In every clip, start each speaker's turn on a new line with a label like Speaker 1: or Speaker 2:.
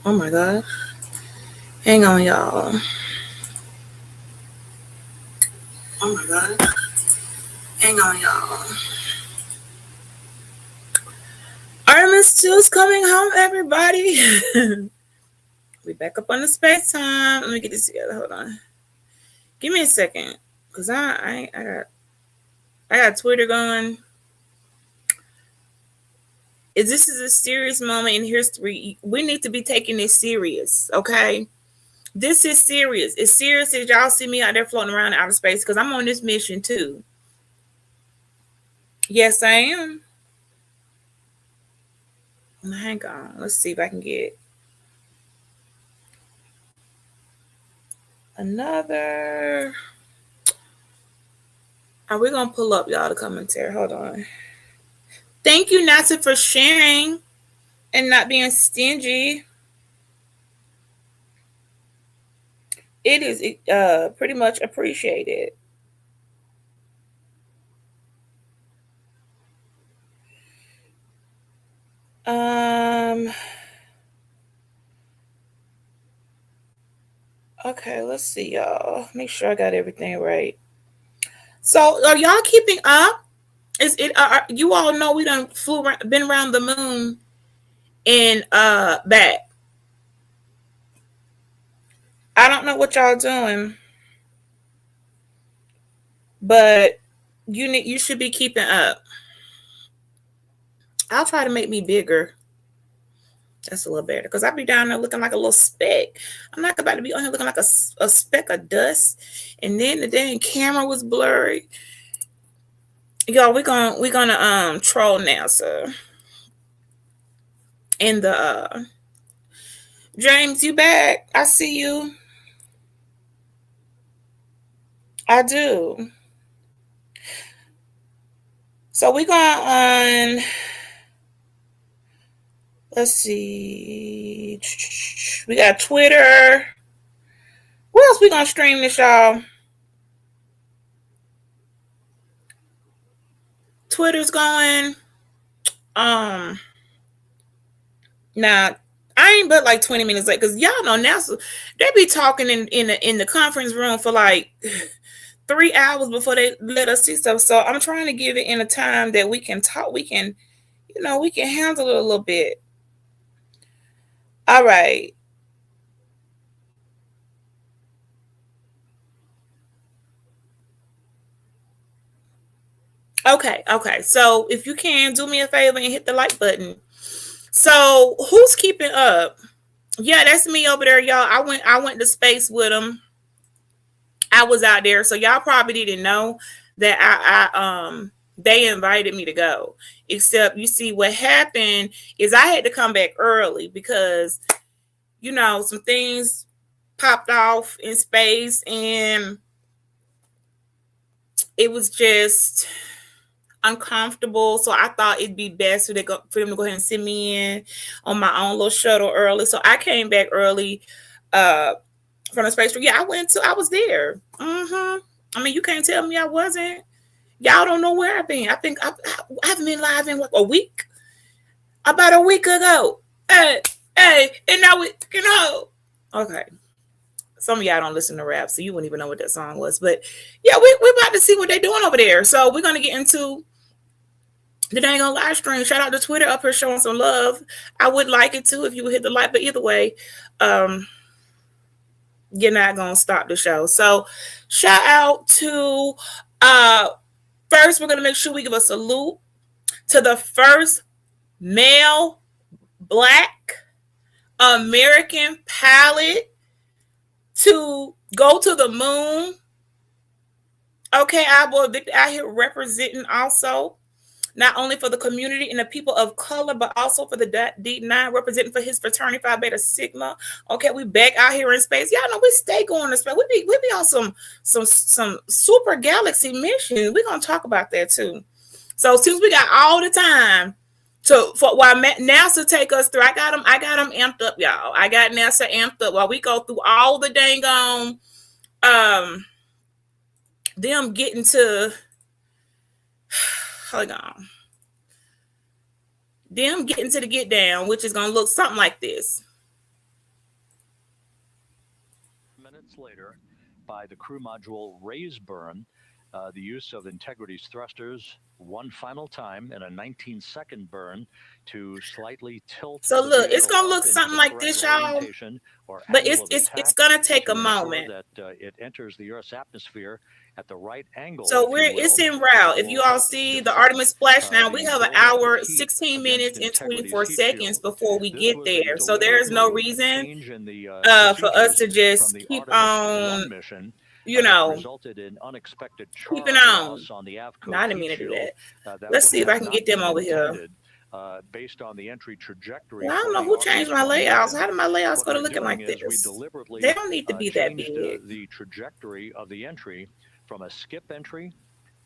Speaker 1: Oh my god. Hang on, y'all. Oh my god. Hang on, y'all. Artemis 2 is coming home, everybody. We back up on the space time. Let me get this together. Hold on. Give me a second. Cause I got Twitter going. This is a serious moment in history. We need to be taking this serious, okay? This is serious. It's serious as y'all see me out there floating around in outer space because I'm on this mission too. Yes, I am. Hang on. Let's see if I can get another. Are we gonna pull up y'all the commentary? Hold on. Thank you, NASA, for sharing and not being stingy. It is pretty much appreciated. Okay, let's see, y'all. Make sure I got everything right. So, are y'all keeping up? Is it? You all know we done been around the moon and back. I don't know what y'all doing, but you should be keeping up. I'll try to make me bigger. That's a little better because I be down there looking like a little speck. I'm not about to be on here looking like a speck of dust. And then the dang camera was blurry. Y'all, we're gonna troll NASA. And the James, you back? I see you. I do. So we going on. Let's see. We got Twitter. Where else we gonna stream this, y'all? Twitter's going. Now I ain't but like 20 minutes late because y'all know NASA. They be talking in the conference room for like 3 hours before they let us see stuff. So I'm trying to give it in a time that we can talk. We can, we can handle it a little bit. All right. Okay. So if you can do me a favor and hit the like button. So who's keeping up? Yeah, that's me over there, y'all. I went to space with them. I was out there, so y'all probably didn't know that I they invited me to go. Except you see what happened is I had to come back early because some things popped off in space and it was just uncomfortable. So I thought it'd be best for them to go ahead and send me in on my own little shuttle early. So I came back early from the space. Yeah, I was there. I mean, you can't tell me I wasn't. Y'all don't know where I've been. I think I've been live in what, a week? About a week ago. Hey, and now Okay. Some of y'all don't listen to rap, so you wouldn't even know what that song was. But yeah, we're about to see what they're doing over there. So we're gonna get into the dang on live stream. Shout out to Twitter up here showing some love. I would like it too if you would hit the like, but either way, you're not gonna stop the show. So shout out to first we're gonna make sure we give a salute to the first male Black American pilot to go to the moon. Okay, our boy Victor out here representing also, not only for the community and the people of color, but also for the D9, representing for his fraternity Phi Beta Sigma. Okay, we back out here in space. Y'all know we stay going to space. We be on some super galaxy missions. We're gonna talk about that too. So since we got all the time for while NASA take us through, I got them amped up, y'all. I got NASA amped up while we go through all the dang on them getting to hold on. Them getting to the get down, which is gonna look something like this.
Speaker 2: later, by the crew module raise burn, the use of integrity's thrusters one final time in a 19-second burn to slightly tilt
Speaker 1: So
Speaker 2: the
Speaker 1: look, it's
Speaker 2: vehicle
Speaker 1: gonna
Speaker 2: up
Speaker 1: look
Speaker 2: into
Speaker 1: something
Speaker 2: the
Speaker 1: like
Speaker 2: correct
Speaker 1: this, y'all.
Speaker 2: orientation or
Speaker 1: But
Speaker 2: angle of
Speaker 1: it's
Speaker 2: attack
Speaker 1: gonna take a
Speaker 2: to ensure
Speaker 1: moment.
Speaker 2: that it enters the Earth's atmosphere at the right angle,
Speaker 1: So
Speaker 2: if you
Speaker 1: it's
Speaker 2: will,
Speaker 1: in
Speaker 2: that
Speaker 1: route. If you
Speaker 2: will
Speaker 1: all
Speaker 2: help
Speaker 1: see the
Speaker 2: deflect
Speaker 1: Artemis splashdown, we
Speaker 2: the
Speaker 1: have an
Speaker 2: buildup of
Speaker 1: hour,
Speaker 2: heat
Speaker 1: 16
Speaker 2: against
Speaker 1: minutes, and
Speaker 2: integrity's
Speaker 1: 24
Speaker 2: heat
Speaker 1: seconds
Speaker 2: shield.
Speaker 1: before we
Speaker 2: This
Speaker 1: get
Speaker 2: was a
Speaker 1: there. So there is no
Speaker 2: deliberately
Speaker 1: reason
Speaker 2: change in the
Speaker 1: for us
Speaker 2: procedures
Speaker 1: to
Speaker 2: from
Speaker 1: just
Speaker 2: the
Speaker 1: keep
Speaker 2: Artemis 1
Speaker 1: on,
Speaker 2: mission
Speaker 1: you
Speaker 2: that
Speaker 1: know,
Speaker 2: resulted in unexpected
Speaker 1: keeping
Speaker 2: charge
Speaker 1: on.
Speaker 2: loss on the
Speaker 1: No,
Speaker 2: Avco
Speaker 1: I didn't
Speaker 2: heat
Speaker 1: mean to do
Speaker 2: shield
Speaker 1: that.
Speaker 2: that
Speaker 1: Let's see if
Speaker 2: had
Speaker 1: I can
Speaker 2: not
Speaker 1: get them
Speaker 2: been
Speaker 1: over here.
Speaker 2: intended based on the entry trajectory
Speaker 1: Well, I don't
Speaker 2: for
Speaker 1: know
Speaker 2: the
Speaker 1: who changed
Speaker 2: Artemis
Speaker 1: my
Speaker 2: 1
Speaker 1: layouts.
Speaker 2: mission.
Speaker 1: How did my layouts
Speaker 2: What
Speaker 1: go to
Speaker 2: we're
Speaker 1: looking
Speaker 2: doing
Speaker 1: like
Speaker 2: is we
Speaker 1: this?
Speaker 2: deliberately
Speaker 1: They don't need to be that
Speaker 2: changed
Speaker 1: big.
Speaker 2: the trajectory of the entry from a skip entry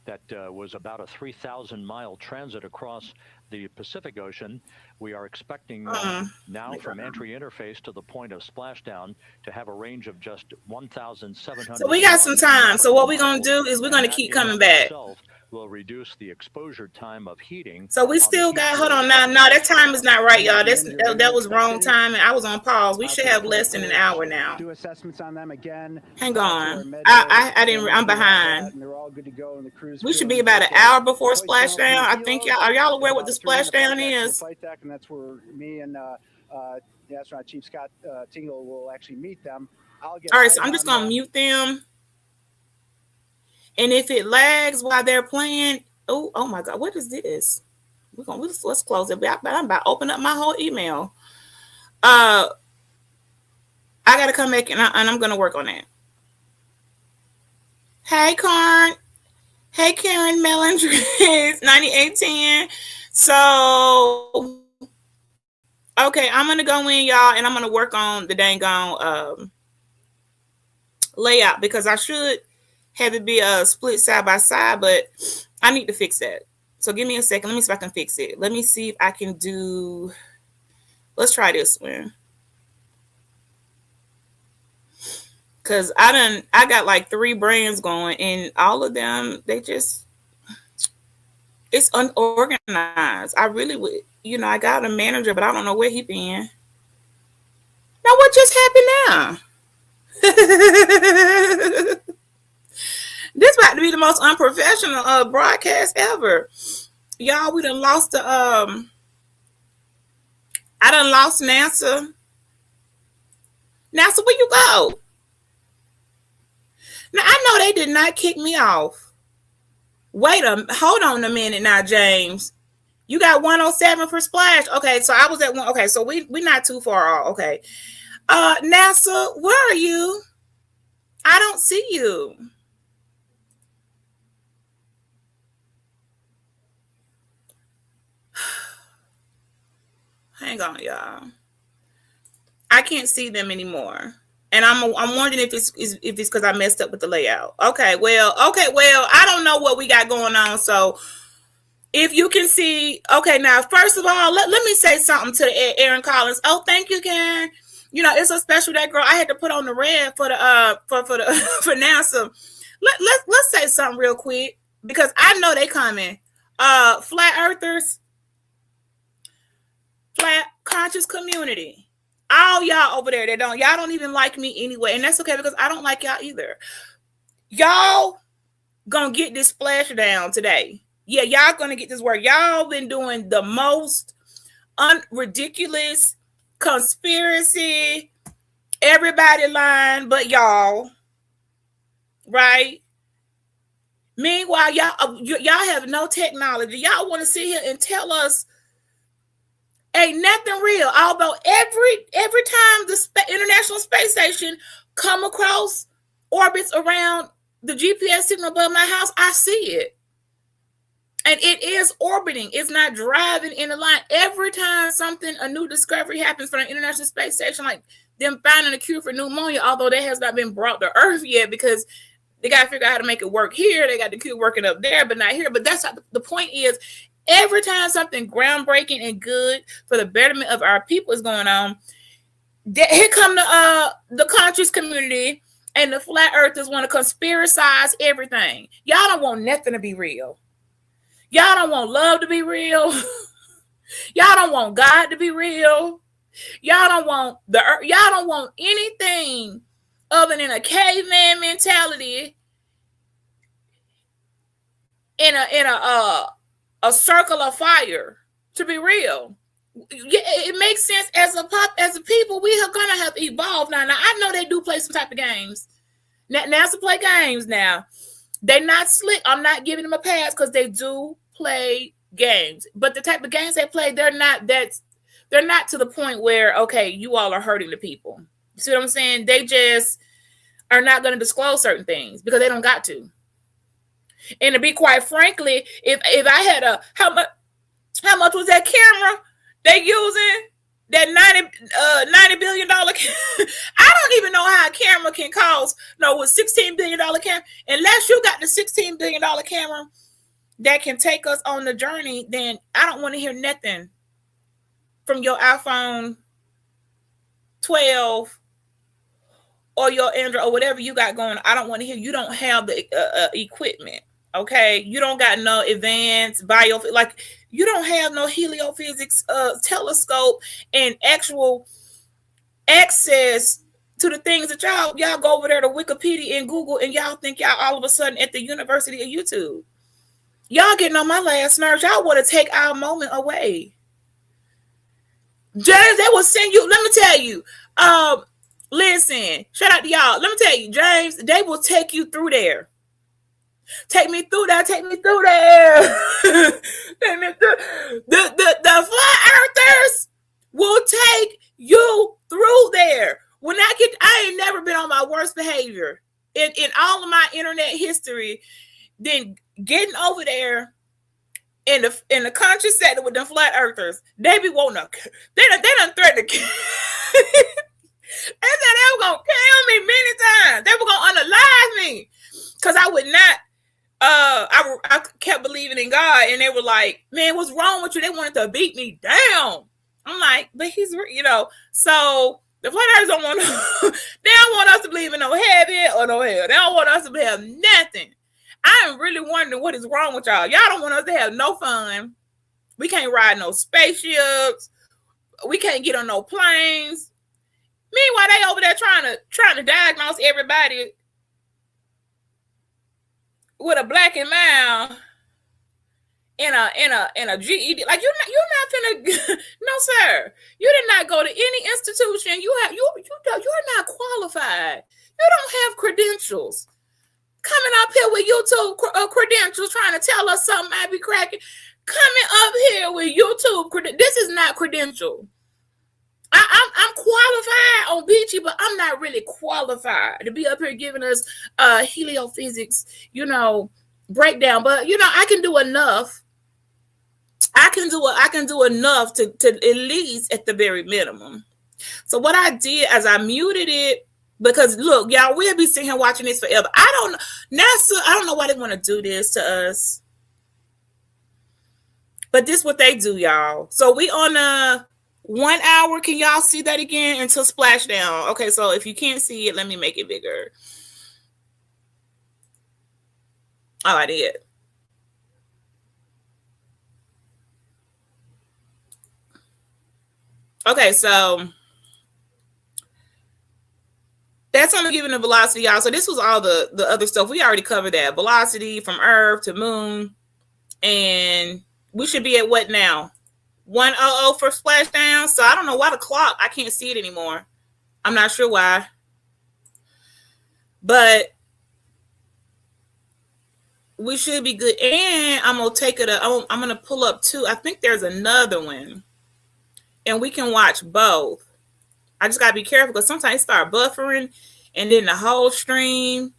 Speaker 2: that was about a 3,000-mile transit across the Pacific Ocean. We are expecting now from entry interface to the point of splashdown to have a range of just 1,701
Speaker 1: So we got some time. So what we're going to
Speaker 2: miles,
Speaker 1: do is we're
Speaker 2: and
Speaker 1: going to
Speaker 2: that
Speaker 1: keep
Speaker 2: in
Speaker 1: coming
Speaker 2: of
Speaker 1: back.
Speaker 2: itself will reduce the exposure time of heating
Speaker 1: So we
Speaker 2: on the
Speaker 1: still
Speaker 2: heat
Speaker 1: got, hold
Speaker 2: shield
Speaker 1: on
Speaker 2: of
Speaker 1: now.
Speaker 2: the
Speaker 1: No, that time is
Speaker 2: spacecraft.
Speaker 1: not right, y'all. That was wrong time, and I was on pause. We should have less than an hour now.
Speaker 3: Do assessments on them again.
Speaker 1: Hang on. I didn't, I'm behind.
Speaker 3: And they're all good to go, and the crew's
Speaker 1: We should be
Speaker 3: feeling
Speaker 1: about an
Speaker 3: okay.
Speaker 1: hour before
Speaker 3: Hoisting out from
Speaker 1: splashdown.
Speaker 3: the
Speaker 1: I think
Speaker 3: helos,
Speaker 1: y'all, are y'all aware
Speaker 3: it's
Speaker 1: what the
Speaker 3: about 3 in the flight
Speaker 1: splashdown
Speaker 3: deck,
Speaker 1: is?
Speaker 3: the flight deck, and that's where me and the astronaut Chief Scott Tingle will actually meet them.
Speaker 1: All right, so I'm just going to mute them. And if it lags while they're playing, oh my God, what is this? Let's close it. I'm about to open up my whole email. I got to come back and I'm going to work on that. Hey, Karn. Hey, Karen Melendres, 9810. So, okay, I'm going to go in, y'all, and I'm going to work on the dang on layout because I should have it be a split side by side, but I need to fix that. So give me a second. Let me see if I can fix it. Let me see if I can do, let's try this one. Cause I got like 3 brands going and all of them, it's unorganized. I really would, I got a manager, but I don't know where he been. Now what just happened now? This about to be the most unprofessional broadcast ever. Y'all, we done lost the I done lost NASA. NASA, where you go? Now I know they did not kick me off. Hold on a minute now, James. You got 107 for Splash. Okay, so I was at 1. Okay, so we not too far off. Okay. NASA, where are you? I don't see you. Hang on, y'all. I can't see them anymore. And I'm wondering if it's because I messed up with the layout. Okay, well, I don't know what we got going on. So if you can see, okay, now first of all, let me say something to Aaron Collins. Oh, thank you, Karen. It's so special that girl. I had to put on the red for the for for NASA. Let's say something real quick because I know they coming. Flat earthers, flat conscious community. All y'all over there y'all don't even like me anyway, and that's okay because I don't like y'all either. Y'all gonna get this splashdown today. Yeah, y'all gonna get this work. Y'all been doing the most ridiculous conspiracy, everybody lying but y'all, right? Meanwhile, y'all have no technology. Y'all want to sit here and tell us ain't nothing real. Although every time the International Space Station come across orbits around the GPS signal above my house, I see it. And it is orbiting. It's not driving in a line. Every time a new discovery happens for the International Space Station, like them finding a cure for pneumonia, although that has not been brought to Earth yet because they got to figure out how to make it work here. They got the cure working up there, but not here. But that's not the point is, every time something groundbreaking and good for the betterment of our people is going on, here come the conscious community and the flat earthers want to conspiracize everything. Y'all don't want nothing to be real. Y'all don't want love to be real. Y'all don't want God to be real. Y'all don't want anything other than a caveman mentality in a circle of fire. To be real, it makes sense as a people. We are gonna have evolved now. Now I know they do play some type of games. Now to play games now. They're not slick. I'm not giving them a pass because they do play games. But the type of games they play, they're not to the point where, okay, you all are hurting the people. You see what I'm saying? They just are not going to disclose certain things because they don't got to. And to be quite frankly, if I had how much was that camera they using? That $90 billion I don't even know how a camera can cost with $16 billion camera. Unless you got the $16 billion camera that can take us on the journey, then I don't want to hear nothing from your iPhone 12 or your Android or whatever you got going. I don't want to hear. You don't have the equipment. Okay, you don't got no advanced you don't have no heliophysics telescope and actual access to the things that y'all go over there to Wikipedia and Google, and y'all think y'all all of a sudden at the University of YouTube. Y'all getting on my last nerves. Y'all want to take our moment away. James, they will send you. Let me tell you. Listen, shout out to y'all. Let me tell you, James, they will take you through there. Take me through there. Take me through there. Take me through. The flat earthers will take you through there. I ain't never been on my worst behavior in all of my internet history. Then getting over there in the conscious sector with the flat earthers, they be wanting to. They done threatened to. They said they were gonna kill me many times. They were gonna unalive me because I would not. I kept believing in God, and they were like, "Man, what's wrong with you?" They wanted to beat me down. I'm like, but he's, So the flat earthers don't want. They don't want us to believe in no heaven or no hell. They don't want us to have nothing. I am really wondering what is wrong with y'all. Y'all don't want us to have no fun. We can't ride no spaceships. We can't get on no planes. Meanwhile, they over there trying to diagnose everybody with a black and mild in a GED. Like you're not finna. No, sir. You did not go to any institution. You're not qualified. You don't have credentials. Coming up here with YouTube credentials, trying to tell us something I be cracking. Coming up here with YouTube credentials. This is not credential. I'm qualified on Beachy, but I'm not really qualified to be up here giving us heliophysics, breakdown. But I can do enough. I can do enough to at least at the very minimum. So what I did is I muted it because look, y'all, we'll be sitting here watching this forever. NASA, I don't know why they want to do this to us, but this is what they do, y'all. So we on a 1 hour. Can y'all see that again until splashdown? Okay, so if you can't see it, let me make it bigger. Oh, I did. Okay, so that's only giving the velocity, y'all. So this was all the other stuff. We already covered that. Velocity from Earth to Moon. And we should be at what now? 100 for splashdown. So I don't know why the clock, I can't see it anymore. I'm not sure why. But we should be good. And I'm going to take it up. I'm going to pull up two. I think there's another one. And we can watch both. I just got to be careful because sometimes it start buffering and then the whole stream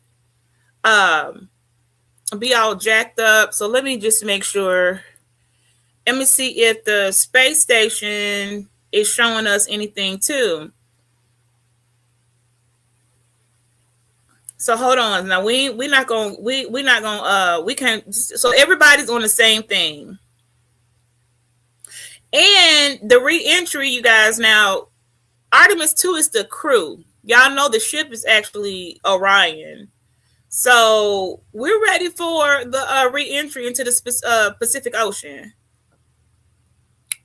Speaker 1: be all jacked up. So let me just make sure. Let me see if the space station is showing us anything too. So hold on. Now we can't. So everybody's on the same thing. And the reentry, you guys. Now, Artemis 2 is the crew. Y'all know the ship is actually Orion. So we're ready for the reentry into the Pacific Ocean.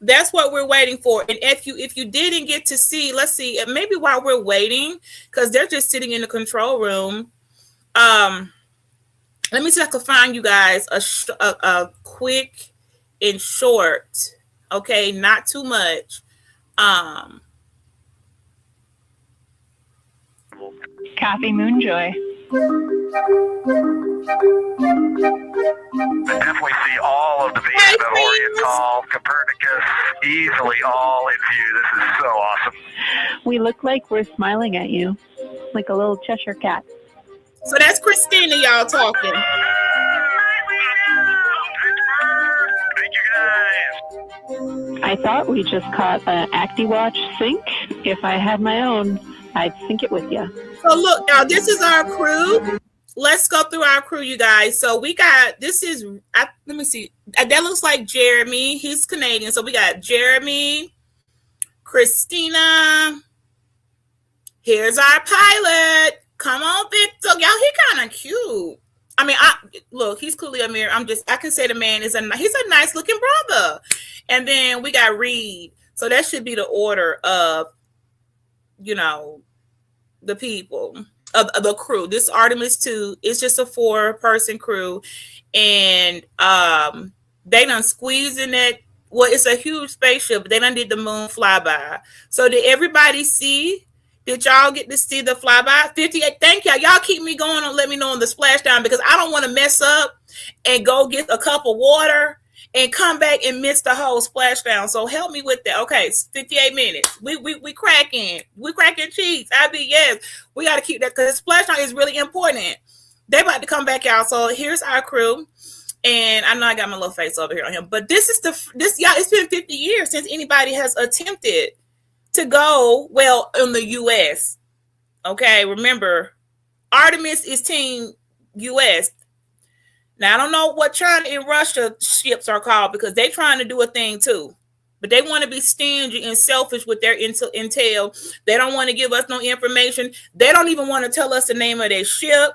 Speaker 1: That's what we're waiting for. And if you didn't get to see, let's see, maybe while we're waiting, because they're just sitting in the control room. Let me see if I can find you guys a quick and short. Okay, not too much.
Speaker 4: Kathy Moonjoy.
Speaker 5: I definitely see all of the Venus of Oriental, Copernicus, easily all in view. This is so awesome.
Speaker 4: We look like we're smiling at you, like a little Cheshire cat.
Speaker 1: So that's Christina, y'all talking.
Speaker 5: Thank you guys.
Speaker 4: I thought we just caught an ActiWatch sync. If I had my own, I'd sync it with you.
Speaker 1: So look, now this is our crew. Let's go through our crew, you guys. So we got, let me see. That looks like Jeremy. He's Canadian. So we got Jeremy, Christina. Here's our pilot. Come on, Victor. Y'all, he kind of cute. I mean, look, he's clearly a mirror. I can say the man he's a nice looking brother. And then we got Reed. So that should be the order of, the people of the crew. This Artemis 2 is just a 4-person crew. And they done squeezed in that. Well, it's a huge spaceship, but they done did the moon flyby. So did everybody see? Did y'all get to see the flyby? 58. Thank y'all. Y'all keep me going and let me know on the splashdown, because I don't want to mess up and go get a cup of water and come back and miss the whole splashdown. So help me with that. Okay, it's 58 minutes. We cracking. We cracking cheeks. Yes. We got to keep that, because splashdown is really important. They about to come back out. So here's our crew. And I know I got my little face over here on him, but it's been 50 years since anybody has attempted to go, in the U.S. Okay, remember, Artemis is Team U.S. Now, I don't know what China and Russia ships are called, because they're trying to do a thing too. But they want to be stingy and selfish with their intel. They don't want to give us no information. They don't even want to tell us the name of their ship.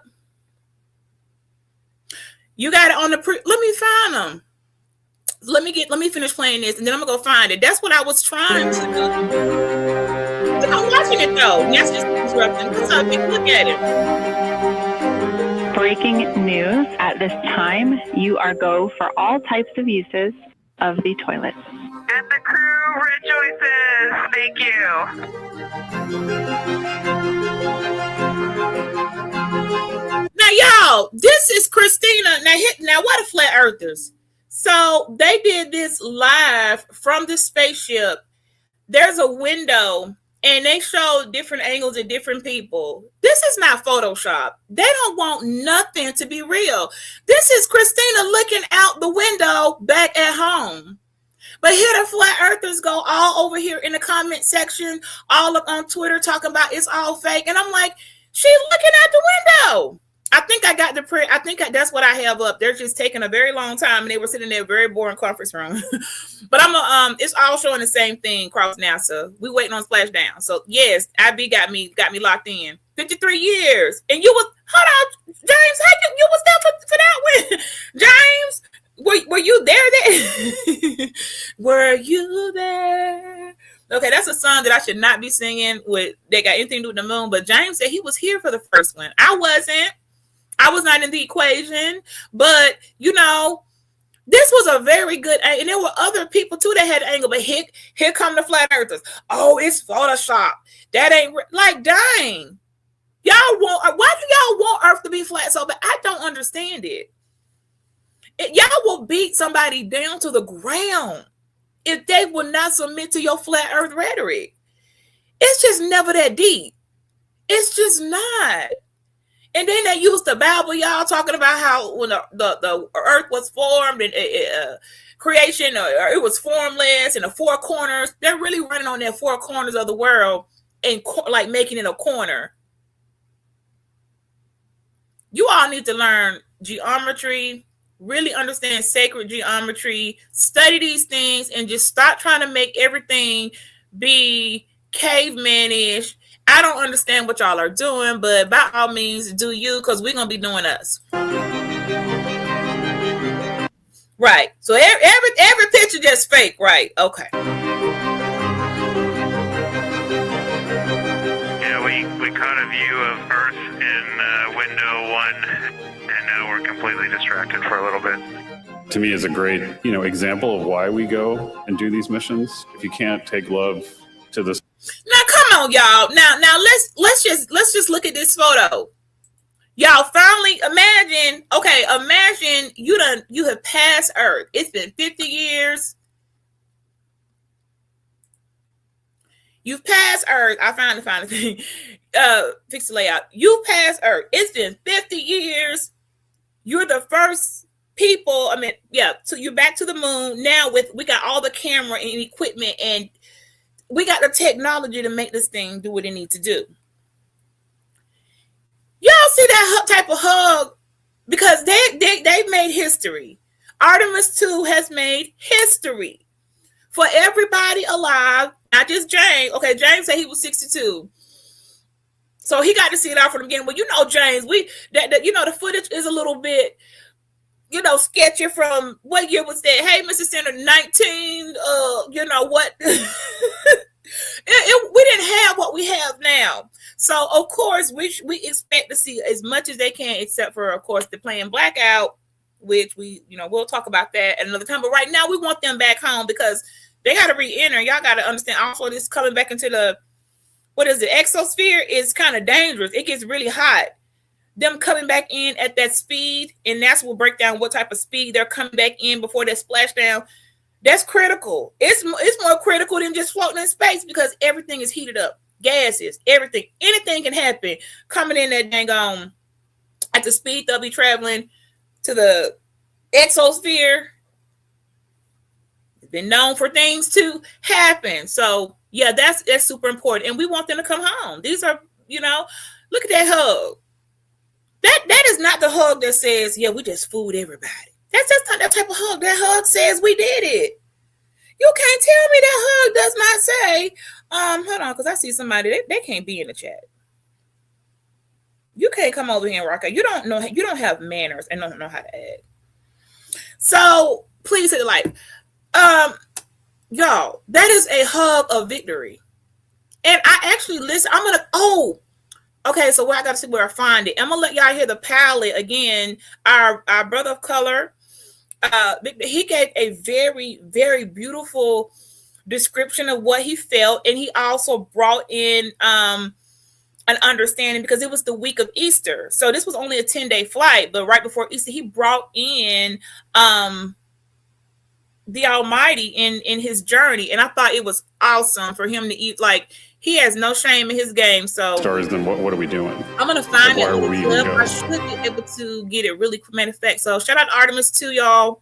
Speaker 1: You got it on the let me find them. Let me finish playing this, and then I'm gonna go find it. That's what I was trying to do. I'm watching it though. That's just interrupting. Look at it.
Speaker 4: Breaking news: at this time, you are go for all types of uses of the toilet.
Speaker 5: And the crew rejoices. Thank you.
Speaker 1: Now, y'all, this is Christina. Now, what are flat earthers? So they did this live from the spaceship. There's a window, and they showed different angles of different people. This is not Photoshop. They don't want nothing to be real. This is Christina looking out the window back at home. But here the flat earthers go all over here in the comment section, all up on Twitter talking about it's all fake. And I'm like, she's looking out the window. I think I got the print. I think that's what I have up. They're just taking a very long time, and they were sitting in a very boring conference room. But it's all showing the same thing across NASA. We waiting on splashdown. So yes, IB got me locked in. 53 years, and you was James. How you was there for that one, James? Were you there? Were you there? Okay, that's a song that I should not be singing with. They got anything to do with the moon. But James said he was here for the first one. I wasn't. I was not in the equation, but this was a very good angle. And there were other people too that had an angle, but here come the flat earthers. Oh, it's Photoshop. That ain't like, dang. Why do y'all want Earth to be flat so bad? I don't understand it. Y'all will beat somebody down to the ground if they will not submit to your flat Earth rhetoric. It's just never that deep. It's just not. And then they used to babble, y'all, talking about how when the earth was formed and creation, or it was formless, and the four corners, they're really running on their four corners of the world and like making it a corner. You all need to learn geometry, really understand sacred geometry, study these things, and just stop trying to make everything be cavemanish. I don't understand what y'all are doing, but by all means, do you, because we're going to be doing us. Right. So every picture just fake, right? Okay.
Speaker 5: Yeah, we caught a view of Earth in window 1, and now we're completely distracted for a little bit.
Speaker 6: To me, is a great, example of why we go and do these missions. If you can't take love to this.
Speaker 1: Now come on, y'all. Now let's just look at this photo. Y'all finally imagine you have passed Earth. It's been 50 years. You've passed Earth. I finally found a thing. Fix the layout. You passed Earth. It's been 50 years. You're the first people. So you're back to the moon. Now we got all the camera and equipment, and we got the technology to make this thing do what it needs to do. Y'all see that type of hug? Because they've made history. Artemis 2 has made history for everybody alive, not just James. Okay, James said he was 62. So he got to see it out from the beginning. Well, James, the footage is a little bit, sketchy from what year was that? Hey, Mr. Senator, 19, what? We didn't have what we have now. So, of course, we expect to see as much as they can, except for, of course, the playing blackout, which we'll talk about that at another time. But right now, we want them back home because they got to re-enter. Y'all got to understand also this coming back into the, exosphere is kind of dangerous. It gets really hot. Them coming back in at that speed, and that's what will break down what type of speed they're coming back in before that splashdown. That's critical. It's more critical than just floating in space because everything is heated up. Gases, everything, anything can happen coming in that dang at the speed they'll be traveling to the exosphere. It's been known for things to happen. So yeah, that's super important, and we want them to come home. These are, look at that hug. That is not the hug that says, yeah, we just fooled everybody. That's just not that type of hug. That hug says we did it. You can't tell me that hug does not say, hold on, because I see somebody, they can't be in the chat. You can't come over here and rock out. You don't have manners and don't know how to act. So please hit the like. Y'all, that is a hug of victory. And I actually listen. Okay, so I gotta see where I find it. I'm gonna let y'all hear the palette again. Our brother of color, he gave a very, very beautiful description of what he felt, and he also brought in an understanding because it was the week of Easter. So this was only a 10-day flight, but right before Easter, he brought in the Almighty in his journey, and I thought it was awesome for him to eat. Like, he has no shame in his game. So
Speaker 6: Stars, then what are we doing?
Speaker 1: I'm gonna find it.
Speaker 6: I
Speaker 1: should be able to get it really matter of fact. So shout out to Artemis too, y'all.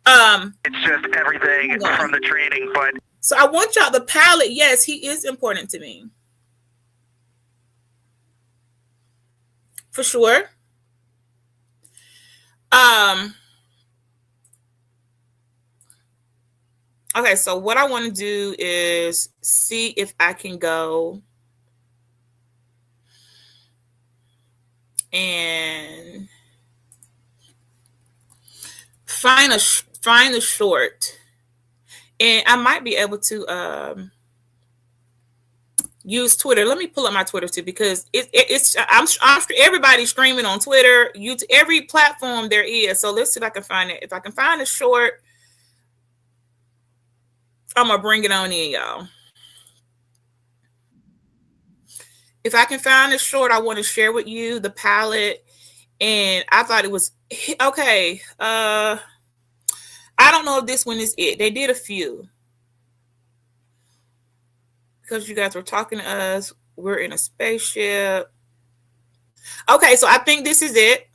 Speaker 5: It's just everything from the training, but
Speaker 1: so I want y'all the palette. Yes, he is important to me. For sure. Okay, so what I want to do is see if I can go and find a short, and I might be able to use Twitter. Let me pull up my Twitter too, because I'm everybody's streaming on Twitter, YouTube, every platform there is. So let's see if I can find it. If I can find a short, I'm gonna bring it on in, y'all. If I can find a short, I want to share with you the palette, and I thought it was okay. I don't know if this one is it. They did a few because you guys were talking to us. We're in a spaceship. Okay, so I think this is it.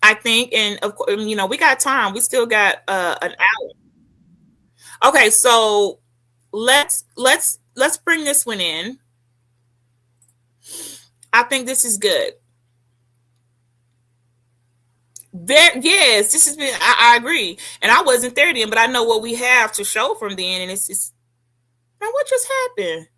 Speaker 1: I think, and of course, we got time. We still got an hour. Okay, so let's bring this one in. I think this is good. Yes, this has been. I agree, and I wasn't there then, but I know what we have to show from then, and it's just. Now, what just happened?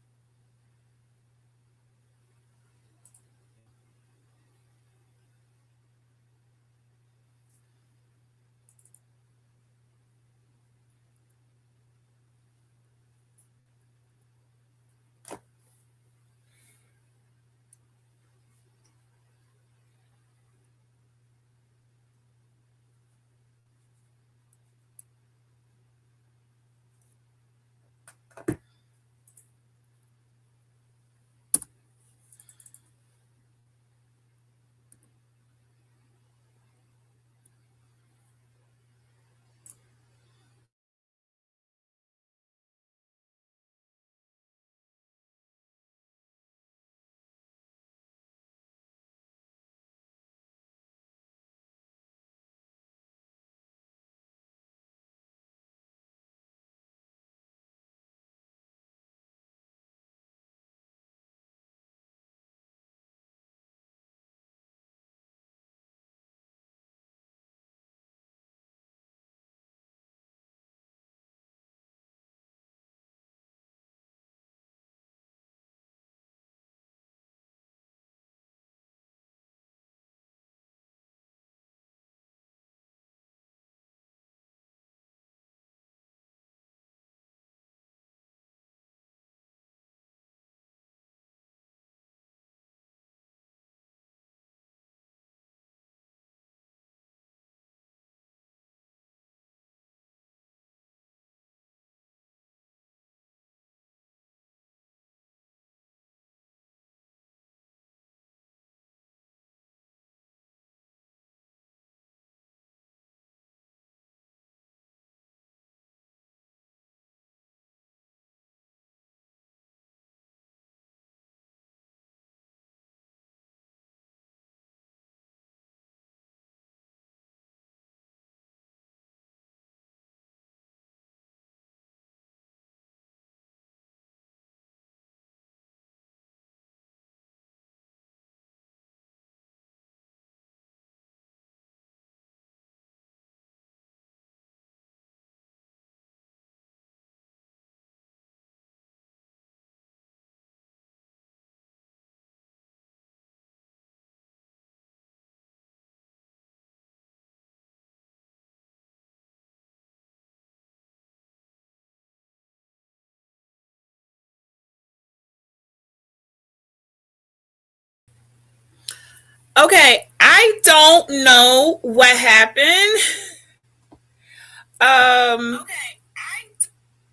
Speaker 1: Okay, I don't know what happened.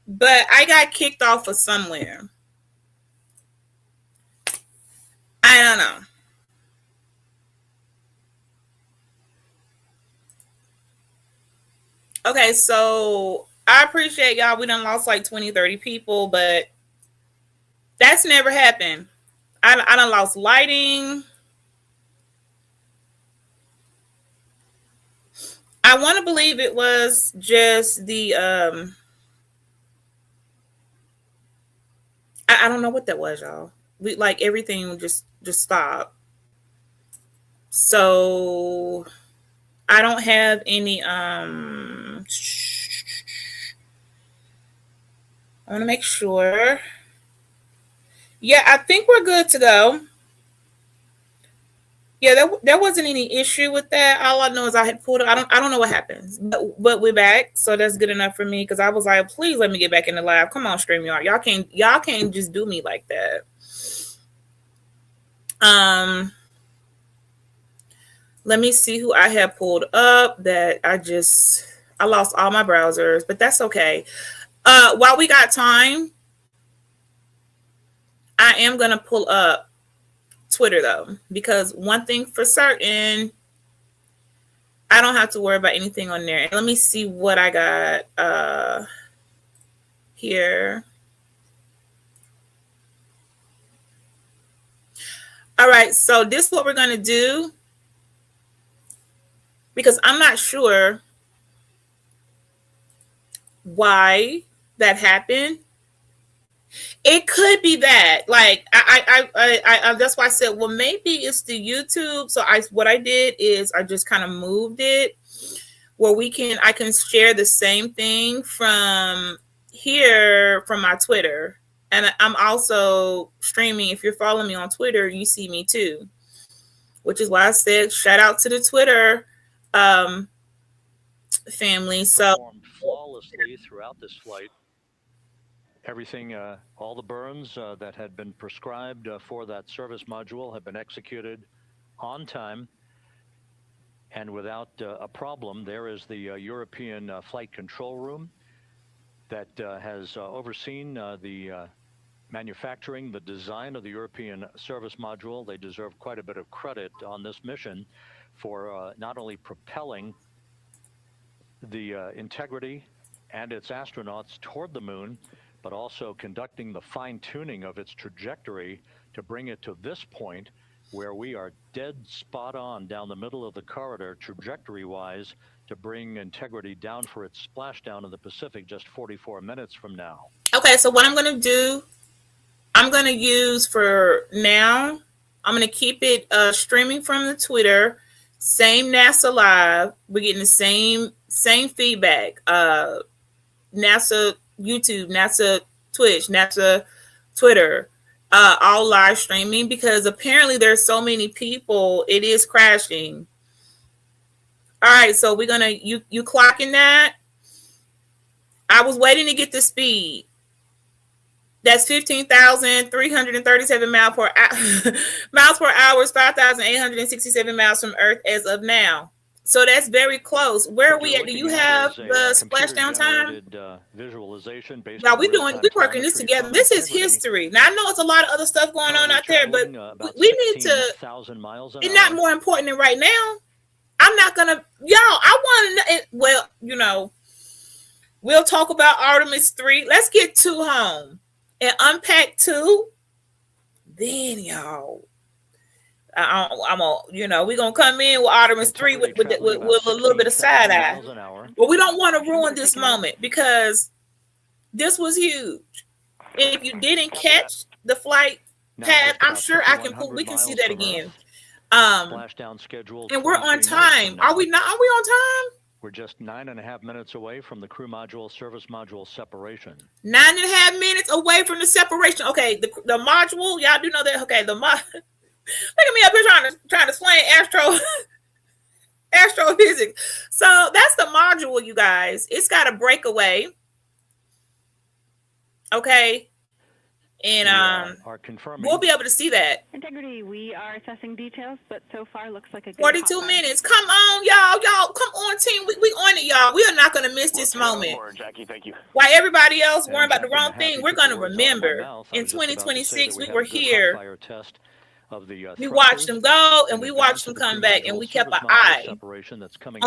Speaker 1: But I got kicked off of somewhere. I don't know. Okay, so I appreciate y'all. We done lost like 20, 30 people, but that's never happened. I done lost lighting. I want to believe it was just the I don't know what that was, y'all. We like everything just stopped. So I don't have any I want to make sure. Yeah, I think we're good to go. Yeah, there wasn't any issue with that. All I know is I had pulled it. I don't know what happens, but we're back, so that's good enough for me because I was like, please let me get back in the lab. Come on, StreamYard, y'all can't just do me like that. Let me see who I have pulled up. That I lost all my browsers, but that's okay. While we got time, I am gonna pull up Twitter though, because one thing for certain, I don't have to worry about anything on there. And let me see what I got here. All right, so this is what we're gonna do because I'm not sure why that happened. It could be that, like, I that's why I said, well, maybe it's the YouTube. So what I did is I just kind of moved it where I can share the same thing from here from my Twitter, and I'm also streaming. If you're following me on Twitter, you see me too, which is why I said shout out to the Twitter family. So
Speaker 2: flawlessly throughout this flight. Everything, all the burns that had been prescribed for that service module have been executed on time and without a problem. There is the European flight control room that has overseen the manufacturing, the design of the European service module. They deserve quite a bit of credit on this mission for not only propelling the Integrity and its astronauts toward the moon, but also conducting the fine-tuning of its trajectory to bring it to this point where we are dead spot on down the middle of the corridor trajectory-wise to bring Integrity down for its splashdown in the Pacific just 44 minutes from now.
Speaker 1: Okay, so what I'm going to do, I'm going to use for now, I'm going to keep it streaming from the Twitter, same NASA Live. We're getting the same feedback. NASA YouTube, NASA Twitch, NASA Twitter, all live streaming because apparently there's so many people, it is crashing. All right, so we're gonna you clocking that. I was waiting to get the speed. That's 15,337 miles per hour, 5,867 miles from Earth as of now. So that's very close. Where are we at? Do you have the splashdown time?
Speaker 2: Visualization based
Speaker 1: now we're working this together. This is history. Now I know it's a lot of other stuff going on out there, but we need to. It's not more important than right now. I'm not gonna, I want to. Well, we'll talk about Artemis 3. Let's get 2 home and unpack 2. Then y'all. We're gonna come in with Artemis 3 with a little bit of side eye, but we don't want to ruin this moment because this was huge. If you didn't catch the flight pad, I'm sure we can see that again.
Speaker 2: Splashdown schedule,
Speaker 1: and we're on time. Are we not? Are we on time?
Speaker 2: We're just 9.5 minutes away from the crew module service module separation.
Speaker 1: 9.5 minutes away from the separation. Okay, the module, y'all do know that. Okay, look at me up here trying to explain astrophysics. So that's the module, you guys. It's got a breakaway. Okay. and
Speaker 2: are confirming.
Speaker 1: we'll be able to see that.
Speaker 4: Integrity, we are assessing details, but so far looks like a good
Speaker 1: 42
Speaker 4: hot
Speaker 1: minutes. Come on, y'all. Come on, team. We on it, y'all. We are not going to miss this moment.
Speaker 5: Jackie, thank you.
Speaker 1: While everybody else worrying about the
Speaker 2: Jackie,
Speaker 1: wrong thing, we're going to remember in 2026 we were here. We watched them go and we watched them come back, and we kept an eye on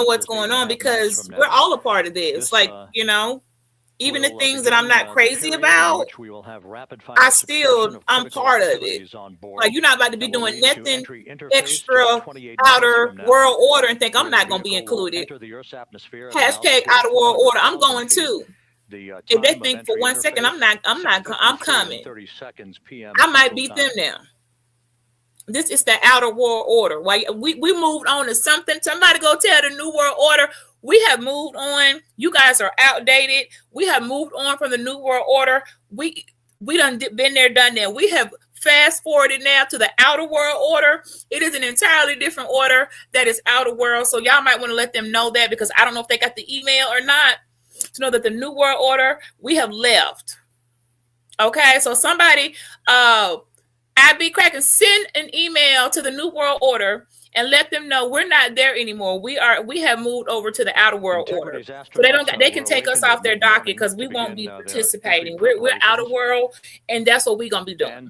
Speaker 1: what's going on because we're all a part of this. Like, you know, even the things that I'm not crazy about, I'm part of it. Like, you're not about to be doing nothing extra outer world order and think I'm not going to be included. Hashtag outer world order. I'm going too. If they think for 1 second I'm coming, I might beat them now. This is the outer world order. Why we moved on to something. Somebody go tell the new world order. We have moved on. You guys are outdated. We have moved on from the new world order. We done been there, done that. We have fast forwarded now to the outer world order. It is an entirely different order that is outer world. So y'all might want to let them know that, because I don't know if they got the email or not, to know that the new world order, we have left. Okay, so somebody I'd be cracking, send an email to the New World Order and let them know we're not there anymore. We have moved over to the outer world order. So they can take us off their docket because we won't be participating. We're outer world, and that's what we're gonna be doing.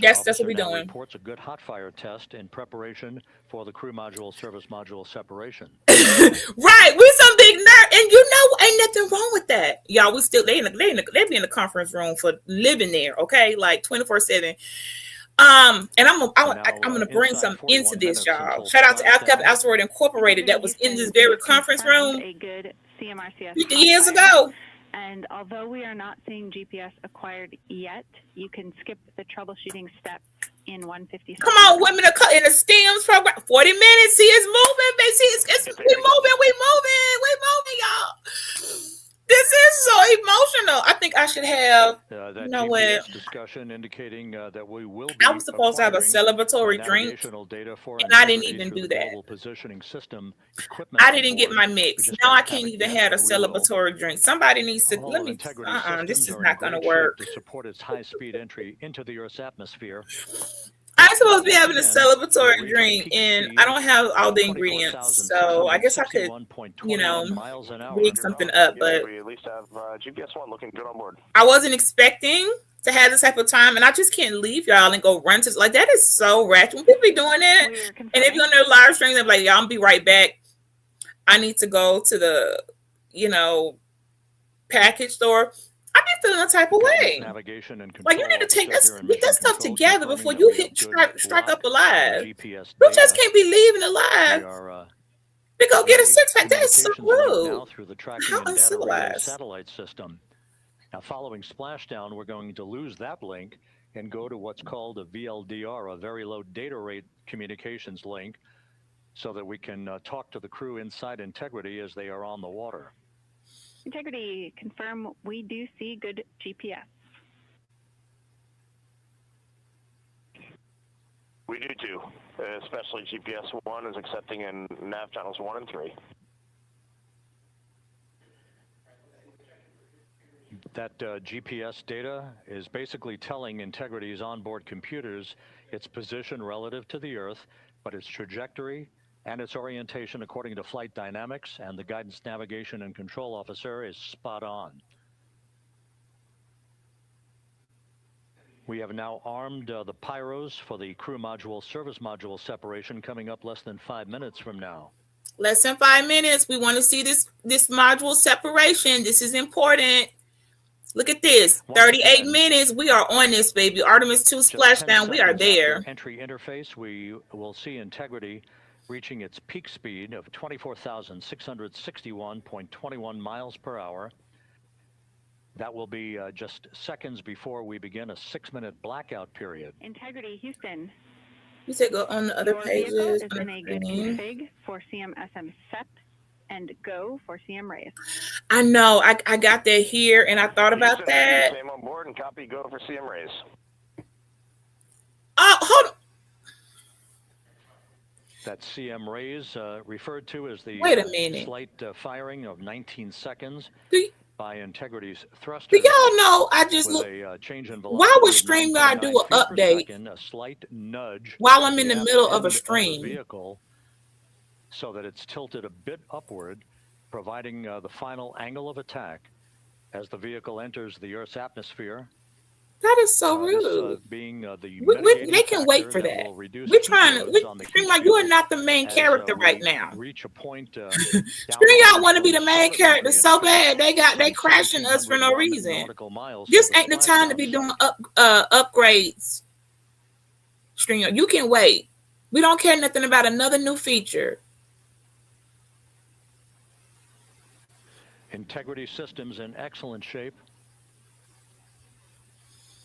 Speaker 1: That's what we're doing.
Speaker 2: Reports a good hot fire test in preparation for the crew module service module separation.
Speaker 1: Right, we some big nerd, and you know ain't nothing wrong with that, y'all. We still they be in the conference room for living there, okay, like 24/7. And I'm gonna bring some into this, y'all. Shout out to Alpha Asteroid Incorporated that was in this very conference room
Speaker 4: a good CMRCS
Speaker 1: 50 years ago.
Speaker 4: And although we are not seeing GPS acquired yet, you can skip the troubleshooting steps in 157.
Speaker 1: Come on, women in the STEMS program. 40 minutes. See, it's moving, baby. We moving, y'all. This is so emotional. I think I should have. You know what?
Speaker 2: Discussion indicating that we will be.
Speaker 1: I was supposed to have a celebratory drink, and I didn't even do that. I didn't get my mix. Now I can't even have a celebratory drink. Somebody needs to let me. This is not going to work.
Speaker 2: To support its high-speed entry into the Earth's atmosphere.
Speaker 1: I'm supposed to be having a celebratory drink, and I don't have all the ingredients, so I guess I could, rig something up. But
Speaker 5: we at least have GPS 1 looking good on board.
Speaker 1: I wasn't expecting to have this type of time, and I just can't leave y'all and go run to like that is so ratchet. When people be doing that, and if you're on their live stream, they're like, "Y'all, I'll be right back. I need to go to the, package store." I be feeling a type of way. Like, you need to get that stuff together before you strike up alive. You just can't be leaving alive to go get a six-pack. That is so rude. How uncivilized.
Speaker 2: Satellite system. Now, following splashdown, we're going to lose that link and go to what's called a VLDR, a very low data rate communications link, so that we can talk to the crew inside Integrity as they are on the water.
Speaker 4: Integrity, confirm we do see good GPS.
Speaker 5: We do too, especially GPS 1 is accepting in nav channels 1 and 3.
Speaker 2: That GPS data is basically telling Integrity's onboard computers its position relative to the Earth, but its trajectory and its orientation according to flight dynamics and the guidance, navigation, and control officer is spot on. We have now armed the pyros for the crew module service module separation coming up less than 5 minutes from now.
Speaker 1: Less than 5 minutes. We want to see this module separation. This is important. Look at this. 38 minutes. We are on this, baby. Artemis 2 splashdown. We are there.
Speaker 2: Entry interface. We will see Integrity reaching its peak speed of 24,661.21 miles per hour. That will be just seconds before we begin a 6-minute blackout period.
Speaker 4: Integrity, Houston.
Speaker 1: You said go on the other pages.
Speaker 4: Is in a good config for CMSM SEP and go for CM Reyes.
Speaker 1: I know. I got that here, and I thought about that.
Speaker 5: Same on board and copy go for CM Reyes.
Speaker 1: Hold on.
Speaker 2: That CM Reyes referred to as the
Speaker 1: Wait a minute.
Speaker 2: slight firing of 19 seconds. by Integrity's thrusters.
Speaker 1: Do y'all know? I just
Speaker 2: with
Speaker 1: look.
Speaker 2: a change in
Speaker 1: Why
Speaker 2: velocity
Speaker 1: would
Speaker 2: of
Speaker 1: StreamYard do
Speaker 2: 9.9
Speaker 1: an
Speaker 2: feet per
Speaker 1: update
Speaker 2: second, a slight nudge
Speaker 1: while
Speaker 2: at
Speaker 1: I'm in the
Speaker 2: aft
Speaker 1: middle of a
Speaker 2: end the
Speaker 1: stream?
Speaker 2: vehicle so that it's tilted a bit upward, providing the final angle of attack as the vehicle enters the Earth's atmosphere.
Speaker 1: That is so rude.
Speaker 2: This being the
Speaker 1: They can wait for that. We're trying to. StreamYard, you are not the main character right now.
Speaker 2: Reach a point.
Speaker 1: StreamYard want to be the main character so bad. They crashing us for no reason. This ain't the time to be doing upgrades. StreamYard, you can wait. We don't care nothing about another new feature.
Speaker 2: Integrity systems in excellent shape.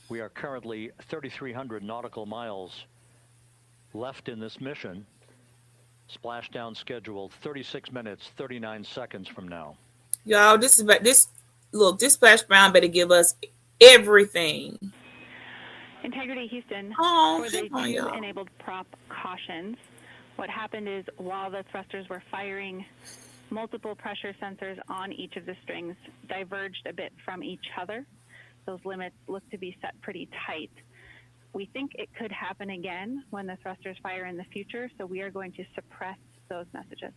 Speaker 2: We are currently 3,300 nautical miles left in this mission. Splashdown scheduled 36 minutes, 39 seconds from now.
Speaker 1: Y'all, this splashdown better give us everything.
Speaker 4: Integrity Houston,
Speaker 1: Oh,
Speaker 4: for the
Speaker 1: on, y'all.
Speaker 4: enabled prop cautions, what happened is while the thrusters were firing, multiple pressure sensors on each of the strings diverged a bit from each other. Those limits look to be set pretty tight. We think it could happen again when the thrusters fire in the future, so we are going to suppress those messages.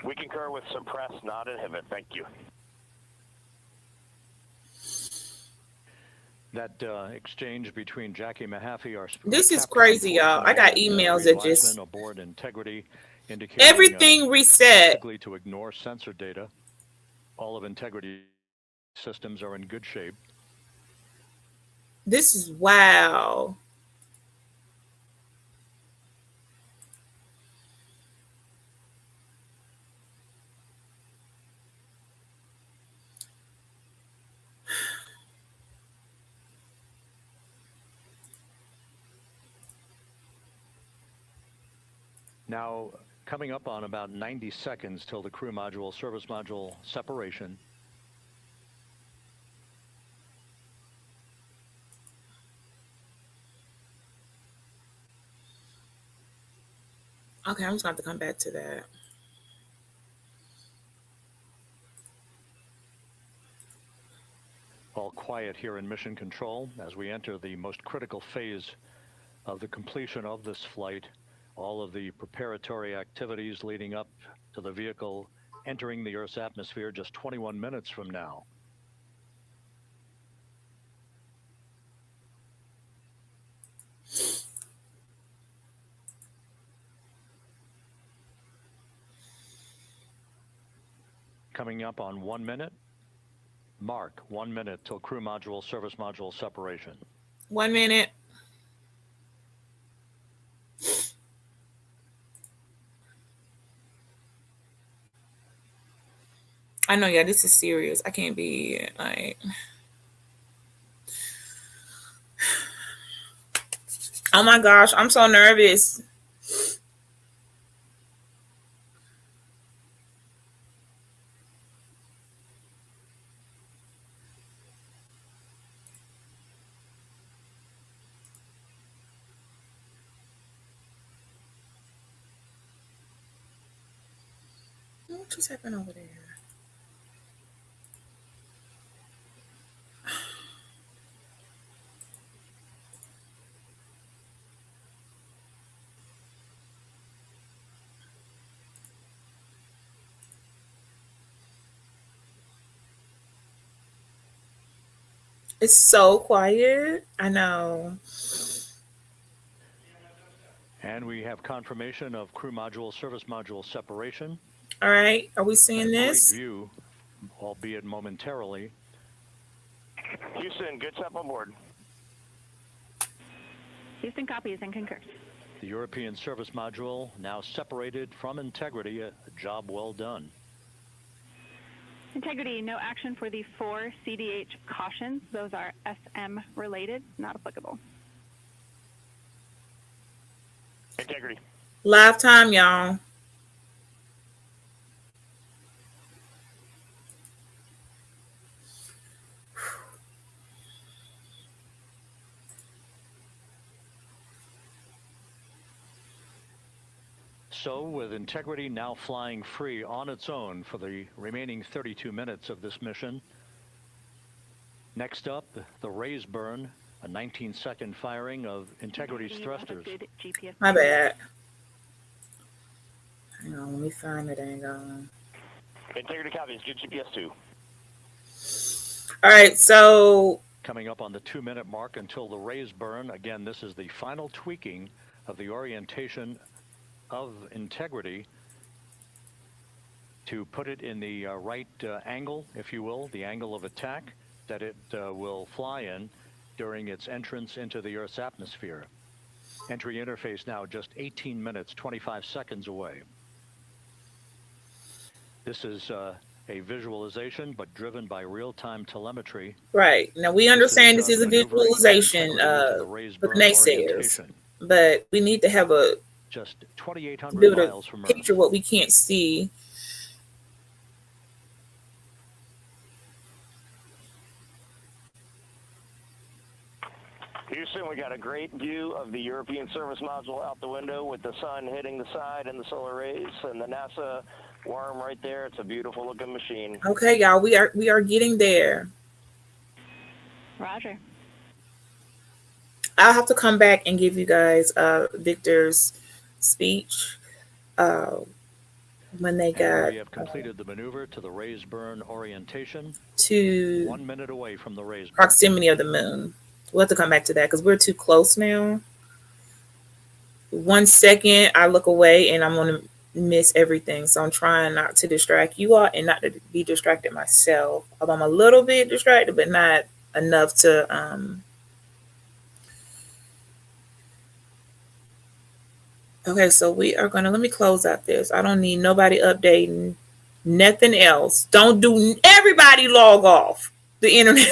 Speaker 7: We concur with suppress, not inhibit. Thank you.
Speaker 2: That exchange between Jackie Mahaffey, our
Speaker 1: this is crazy, y'all. I got emails that just
Speaker 2: aboard Integrity indicating
Speaker 1: everything reset.
Speaker 2: To ignore sensor data. All of Integrity systems are in good shape.
Speaker 1: This is wow.
Speaker 2: Now, coming up on about 90 seconds till the crew module, service module separation.
Speaker 1: Okay, I'm just going to have to come back to that.
Speaker 2: All quiet here in Mission Control as we enter the most critical phase of the completion of this flight. All of the preparatory activities leading up to the vehicle entering the Earth's atmosphere just 21 minutes from now. Coming up on 1 minute. Mark, 1 minute till crew module, service module separation.
Speaker 1: 1 minute. I know, yeah, this is serious. I can't be like, oh my gosh, I'm so nervous. What just happened over there? It's so quiet. I know.
Speaker 2: And we have confirmation of crew module, service module separation.
Speaker 1: All right. Are we seeing this?
Speaker 2: Great view, albeit momentarily.
Speaker 7: Houston, good stuff on board.
Speaker 4: Houston copies and concurs.
Speaker 2: The European service module now separated from Integrity. A job well done.
Speaker 4: Integrity, no action for the 4 CDH cautions. Those are SM related, not applicable.
Speaker 7: Integrity.
Speaker 1: Live time, y'all.
Speaker 2: So with Integrity now flying free on its own for the remaining 32 minutes of this mission. Next up, the raise burn, a 19-second firing of Integrity's thrusters.
Speaker 1: My bad. Hang on, let me find it. Hang on.
Speaker 7: Integrity copies. Good GPS 2.
Speaker 1: All right, so
Speaker 2: Coming up on the 2-minute mark until the raise burn. Again, this is the final tweaking of the orientation of Integrity to put it in the right angle, if you will, the angle of attack that it will fly in during its entrance into the Earth's atmosphere. Entry interface now just 18 minutes, 25 seconds away. This is a visualization, but driven by real-time telemetry.
Speaker 1: right now we understand this is a visualization for naysayers, but we need to have a
Speaker 2: just
Speaker 1: be
Speaker 2: 2,800
Speaker 1: able
Speaker 2: miles
Speaker 1: to
Speaker 2: from
Speaker 1: picture
Speaker 2: Earth.
Speaker 1: what we can't see.
Speaker 7: Houston, we got a great view of the European service module out the window with the sun hitting the side and the solar rays and the NASA worm right there. It's a beautiful looking machine.
Speaker 1: Okay, y'all, we are getting there.
Speaker 4: Roger.
Speaker 1: I'll have to come back and give you guys Victor's speech when they
Speaker 2: And
Speaker 1: got
Speaker 2: we have completed the maneuver to the raise burn orientation.
Speaker 1: to
Speaker 2: 1 minute away from the raise burn.
Speaker 1: proximity of the moon. We'll have to come back to that because we're too close now. 1 second, I look away and I'm going to miss everything. So I'm trying not to distract you all and not to be distracted myself. Although I'm a little bit distracted, but not enough to. Okay, so we are going to, let me close out this. I don't need nobody updating, nothing else. Don't do, everybody log off the internet.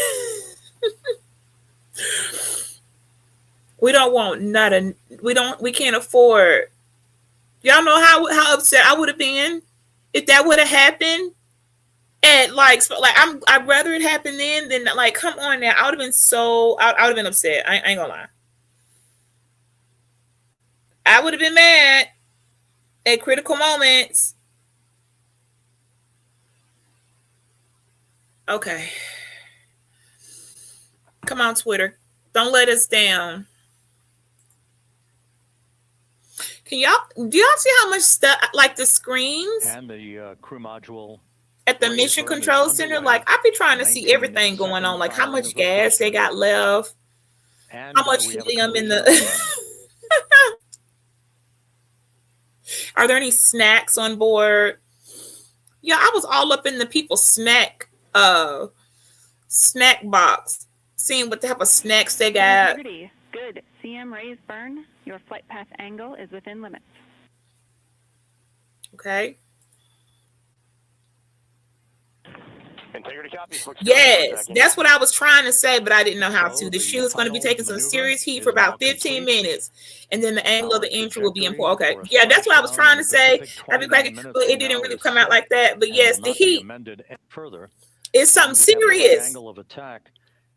Speaker 1: We don't want we can't afford. Y'all know how upset I would have been if that would have happened at I'd rather it happen then than like, come on now. I would have been I would have been upset. I ain't gonna lie. I would have been mad at critical moments. Okay. Come on, Twitter. Don't let us down. Do y'all see how much stuff, like the screens
Speaker 2: And the crew module
Speaker 1: at the
Speaker 2: raise
Speaker 1: mission
Speaker 2: burn is
Speaker 1: control center?
Speaker 2: underway.
Speaker 1: Like, I be trying to see
Speaker 2: 19
Speaker 1: everything going
Speaker 2: second
Speaker 1: on, like how
Speaker 2: firing
Speaker 1: much
Speaker 2: of the
Speaker 1: gas they
Speaker 2: thrusters.
Speaker 1: got left,
Speaker 2: And
Speaker 1: how much
Speaker 2: we have a
Speaker 1: helium in
Speaker 2: collision
Speaker 1: the.
Speaker 2: on
Speaker 1: Are there any snacks on board? Yeah, I was all up in the people's snack box, seeing what type of snacks they got.
Speaker 4: Integrity. Good. CM raise burn. Your flight path angle is within limits.
Speaker 1: Okay.
Speaker 7: Integrity copies.
Speaker 1: Yes, that's what I was trying to say, but I didn't know how
Speaker 2: So
Speaker 1: to. The
Speaker 2: the
Speaker 1: shield's going to be
Speaker 2: final
Speaker 1: taking some
Speaker 2: maneuver
Speaker 1: serious heat
Speaker 2: is
Speaker 1: for about
Speaker 2: now
Speaker 1: 15
Speaker 2: complete.
Speaker 1: minutes, and then the angle of
Speaker 2: Our
Speaker 1: the entry will be
Speaker 2: trajectory
Speaker 1: important. Okay,
Speaker 2: for a
Speaker 1: yeah, that's what I was
Speaker 2: splashdown
Speaker 1: trying
Speaker 2: in
Speaker 1: to
Speaker 2: the
Speaker 1: say.
Speaker 2: Pacific
Speaker 1: I'd be
Speaker 2: 29
Speaker 1: cracking,
Speaker 2: minutes
Speaker 1: but it
Speaker 2: from
Speaker 1: didn't
Speaker 2: now
Speaker 1: really
Speaker 2: is
Speaker 1: come out
Speaker 2: set
Speaker 1: like that. But
Speaker 2: and
Speaker 1: yes,
Speaker 2: will
Speaker 1: the
Speaker 2: not be
Speaker 1: heat
Speaker 2: amended further.
Speaker 1: is something
Speaker 2: And we have the right
Speaker 1: serious.
Speaker 2: angle of attack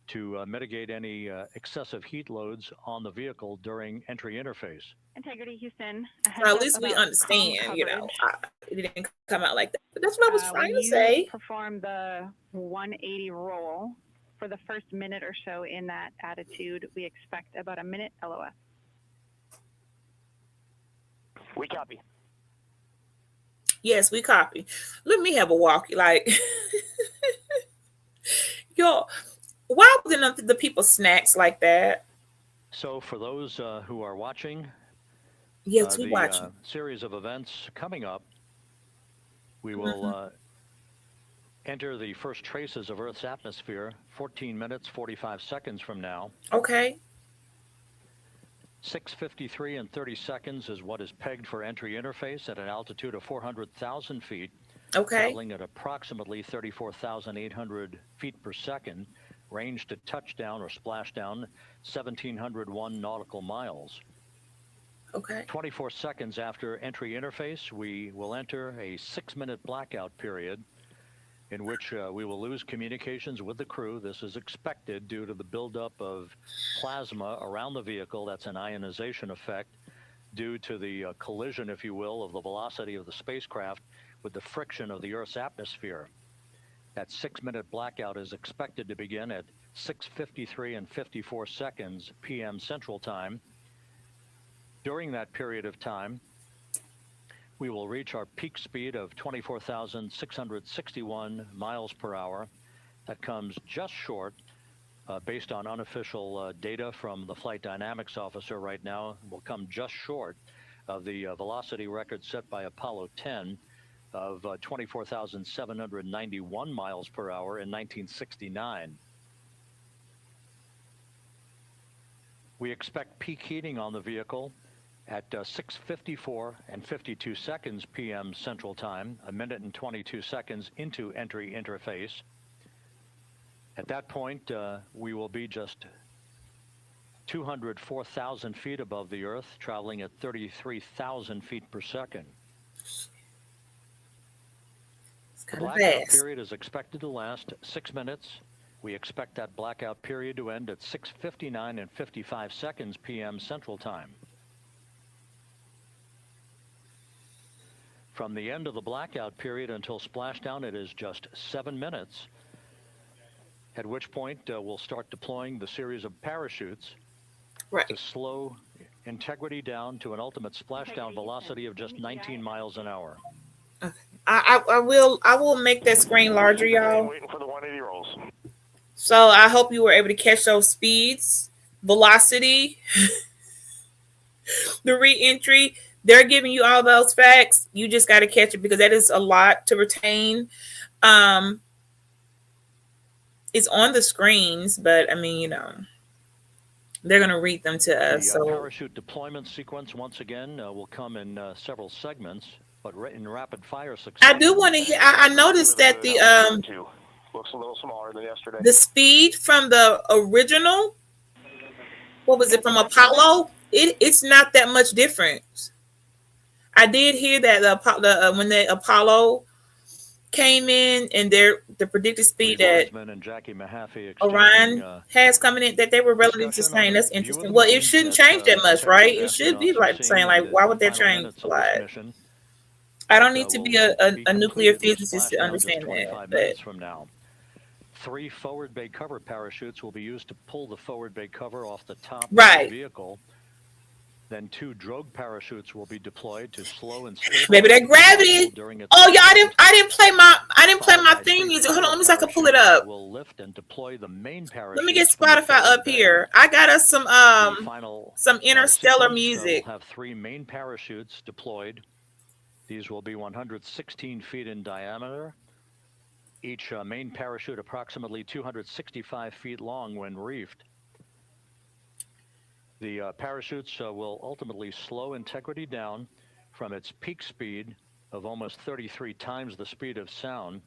Speaker 2: to mitigate any excessive heat loads on the vehicle during entry interface.
Speaker 4: Integrity Houston.
Speaker 1: Well, at least we understand, it didn't come out like that. But that's what I was trying to say.
Speaker 4: Perform the 180 roll for the first minute or so in that attitude. We expect about a minute LOS.
Speaker 7: We copy.
Speaker 1: Yes, we copy. Let me have a walkie. Like, yo, why wasn't the people snacks like that?
Speaker 2: So for those who are watching,
Speaker 1: Yes, we
Speaker 2: the
Speaker 1: watching.
Speaker 2: series of events coming up, we will enter the first traces of Earth's atmosphere 14 minutes, 45 seconds from now.
Speaker 1: Okay.
Speaker 2: 6:53 and 30 seconds is what is pegged for entry interface at an altitude of 400,000 feet,
Speaker 1: Okay.
Speaker 2: traveling at approximately 34,800 feet per second, range to touchdown or splashdown 1,701 nautical miles.
Speaker 1: Okay.
Speaker 2: 24 seconds after entry interface, we will enter a 6-minute blackout period in which we will lose communications with the crew. This is expected due to the buildup of plasma around the vehicle. That's an ionization effect due to the collision, if you will, of the velocity of the spacecraft with the friction of the Earth's atmosphere. That 6-minute blackout is expected to begin at 6:53 and 54 seconds p.m. Central Time. During that period of time, we will reach our peak speed of 24,661 miles per hour. That comes just short, based on unofficial data from the flight dynamics officer right now, will come just short of the velocity record set by Apollo 10 of 24,791 miles per hour in 1969. We expect peak heating on the vehicle at 6:54 and 52 seconds p.m. Central Time, a minute and 22 seconds into entry interface. At that point, we will be just 204,000 feet above the Earth, traveling at 33,000 feet per second. The blackout period is expected to last 6 minutes. We expect that blackout period to end at 6:59 and 55 seconds p.m. Central Time. From the end of the blackout period until splashdown, it is just 7 minutes, at which point we'll start deploying the series of parachutes to slow integrity down to an ultimate splashdown velocity of just 19 miles an hour.
Speaker 1: Okay. I will make that screen larger, y'all.
Speaker 7: Waiting for the 180 rolls.
Speaker 1: So I hope you were able to catch those speeds, velocity, the re-entry. They're giving you all those facts. You just got to catch it because that is a lot to retain. It's on the screens, but I mean, you know, they're going to read them to us.
Speaker 2: The parachute deployment sequence, once again, will come in several segments, but in rapid fire succession.
Speaker 1: I do want to hear. I noticed that the
Speaker 7: looks a little smaller than yesterday.
Speaker 1: The speed from the original, what was it, from Apollo? It's not that much different. I did hear that when the Apollo came in and the predicted speed that Orion has coming in, that they were relatively the same. That's interesting. Well, it shouldn't change that much, right? It should be like saying, like, why would that change a lot? I don't need to be a nuclear physicist to understand that. But
Speaker 2: from now, 3 forward bay cover parachutes will be used to pull the forward bay cover off the top of the vehicle. Then 2 drogue parachutes will be deployed to slow and stabilize.
Speaker 1: Maybe that gravity. Oh yeah, I didn't play my theme music. Hold on, let me see if I can pull it up.
Speaker 2: Will lift and deploy the main parachute.
Speaker 1: Let me get Spotify up here. I got us some interstellar music.
Speaker 2: We'll have 3 main parachutes deployed. These will be 116 feet in diameter. Each main parachute approximately 265 feet long when reefed. The parachutes will ultimately slow integrity down from its peak speed of almost 33 times the speed of sound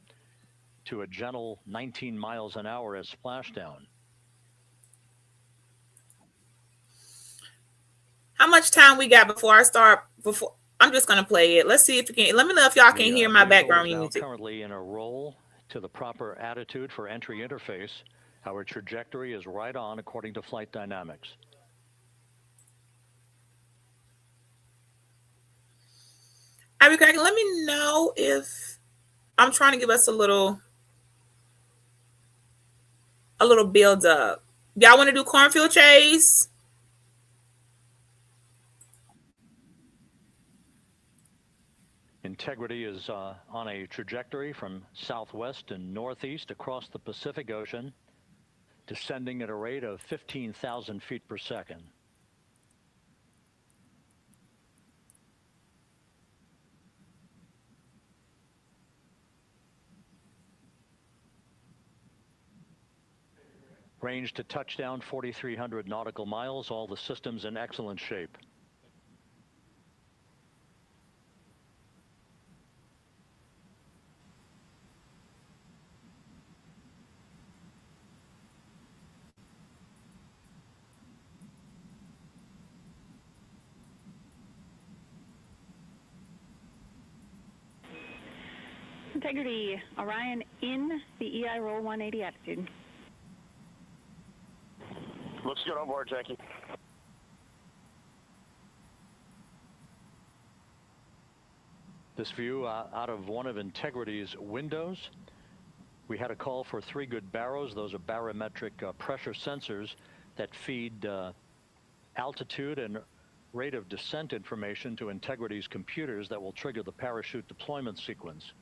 Speaker 2: to a gentle 19 miles an hour as splashdown.
Speaker 1: How much time we got before I start? Before I'm just gonna play it. Let's see if you can. Let me know if y'all can hear my background music.
Speaker 2: Currently in a roll to the proper attitude for entry interface. Our trajectory is right on according to flight dynamics.
Speaker 1: Let me know if I'm trying to give us a little build up. Y'all want to do cornfield chase?
Speaker 2: Integrity is on a trajectory from southwest and northeast across the Pacific Ocean, descending at a rate of 15,000 feet per second. Range to touchdown 4,300 nautical miles, all the systems in excellent shape.
Speaker 4: Integrity, Orion in the EI roll 180 attitude.
Speaker 7: Looks good on board, Jackie.
Speaker 2: This view out of one of Integrity's windows. We had a call for 3 good baros. Those are barometric pressure sensors that feed altitude and rate of descent information to Integrity's computers that will trigger the parachute deployment sequence.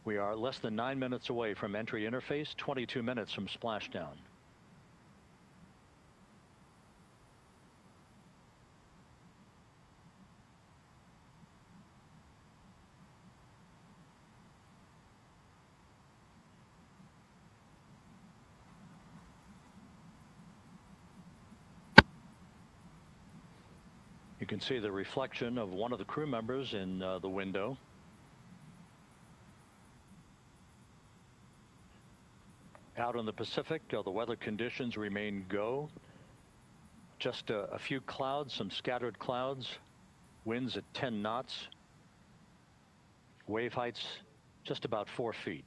Speaker 2: We are less than 9 minutes away from entry interface, 22 minutes from splashdown. You can see the reflection of one of the crew members in the window. Out in the Pacific, the weather conditions remain go. Just a few clouds, some scattered clouds, winds at 10 knots, wave heights just about 4 feet.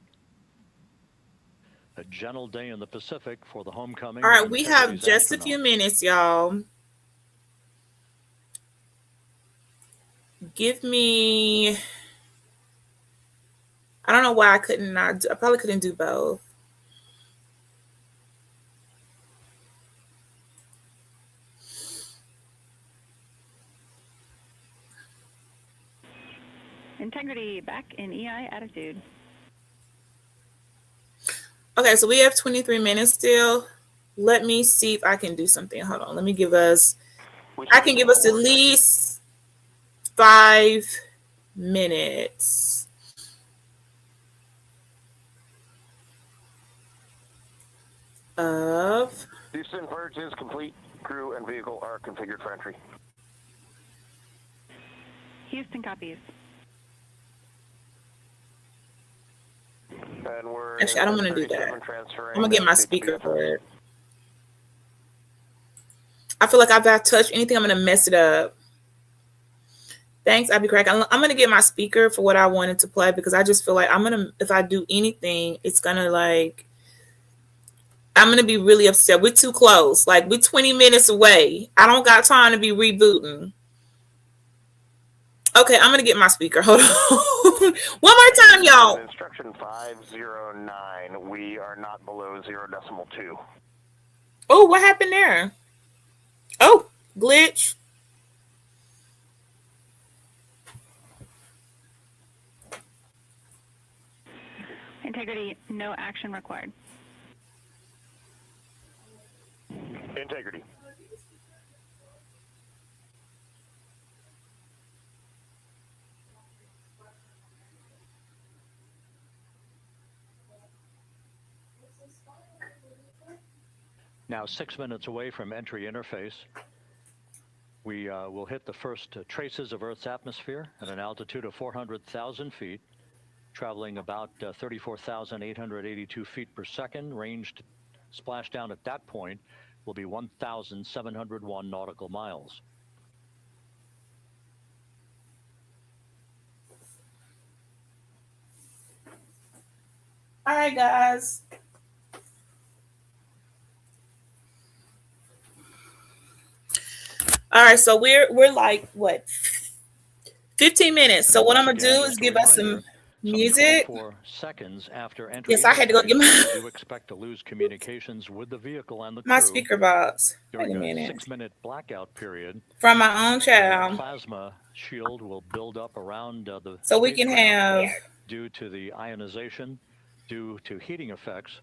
Speaker 2: A gentle day in the Pacific for the homecoming.
Speaker 1: All right, we have just a few minutes, y'all. Give me, I don't know why I probably couldn't do both.
Speaker 4: Integrity back in EI attitude.
Speaker 1: Okay, so we have 23 minutes still. Let me see if I can do something. Hold on. Let me give us, I can give us at least 5 minutes. Of
Speaker 7: Houston, purge is complete. Crew and vehicle are configured for entry.
Speaker 4: Houston copies.
Speaker 7: And we're
Speaker 1: actually, I don't want to do that. I'm gonna get my speaker for it. I feel like if I touch anything, I'm gonna mess it up. Thanks, I'll be correct. I'm gonna get my speaker for what I wanted to play because I just feel like if I do anything, it's gonna I'm gonna be really upset. We're too close. Like we're 20 minutes away. I don't got time to be rebooting. Okay, I'm gonna get my speaker. Hold on. One more time, y'all.
Speaker 7: Instruction 509. We are not below 0.2.
Speaker 1: Oh, what happened there? Oh, glitch.
Speaker 4: Integrity, no action required.
Speaker 7: Integrity.
Speaker 2: Now 6 minutes away from entry interface. We will hit the first traces of Earth's atmosphere at an altitude of 400,000 feet, traveling about 34,882 feet per second. Ranged splashdown at that point will be 1,701 nautical miles.
Speaker 1: All right, guys. All right, so we're like what, 15 minutes. So what I'm gonna do is give us some music.
Speaker 2: 4 seconds after entry.
Speaker 1: Yes, I had to go get
Speaker 2: my. You expect to lose communications with the vehicle and the crew.
Speaker 1: My speaker box.
Speaker 2: During a 6-minute blackout period.
Speaker 1: From my own child.
Speaker 2: The plasma shield will build up around the.
Speaker 1: So we can have.
Speaker 2: Due to the ionization, due to heating effects.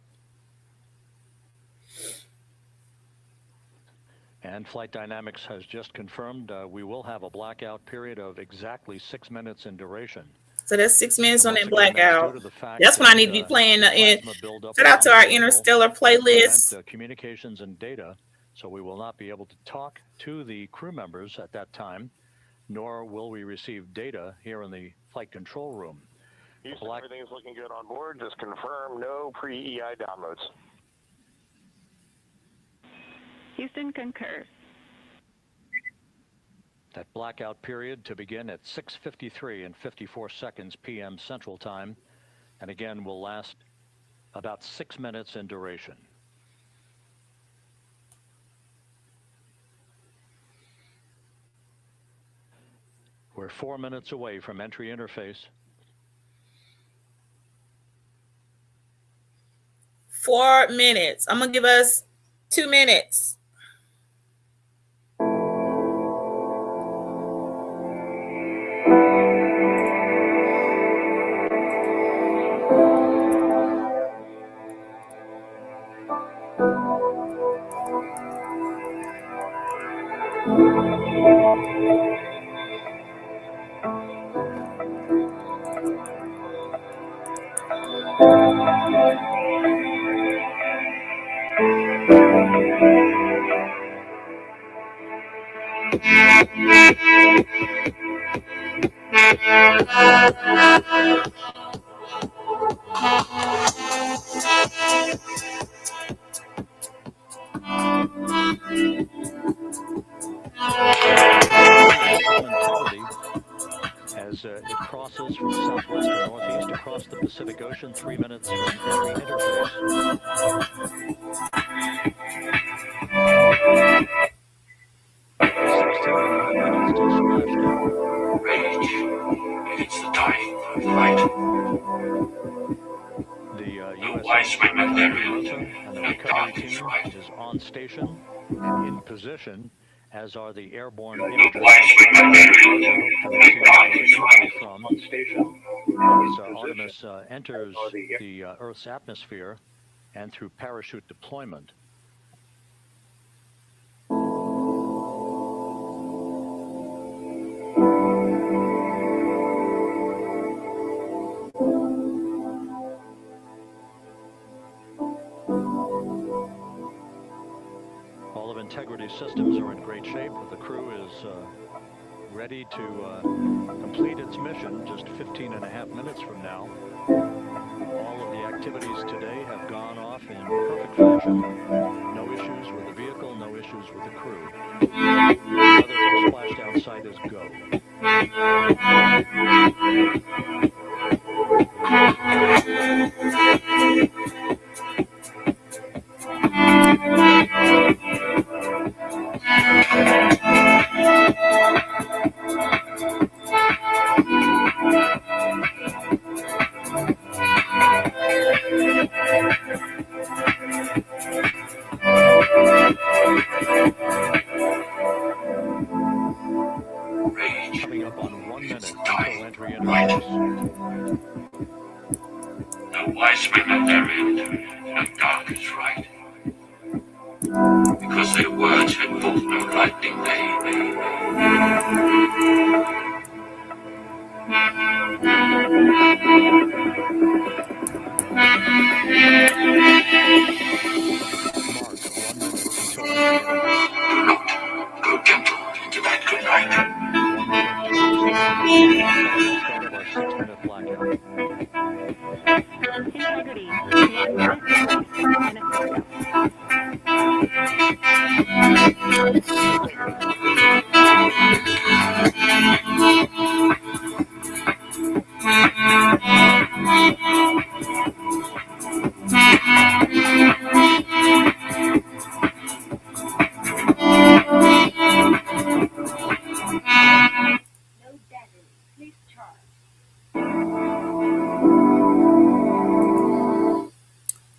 Speaker 2: And Flight Dynamics has just confirmed we will have a blackout period of exactly 6 minutes in duration.
Speaker 1: So that's 6 minutes on that blackout. That's when I need to be playing. Shout out to our Interstellar playlist.
Speaker 2: Communications and data, so we will not be able to talk to the crew members at that time, nor will we receive data here in the flight control room.
Speaker 7: Houston, everything is looking good on board. Just confirm no pre-EI downloads.
Speaker 4: Houston concurs.
Speaker 2: That blackout period to begin at 6:53 and 54 seconds p.m. Central Time, and again will last about 6 minutes in duration. We're 4 minutes away from entry interface.
Speaker 1: 4 minutes. I'm going to give us 2 minutes.
Speaker 2: Integrity as it crosses from southwest to northeast across the Pacific Ocean, 3 minutes from entry interface. 16.5 minutes till splashdown.
Speaker 8: Rage. It's the dying of light.
Speaker 2: The U.S. and the recovery team is on station and in position, as are the airborne imagers from station as Artemis enters the Earth's atmosphere and through parachute deployment. All of Integrity's systems are in great shape. The crew is ready to complete its mission just 15.5 minutes from now. All of the activities today have gone off in perfect fashion. No issues with the vehicle, no issues with the crew. Another splashdown site is go. Coming up on 1 minute until entry interface.
Speaker 8: No wise men at their end, no dark is right. Because their words had both no lightning Do not go gentle into that good night.
Speaker 2: 6-minute blackout.
Speaker 4: Integrity. 1 minute to 6-minute blackout.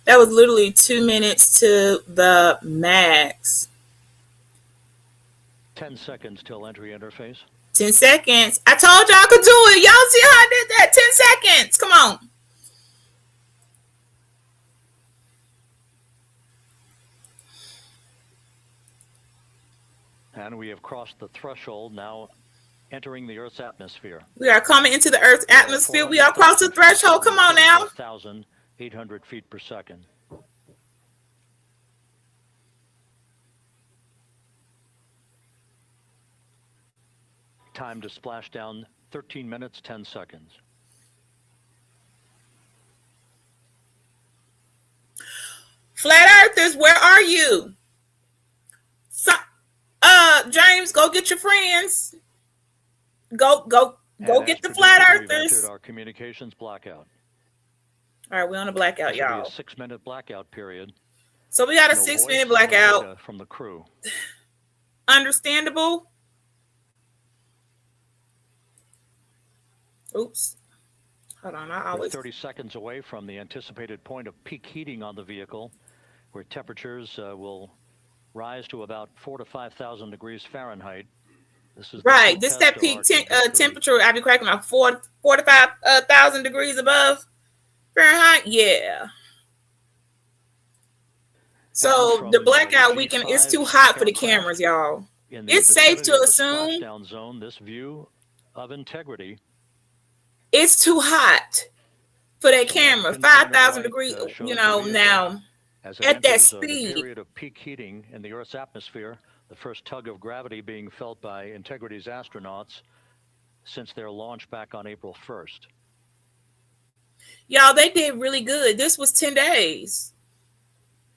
Speaker 1: That was literally 2 minutes to the max.
Speaker 2: 10 seconds till entry interface.
Speaker 1: 10 seconds. I told y'all I could do it. Y'all see how I did that? 10 seconds. Come on.
Speaker 2: And we have crossed the threshold, now entering the Earth's atmosphere.
Speaker 1: We are coming into the Earth's atmosphere. We are across the threshold. Come on now.
Speaker 2: 1,800 feet per second. Time to splash down 13 minutes, 10 seconds.
Speaker 1: Flat Earthers, where are you? So, James, go get your friends. Go get the Flat Earthers.
Speaker 2: Entered our communications blackout.
Speaker 1: All right, we're on a blackout, y'all.
Speaker 2: A 6-minute blackout period.
Speaker 1: So we got a 6-minute blackout.
Speaker 2: From the crew.
Speaker 1: Understandable. Oops. Hold on. I
Speaker 2: We're
Speaker 1: always.
Speaker 2: 30 seconds away from the anticipated point of peak heating on the vehicle, where temperatures will rise to about 4,000 to 5,000 degrees Fahrenheit. This is
Speaker 1: right. This that peak temperature. I'd be cracking my 4 to 5,000 degrees above Fahrenheit. Yeah. So the blackout weekend is too hot for the cameras, y'all. It's safe to assume
Speaker 2: splashdown zone, this view of integrity.
Speaker 1: It's too hot for that camera. 5,000 degrees. You know, now at that speed.
Speaker 2: The period of peak heating in the Earth's atmosphere, the first tug of gravity being felt by Integrity's astronauts since their launch back on April 1st.
Speaker 1: Y'all, they did really good. This was 10 days.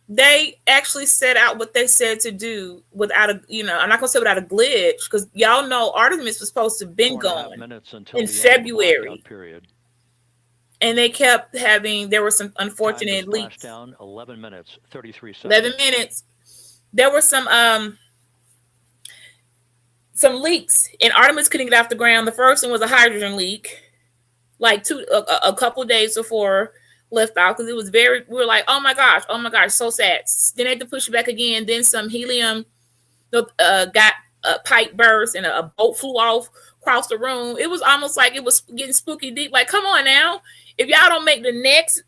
Speaker 1: They actually set out what they said to do without a, I'm not going to say without a glitch, because y'all know Artemis was supposed to have been gone in February. And they kept having, there were some unfortunate leaks.
Speaker 2: Down 11 minutes, 33 seconds.
Speaker 1: 11 minutes. There were some leaks, and Artemis couldn't get off the ground. The first one was a hydrogen leak, like a couple of days before lift off, because it was we were like, oh my gosh, so sad. Then they had to push it back again. Then some helium got a pipe burst and a boat flew off across the room. It was almost like it was getting spooky deep. Like, come on now. If y'all don't make the next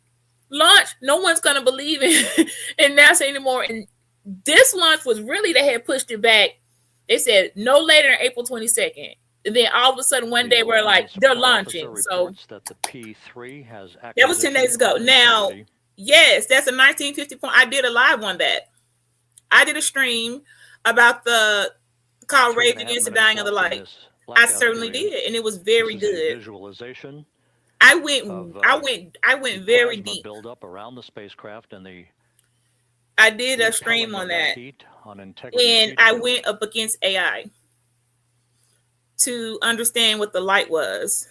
Speaker 1: launch, no one's going to believe in NASA anymore. And this launch was really, they had pushed it back. They said no later than April 22nd. And then all of a sudden one day we're like, they're launching. So
Speaker 2: that the P3 has
Speaker 1: that was 10 days ago. Now, yes, that's a 1950 point. I did a live on that. I did a stream about the called Rage Against the Dying of the Light. I certainly did, and it was very good.
Speaker 2: Visualization.
Speaker 1: I went very deep.
Speaker 2: Build up around the spacecraft and
Speaker 1: I did a stream on that, and I went up against AI to understand what the light was.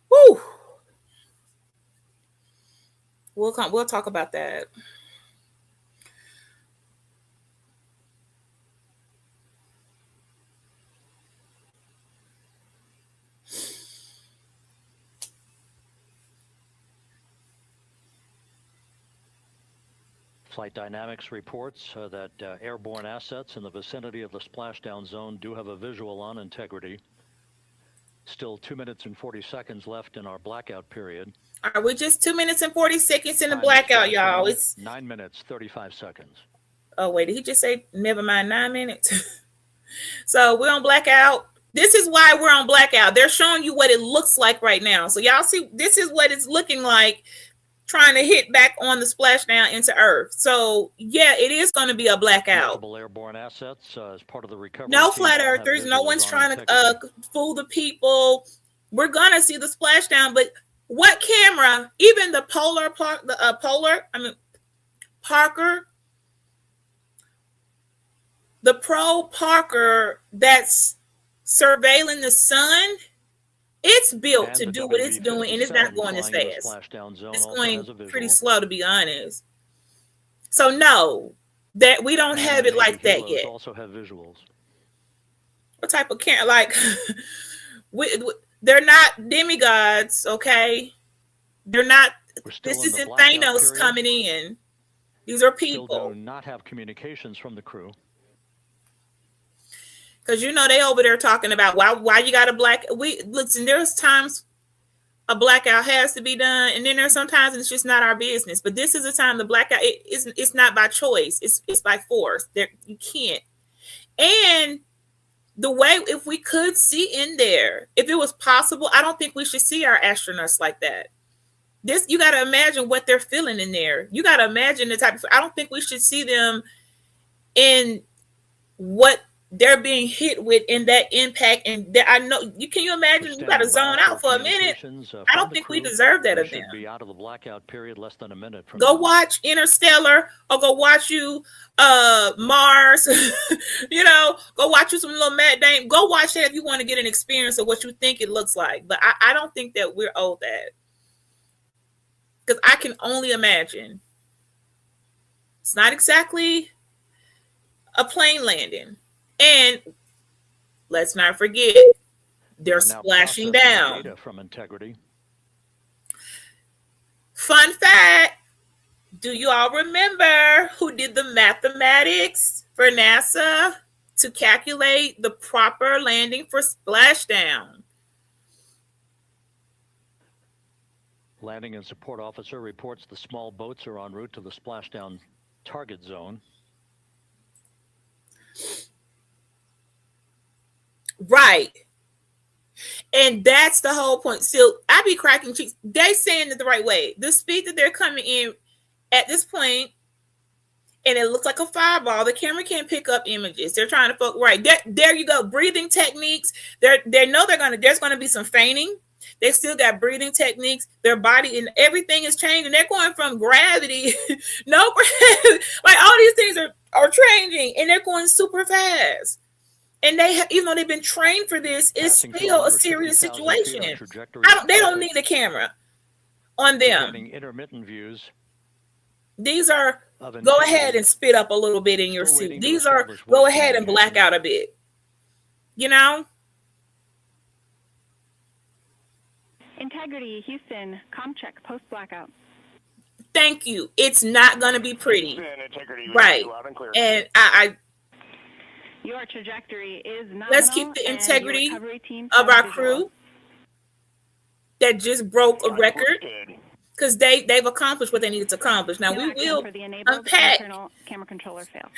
Speaker 1: Woo! We'll talk about that.
Speaker 2: Flight Dynamics reports that airborne assets in the vicinity of the splashdown zone do have a visual on Integrity. Still 2 minutes and 40 seconds left in our blackout period.
Speaker 1: Are we just 2 minutes and 40 seconds in the blackout, y'all? It's
Speaker 2: 9 minutes, 35 seconds.
Speaker 1: Oh, wait, did he just say never mind 9 minutes? So we're on blackout. This is why we're on blackout. They're showing you what it looks like right now. So y'all see, this is what it's looking like trying to hit back on the splashdown into Earth. So yeah, it is going to be a blackout.
Speaker 2: Multiple airborne assets as part of the recovery.
Speaker 1: No flat earthers. No one's trying to fool the people. We're going to see the splashdown, but what camera? Even the Parker, the Pro Parker that's surveilling the sun. It's built to do what it's doing, and it's not going as fast. It's going pretty slow, to be honest. So no, that we don't have it like that yet.
Speaker 2: Also have visuals.
Speaker 1: What type of camera? Like, they're not demigods, okay? They're not. This isn't Thanos coming in. These are people.
Speaker 2: Still do not have communications from the crew.
Speaker 1: Because they over there talking about why you got a black. Listen, there's times a blackout has to be done, and then there's sometimes it's just not our business. But this is the time the blackout. It's not by choice. It's by force. You can't. And the way, if we could see in there, if it was possible, I don't think we should see our astronauts like that. You got to imagine what they're feeling in there. You got to imagine the type of. I don't think we should see them in what they're being hit with in that impact. And I know can you imagine? You got to zone out for a minute. I don't think we deserve that of them.
Speaker 2: Be out of the blackout period less than a minute.
Speaker 1: Go watch Interstellar, or go watch Mars. Go watch you some little Matt Damon. Go watch that if you want to get an experience of what you think it looks like. But I don't think that we're owed that, because I can only imagine It's not exactly a plane landing. And let's not forget, they're splashing down.
Speaker 2: Data from Integrity.
Speaker 1: Fun fact, do you all remember who did the mathematics for NASA to calculate the proper landing for splashdown?
Speaker 2: Landing and support officer reports the small boats are en route to the splashdown target zone.
Speaker 1: Right. And that's the whole point. So I be cracking cheeks. They saying it the right way. The speed that they're coming in at this point, and it looks like a fireball. The camera can't pick up images. They're trying to focus. Right. There you go. Breathing techniques. They know there's gonna be some feigning. They still got breathing techniques. Their body and everything is changing. They're going from gravity, no gravity. Like all these things are changing, and they're going super fast. And even though they've been trained for this, it's still a serious situation. They don't need a camera on them.
Speaker 2: Intermittent views.
Speaker 1: These are go ahead and spit up a little bit in your suit. These are go ahead and black out a bit. You know?
Speaker 4: Integrity, Houston, comm check, post blackout.
Speaker 1: Thank you. It's not going to be pretty. Right. And I
Speaker 4: your trajectory is nominal.
Speaker 1: Let's keep the integrity of our crew that just broke a record, because they've accomplished what they needed to accomplish. Now we will unpack
Speaker 4: camera controller fail.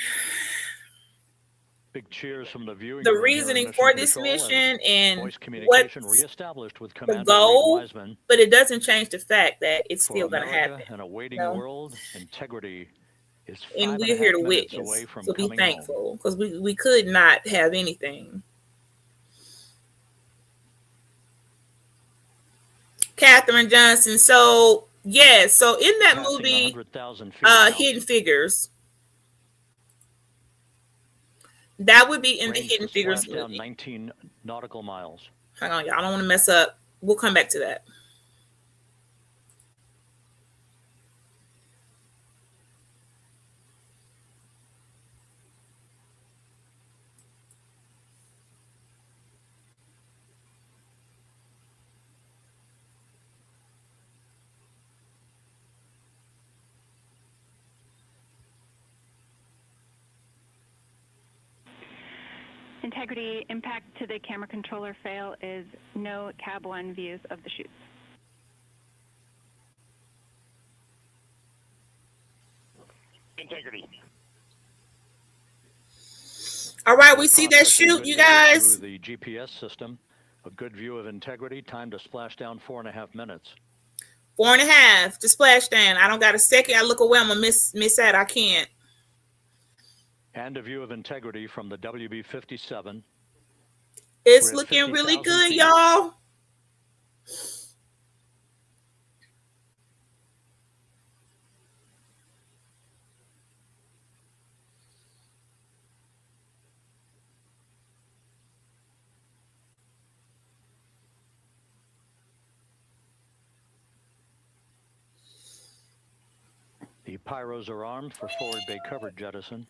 Speaker 2: Big cheers from the viewing.
Speaker 1: The reasoning for this mission and
Speaker 2: what's reestablished with
Speaker 1: the goal, but it doesn't change the fact that it's still going to happen.
Speaker 2: In a waiting world, integrity.
Speaker 1: And we're here to witness, so be thankful, because we could not have anything. Katherine Johnson. So yeah, so in that movie, Hidden Figures, that would be in the Hidden Figures movie.
Speaker 2: 19 nautical miles.
Speaker 1: Hang on, y'all. I don't want to mess up. We'll come back to that.
Speaker 4: Integrity, impact to the camera controller fail is no cab one views of the chutes.
Speaker 7: Integrity.
Speaker 1: All right, we see that shoot, you guys.
Speaker 2: The GPS system, a good view of Integrity, time to splash down 4.5 minutes.
Speaker 1: 4.5 to splash down. I don't got a second. I look away, I'm gonna miss that. I can't.
Speaker 2: And a view of Integrity from the WB-57.
Speaker 1: It's looking really good, feet. Y'all.
Speaker 2: The pyros are armed for forward bay cover jettison.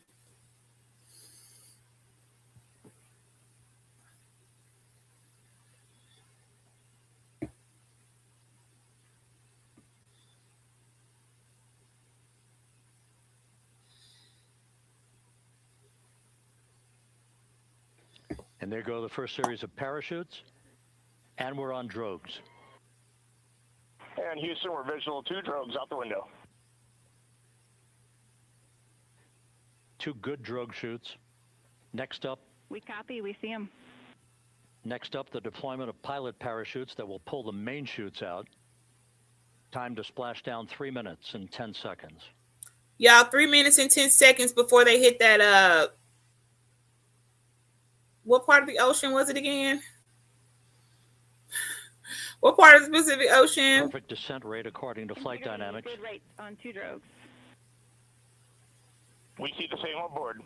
Speaker 2: And there go the first series of parachutes, and we're on drogues.
Speaker 7: And Houston, we're visual 2 drogues out the window.
Speaker 2: 2 good drogue shoots. Next up.
Speaker 4: We copy, we see them.
Speaker 2: Next up, the deployment of pilot parachutes that will pull the main chutes out. Time to splash down 3 minutes and 10 seconds.
Speaker 1: Y'all, 3 minutes and 10 seconds before they hit that, what part of the ocean was it again? What part of the Pacific Ocean?
Speaker 2: Perfect descent rate according to flight dynamics.
Speaker 4: Good rate on 2 drogues.
Speaker 7: We see the same on board.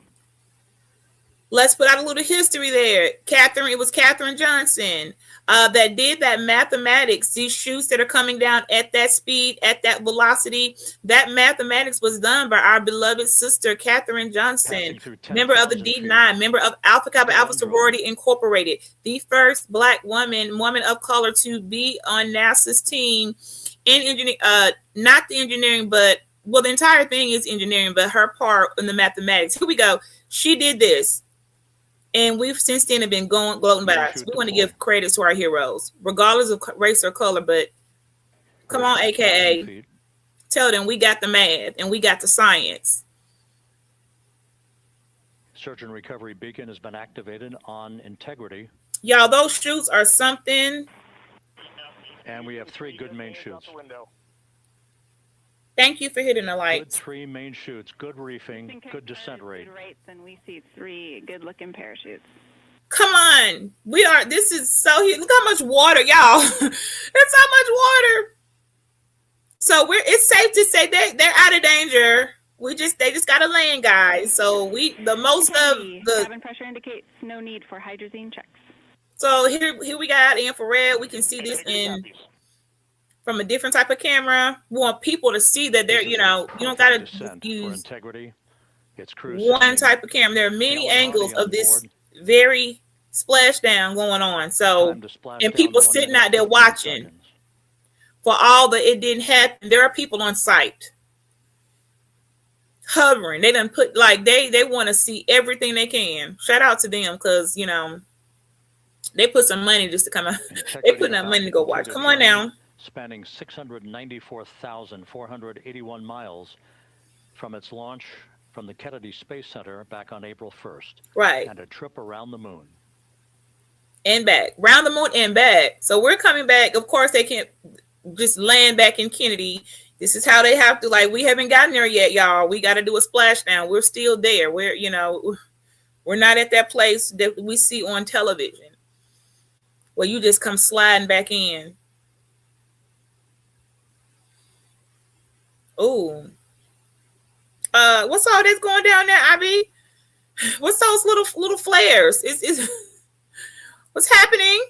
Speaker 1: Let's put out a little history there. It was Katherine Johnson that did that mathematics. These chutes that are coming down at that speed, at that velocity, that mathematics was done by our beloved sister, Katherine Johnson, member of the D9, member of Alpha Kappa Alpha Sorority Incorporated, the first Black woman of color to be on NASA's team in engineering, not the engineering, but, well, the entire thing is engineering, but her part in the mathematics. Here we go. She did this. And we've since then have been gloating by us. We want to give credit to our heroes, regardless of race or color. But come on, AKA, tell them we got the math and we got the science.
Speaker 2: Search and recovery beacon has been activated on integrity.
Speaker 1: Y'all, those chutes are something.
Speaker 2: And we have 3 good main chutes.
Speaker 1: Thank you for hitting the lights.
Speaker 2: Good 3 main chutes, good reefing, good descent rate.
Speaker 4: Then we see 3 good-looking parachutes.
Speaker 1: Come on, this is so huge. Look how much water, y'all. That's how much water. So it's safe to say they're out of danger. They just got to land, guys. So
Speaker 4: cabin pressure indicates no need for hydrazine checks.
Speaker 1: So here we got infrared. We can see this from a different type of camera. We want people to see that they're, you don't got to use
Speaker 2: integrity. It's
Speaker 1: one type of camera. There are many angles of this very splashdown going on. So, and people sitting out there watching for all that it didn't happen. There are people on site hovering. They done put they want to see everything they can. Shout out to them because they put some money just to come out. They put that money to go watch. Come on now.
Speaker 2: Spanning 694,481 miles from its launch from the Kennedy Space Center back on April 1st.
Speaker 1: Right.
Speaker 2: And a trip around the moon.
Speaker 1: And back. Around the moon and back. So we're coming back. Of course, they can't just land back in Kennedy. This is how they have to, we haven't gotten there yet, y'all. We got to do a splashdown. We're still there. We're not at that place that we see on television where you just come sliding back in. Oh, what's all this going down there, Ivy? What's those little flares? Is what's happening?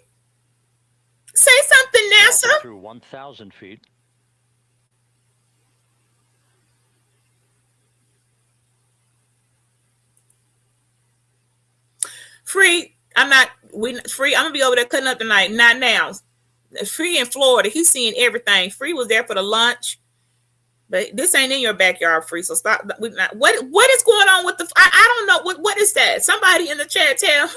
Speaker 1: Say something, NASA.
Speaker 2: Through 1,000 feet.
Speaker 1: Free. I'm gonna be over there cutting up tonight. Not now. Free in Florida. He's seeing everything. Free was there for the lunch. But this ain't in your backyard, Free. So stop. What is going on with I don't know. What is that? Somebody in the chat tell.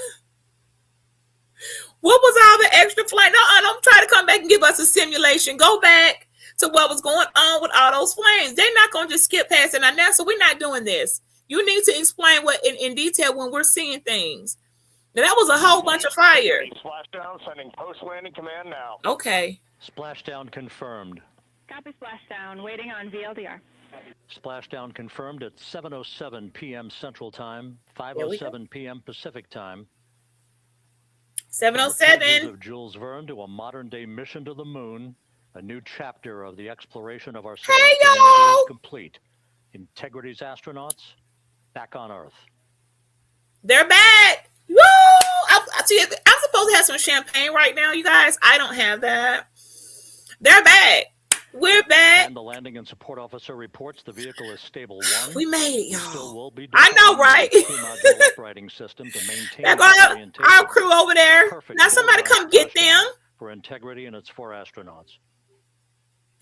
Speaker 1: What was all the extra flight? No, don't try to come back and give us a simulation. Go back to what was going on with all those flames. They're not going to just skip past it. Now, so we're not doing this. You need to explain what in detail when we're seeing things. Now, that was a whole bunch of fire.
Speaker 7: Splashdown, sending post-landing command now.
Speaker 1: Okay.
Speaker 2: Splashdown confirmed.
Speaker 4: Copy splashdown, waiting on VLDR.
Speaker 2: Splashdown confirmed at 7:07 p.m. Central Time, 5:07 p.m. Pacific Time.
Speaker 1: 7:07.
Speaker 2: Of Jules Verne to a modern-day mission to the moon, a new chapter of the exploration of our solar system is complete. Integrity's astronauts back on Earth.
Speaker 1: They're back. Woo! I'm supposed to have some champagne right now, you guys. I don't have that. They're back. We're back.
Speaker 2: And the landing and support officer reports the vehicle is stable 1.
Speaker 1: We made it, y'all.
Speaker 2: Still will be
Speaker 1: I know, right?
Speaker 2: operating system to maintain
Speaker 1: our crew over there. Now somebody come get them.
Speaker 2: For integrity and its 4 astronauts.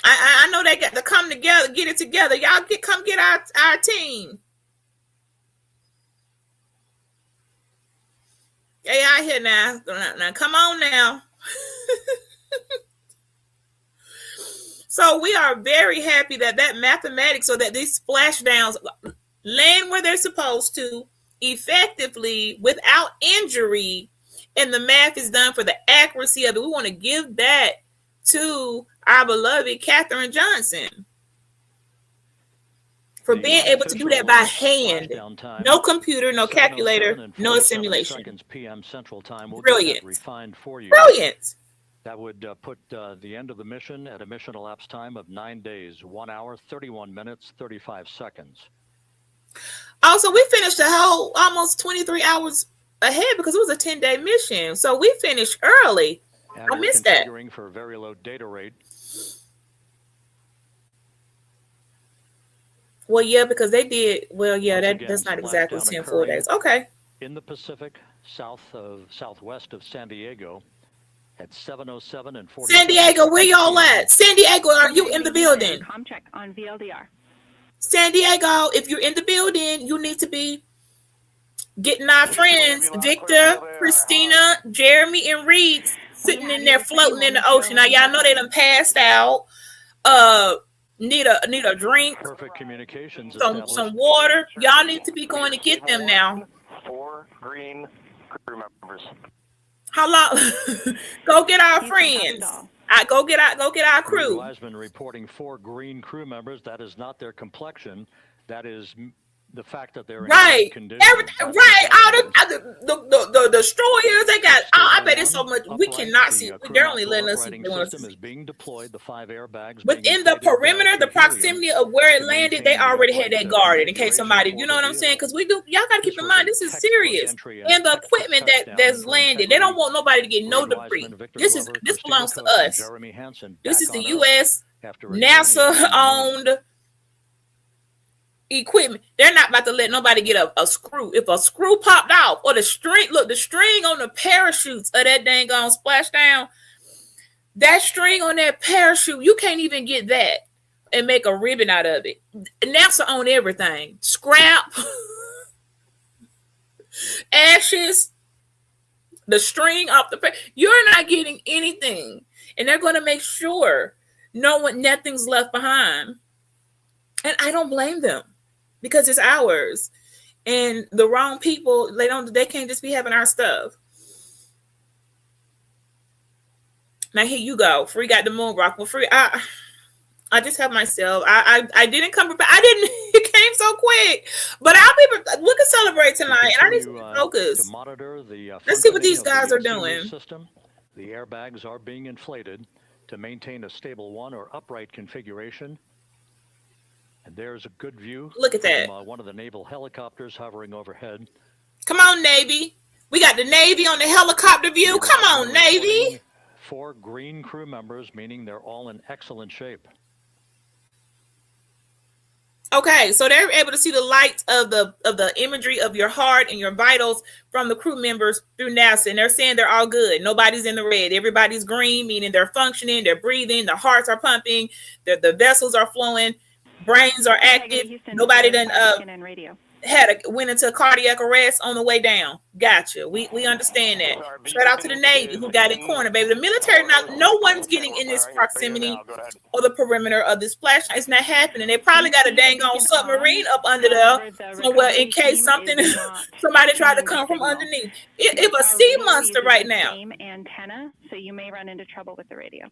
Speaker 1: I know they got to come together, get it together. Y'all come get our team. Hey, out here now. Now come on now. So we are very happy that mathematics, or that these splashdowns land where they're supposed to effectively without injury, and the math is done for the accuracy of it. We want to give that to our beloved Katherine Johnson for being able to do that by hand. No computer, no calculator, no simulation.
Speaker 2: PM Central Time. We'll
Speaker 1: Brilliant.
Speaker 2: Refined for you.
Speaker 1: Brilliant.
Speaker 2: That would put the end of the mission at a mission elapsed time of 9 days, 1 hour, 31 minutes, 35 seconds.
Speaker 1: Also, we finished the whole almost 23 hours ahead because it was a 10-day mission. So we finished early.
Speaker 2: And
Speaker 1: I missed that.
Speaker 2: configuring for very low data rate.
Speaker 1: Well, yeah, because they did. Well, yeah,
Speaker 2: Once again,
Speaker 1: that's not exactly
Speaker 2: splashdown
Speaker 1: 10 full
Speaker 2: occurring
Speaker 1: days. Okay.
Speaker 2: in the Pacific, southwest of San Diego, at 7:07 and 40.
Speaker 1: San Diego, where y'all at? San Diego, are you in the building?
Speaker 4: Com check on VLDR.
Speaker 1: San Diego, if you're in the building, you need to be getting our friends, Victor, Christina, Jeremy, and Reed sitting in there floating in the ocean. Now, y'all know they done passed out. Need a drink.
Speaker 2: Perfect communications.
Speaker 1: Some water. Y'all need to be going to get them now.
Speaker 7: 4 green crew members.
Speaker 1: How long? Go get our friends. Go get our crew.
Speaker 2: Wiseman reporting 4 green crew members. That is not their complexion. That is the fact that they're in
Speaker 1: right.
Speaker 2: Condition.
Speaker 1: Right. All the destroyers they got. I bet it's so much we cannot see. They're only letting us see.
Speaker 2: Is being deployed. The 5 airbags.
Speaker 1: Within the perimeter, the proximity of where it landed, they already had that guarded in case somebody. You know what I'm saying? Because we do. Y'all got to keep in mind this is serious. And the equipment that's landed, they don't want nobody to get no debris. This belongs to us. This is the U.S. NASA owned equipment. They're not about to let nobody get a screw. If a screw popped off or the string on the parachutes of that dang on splashdown, that string on that parachute, you can't even get that and make a ribbon out of it. NASA own everything. Scrap, ashes, the string off the you're not getting anything. And they're going to make sure nothing's left behind. And I don't blame them. Because it's ours, and the wrong people, they can't just be having our stuff. Now here you go. Free got the moon rock. Well, Free, I just have myself. I didn't come prepared. It came so quick, but we can celebrate tonight, and I need to focus.
Speaker 2: To monitor the
Speaker 1: let's see what these guys are doing.
Speaker 2: System. The airbags are being inflated to maintain a stable 1 or upright configuration. And there's a good view.
Speaker 1: Look at that.
Speaker 2: One of the naval helicopters hovering overhead.
Speaker 1: Come on, Navy. We got the Navy on the helicopter view. Come on, Navy.
Speaker 2: 4 green crew members, meaning they're all in excellent shape.
Speaker 1: Okay, so they're able to see the light of the imagery of your heart and your vitals from the crew members through NASA, and they're saying they're all good. Nobody's in the red. Everybody's green, meaning they're functioning, they're breathing, their hearts are pumping, the vessels are flowing. Brains are active. Nobody done went into cardiac arrest on the way down. Gotcha. We understand that. Shout out to the Navy who got it cornered, baby. The military, no one's getting in this proximity or the perimeter of this splash. It's not happening. They probably got a dang on submarine up under there somewhere in case somebody tried to come from underneath. It's a sea monster right now.
Speaker 4: Antenna, so you may run into trouble with the radio.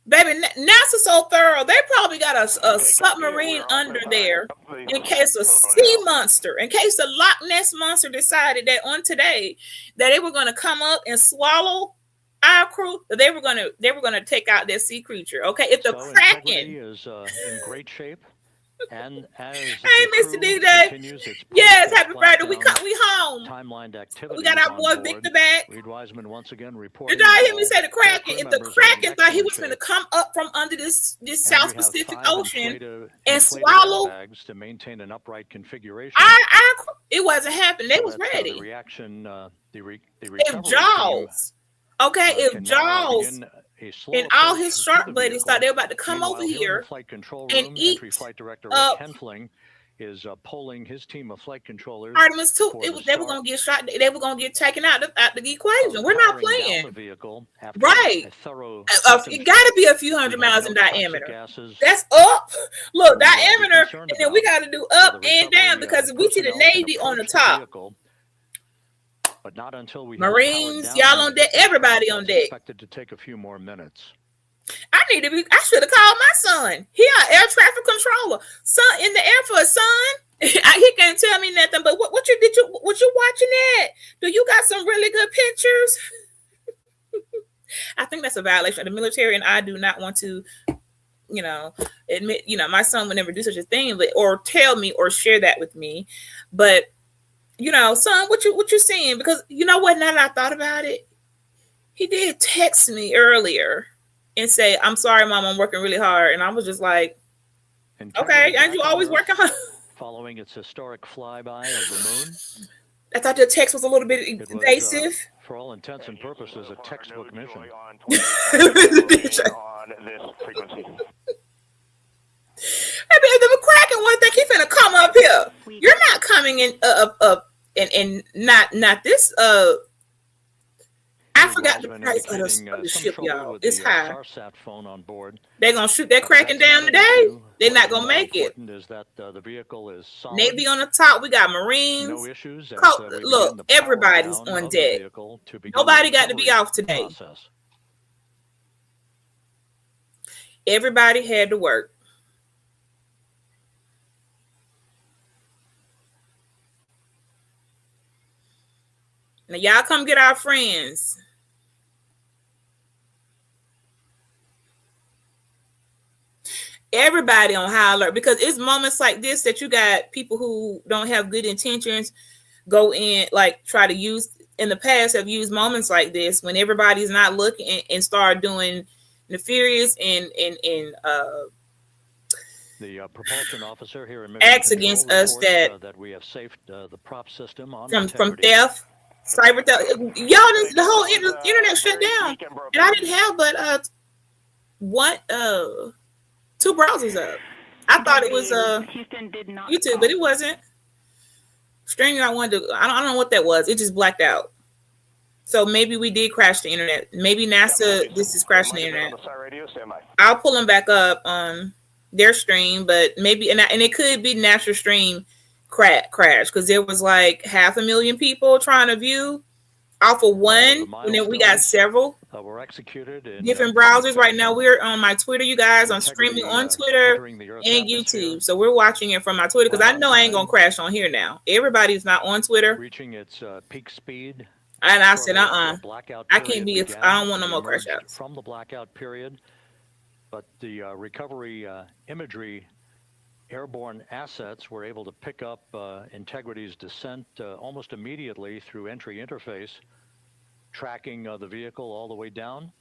Speaker 1: Baby, NASA's so thorough. They probably got a submarine under there in case a sea monster, in case the Loch Ness monster decided that on today that they were going to come up and swallow our crew. That they were going to take out their sea creature. Okay, if the Kraken
Speaker 2: is in great shape. And as
Speaker 1: hey, Mr. DJ, yes, happy birthday. We home.
Speaker 2: Timelined activity.
Speaker 1: We got our boy Victor back.
Speaker 2: Reed Wiseman once again reporting.
Speaker 1: Did y'all hear me say the Kraken? If the Kraken thought he was going to come up from under this South Pacific Ocean and swallow
Speaker 2: to maintain an upright configuration,
Speaker 1: it wasn't happening. They was ready.
Speaker 2: The reaction,
Speaker 1: if Jaws, okay, if Jaws and all his shark buddies thought they were about to come over here and eat
Speaker 2: Flight Director Rick Henfling is polling his team of flight controllers.
Speaker 1: Artemis 2, they were going to get shot. They were going to get taken out the equation. We're not playing. Right. It got to be a few hundred miles in diameter. That's up. Look, diameter, and then we got to do up and down because we see the Navy on the top.
Speaker 2: But not until we
Speaker 1: Marines, y'all on deck, everybody on deck.
Speaker 2: Expected to take a few more minutes.
Speaker 1: I should have called my son. He our air traffic controller. Son in the Air Force, son. He can't tell me nothing. But what you watching at? Do you got some really good pictures? I think that's a violation of the military, and I do not want to admit, my son would never do such a thing, but or tell me or share that with me. But son, what you saying? Because you know what? Now that I thought about it, he did text me earlier and say, "I'm sorry, Mom, I'm working really hard," and I was just like, "Okay, aren't you always working hard?"
Speaker 2: Following its historic flyby of the moon.
Speaker 1: I thought the text was a little bit evasive.
Speaker 2: For all intents and purposes, a textbook mission.
Speaker 7: On this frequency.
Speaker 1: The Kraken one thing, he finna come up here. You're not coming in and not this. I forgot the price of the ship, y'all. It's high.
Speaker 2: Phone on board.
Speaker 1: They're gonna shoot that Kraken down today. They're not gonna make it.
Speaker 2: Is that the vehicle is solid.
Speaker 1: Navy on the top. We got Marines.
Speaker 2: No issues.
Speaker 1: Look, everybody's on deck. Nobody got to be off today. Everybody had to work. Now y'all come get our friends. Everybody on high alert, because it's moments like this that you got people who don't have good intentions go in, like try to use, in the past have used moments like this when everybody's not looking and start doing nefarious and
Speaker 2: the propulsion officer here in
Speaker 1: acts against us
Speaker 2: that we have saved the prop system on
Speaker 1: from theft, cyber theft. Y'all, the whole internet shut down, and I didn't have but two browsers up. I thought it was
Speaker 4: Houston did not
Speaker 1: YouTube, but it wasn't. Streaming, I don't know what that was. It just blacked out. So maybe we did crash the internet. Maybe NASA, this is crashing the internet. I'll pull them back up on their stream, but maybe, and it could be national stream crash, because there was like 500,000 people trying to view off of one, and then we got several
Speaker 2: were executed in
Speaker 1: different browsers. Right now we're on my Twitter, you guys. I'm streaming on Twitter and YouTube, so we're watching it from my Twitter, because I know I ain't gonna crash on here now. Everybody's not on Twitter.
Speaker 2: Reaching its peak speed,
Speaker 1: and I said, I can't be. I don't want no more crash outs
Speaker 2: from the blackout period. But the recovery imagery airborne assets were able to pick up Integrity's descent almost immediately through entry interface, tracking the vehicle all the way down.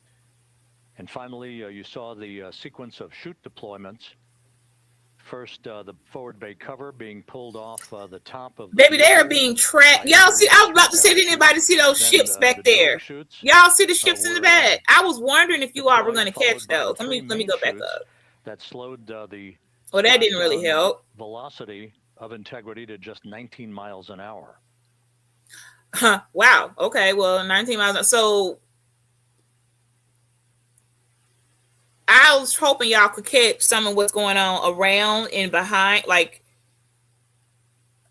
Speaker 2: And finally, you saw the sequence of chute deployments. First, the forward bay cover being pulled off the top of the
Speaker 1: baby, they're being tracked. Y'all see, I was about to say, did anybody see those ships back there? Y'all see the ships in the back? I was wondering if you all were going to catch those. Let me go back up.
Speaker 2: That slowed the
Speaker 1: well, that didn't really help.
Speaker 2: Velocity of Integrity to just 19 miles an hour.
Speaker 1: Huh. Wow. Okay. Well, 19 miles. So I was hoping y'all could catch some of what's going on around and behind. Like,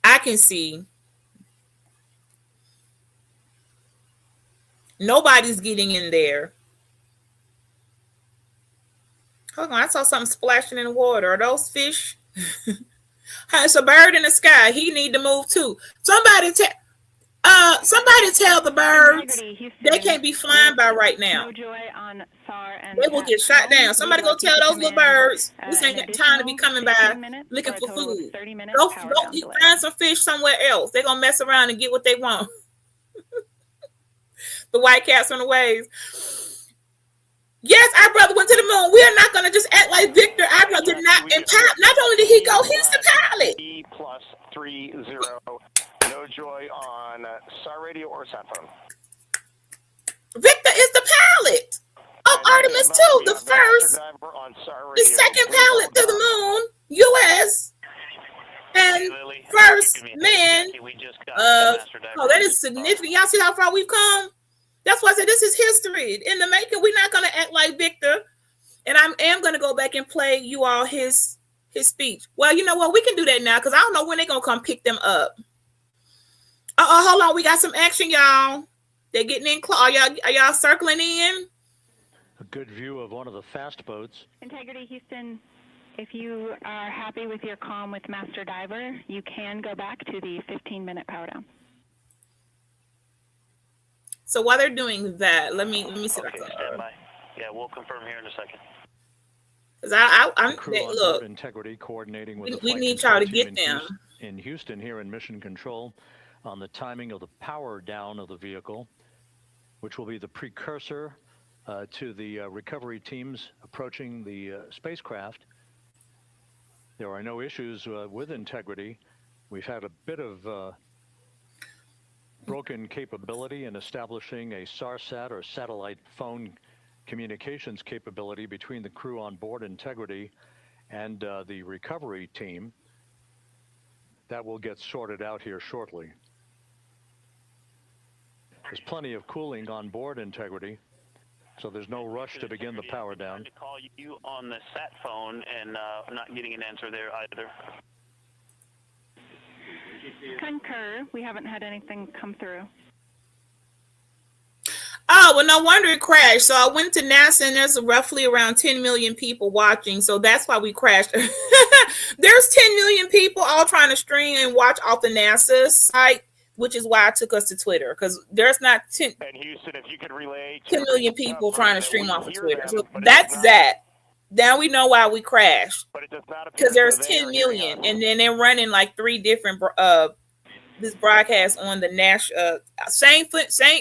Speaker 1: I can see nobody's getting in there. Hold on, I saw something splashing in the water. Are those fish? It's a bird in the sky. He need to move too. Somebody tell the birds they can't be flying by right now.
Speaker 4: No joy on SAR and
Speaker 1: they will get shot down. Somebody go tell those little birds this ain't got time to be coming by looking for food. Go find some fish somewhere else. They're gonna mess around and get what they want. The white cats on the waves. Yes, our brother went to the moon. We are not going to just act like Victor. Our brother did not. And not only did he go, he's the pilot.
Speaker 7: E+30. No joy on SAR radio or sat phone.
Speaker 1: Victor is the pilot of Artemis 2, the first, the second pilot to the moon, U.S. And first man. That is significant. Y'all see how far we've come? That's why I said this is history in the making. We're not going to act like Victor. And I am going to go back and play you all his speech. Well, you know what? We can do that now because I don't know when they're going to come pick them up. Hold on. We got some action, y'all. They're getting in. Are y'all circling in?
Speaker 2: A good view of one of the fast boats.
Speaker 4: Integrity Houston, if you are happy with your comm with Master Diver, you can go back to the 15-minute power down.
Speaker 1: So while they're doing that, let me see if I can.
Speaker 7: Stand by. Yeah, we'll confirm here in a second.
Speaker 1: Because
Speaker 2: The crew on
Speaker 1: look,
Speaker 2: board integrity coordinating with the
Speaker 1: we
Speaker 2: flight
Speaker 1: need y'all
Speaker 2: control
Speaker 1: to
Speaker 2: team
Speaker 1: get them.
Speaker 2: in Houston here in Mission Control on the timing of the power down of the vehicle, which will be the precursor to the recovery teams approaching the spacecraft. There are no issues with integrity. We've had a bit of broken capability in establishing a SARSAT or satellite phone communications capability between the crew on board integrity and the recovery team. That will get sorted out here shortly. There's plenty of cooling on board integrity, so there's no rush to begin the power down.
Speaker 7: To call you on the sat phone and not getting an answer there either.
Speaker 4: Concur. We haven't had anything come through.
Speaker 1: Oh, well, no wonder it crashed. So I went to NASA, and there's roughly around 10 million people watching. So that's why we crashed. There's 10 million people all trying to stream and watch off the NASA site, which is why I took us to Twitter, because there's not 10
Speaker 7: And Houston, if you could relay
Speaker 1: 10 million people trying to stream off of Twitter. So
Speaker 7: but
Speaker 1: that's that. Now we know why we crashed,
Speaker 7: But it does not appear
Speaker 1: because there's
Speaker 7: that
Speaker 1: 10
Speaker 7: they are hearing
Speaker 1: million,
Speaker 7: us.
Speaker 1: and then they're running like 3 different this broadcast on the national same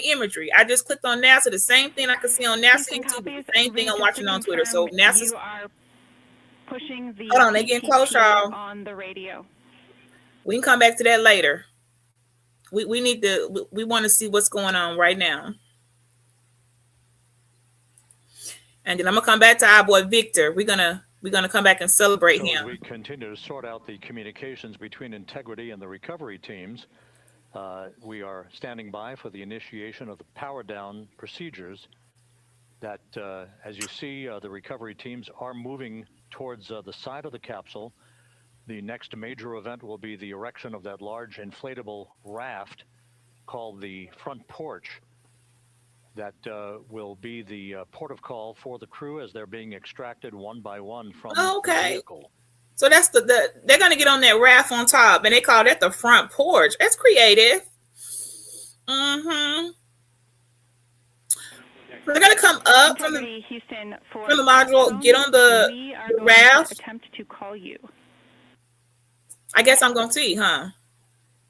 Speaker 1: imagery. I just clicked on NASA, the same thing I could see on NASA YouTube, the same thing I'm watching on Twitter. So NASA's
Speaker 4: You are pushing the
Speaker 1: hold on, they getting close, y'all.
Speaker 4: on the radio.
Speaker 1: We can come back to that later. We want to see what's going on right now. And then I'm gonna come back to our boy Victor. We're gonna come back and celebrate
Speaker 2: So
Speaker 1: him.
Speaker 2: as we continue to sort out the communications between integrity and the recovery teams, we are standing by for the initiation of the power down procedures that, as you see, the recovery teams are moving towards the side of the capsule. The next major event will be the erection of that large inflatable raft called the front porch. That will be the port of call for the crew as they're being extracted one by one from the vehicle.
Speaker 1: So that's they're gonna get on that raft on top, and they call that the front porch. That's creative. Mm-hmm. So they're gonna come up from the
Speaker 4: Houston
Speaker 1: from the module, get on the raft.
Speaker 4: Attempt to call you.
Speaker 1: I guess I'm gonna see, huh?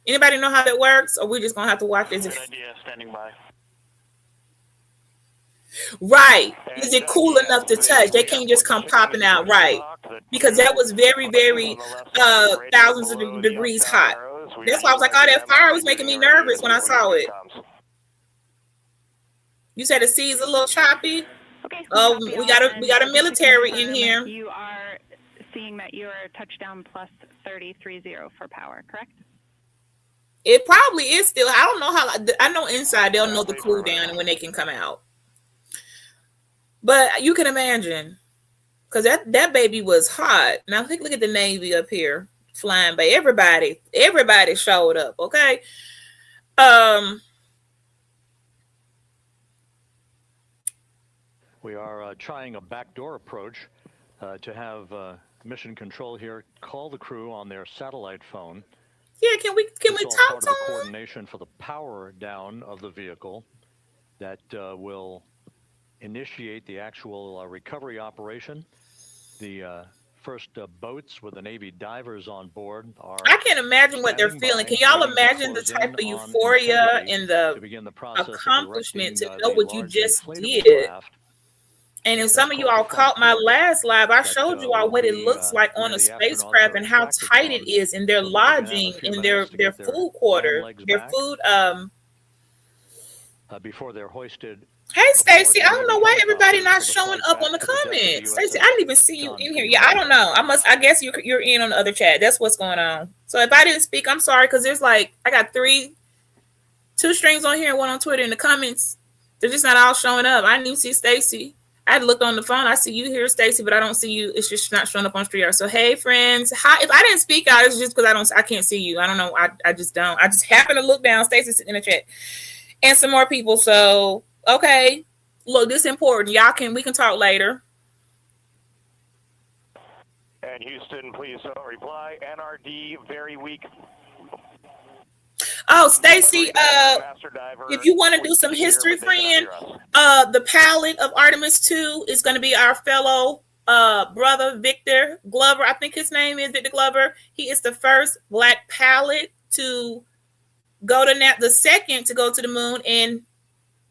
Speaker 1: Anybody know how that works, or we're just gonna have to watch this?
Speaker 7: Good idea, standing by.
Speaker 1: Right. Is it cool enough to touch? They can't just come popping out, right? Because that was very, very thousands of degrees hot. That's why I was like, oh, that fire was making me nervous when I saw it. You said the sea's a little choppy.
Speaker 4: Okay.
Speaker 1: We got a military in here.
Speaker 4: You are seeing that you are touchdown plus 3030 for power, correct?
Speaker 1: It probably is still. I don't know how. I know inside they'll know the cool down and when they can come out. But you can imagine, because that baby was hot. Now look at the Navy up here flying by. Everybody showed up. Okay.
Speaker 2: We are trying a backdoor approach to have mission control here call the crew on their satellite phone.
Speaker 1: Yeah, can we talk to
Speaker 2: the coordination for the power down of the vehicle that will initiate the actual recovery operation. The first boats with the Navy divers on board are.
Speaker 1: I can't imagine what they're feeling. Can y'all imagine the type of euphoria and the accomplishment to know what you just did? And if some of you all caught my last live, I showed you all what it looks like on a spacecraft and how tight it is in their lodging, in their food quarters, their food.
Speaker 2: Before they're hoisted.
Speaker 1: Hey, Stacy, I don't know why everybody not showing up on the comments. Stacy, I didn't even see you in here. Yeah, I don't know. I guess you're in on the other chat. That's what's going on. So if I didn't speak, I'm sorry, because there's I got 2 strings on here and 1 on Twitter in the comments. They're just not all showing up. I didn't even see Stacy. I looked on the phone. I see you here, Stacy, but I don't see you. It's just not showing up on StreamYard. So hey, friends. Hi. If I didn't speak out, it's just because I can't see you. I don't know. I just don't. I just happen to look down. Stacy's sitting in the chat. And some more people. So okay. Look, this is important. We can talk later.
Speaker 7: And Houston, please reply. NRD, very weak.
Speaker 1: Oh, Stacy, if you want to do some history, friend, the pilot of Artemis 2 is going to be our fellow brother Victor Glover. I think his name is Victor Glover. He is the first Black pilot to go to the second to go to the moon, and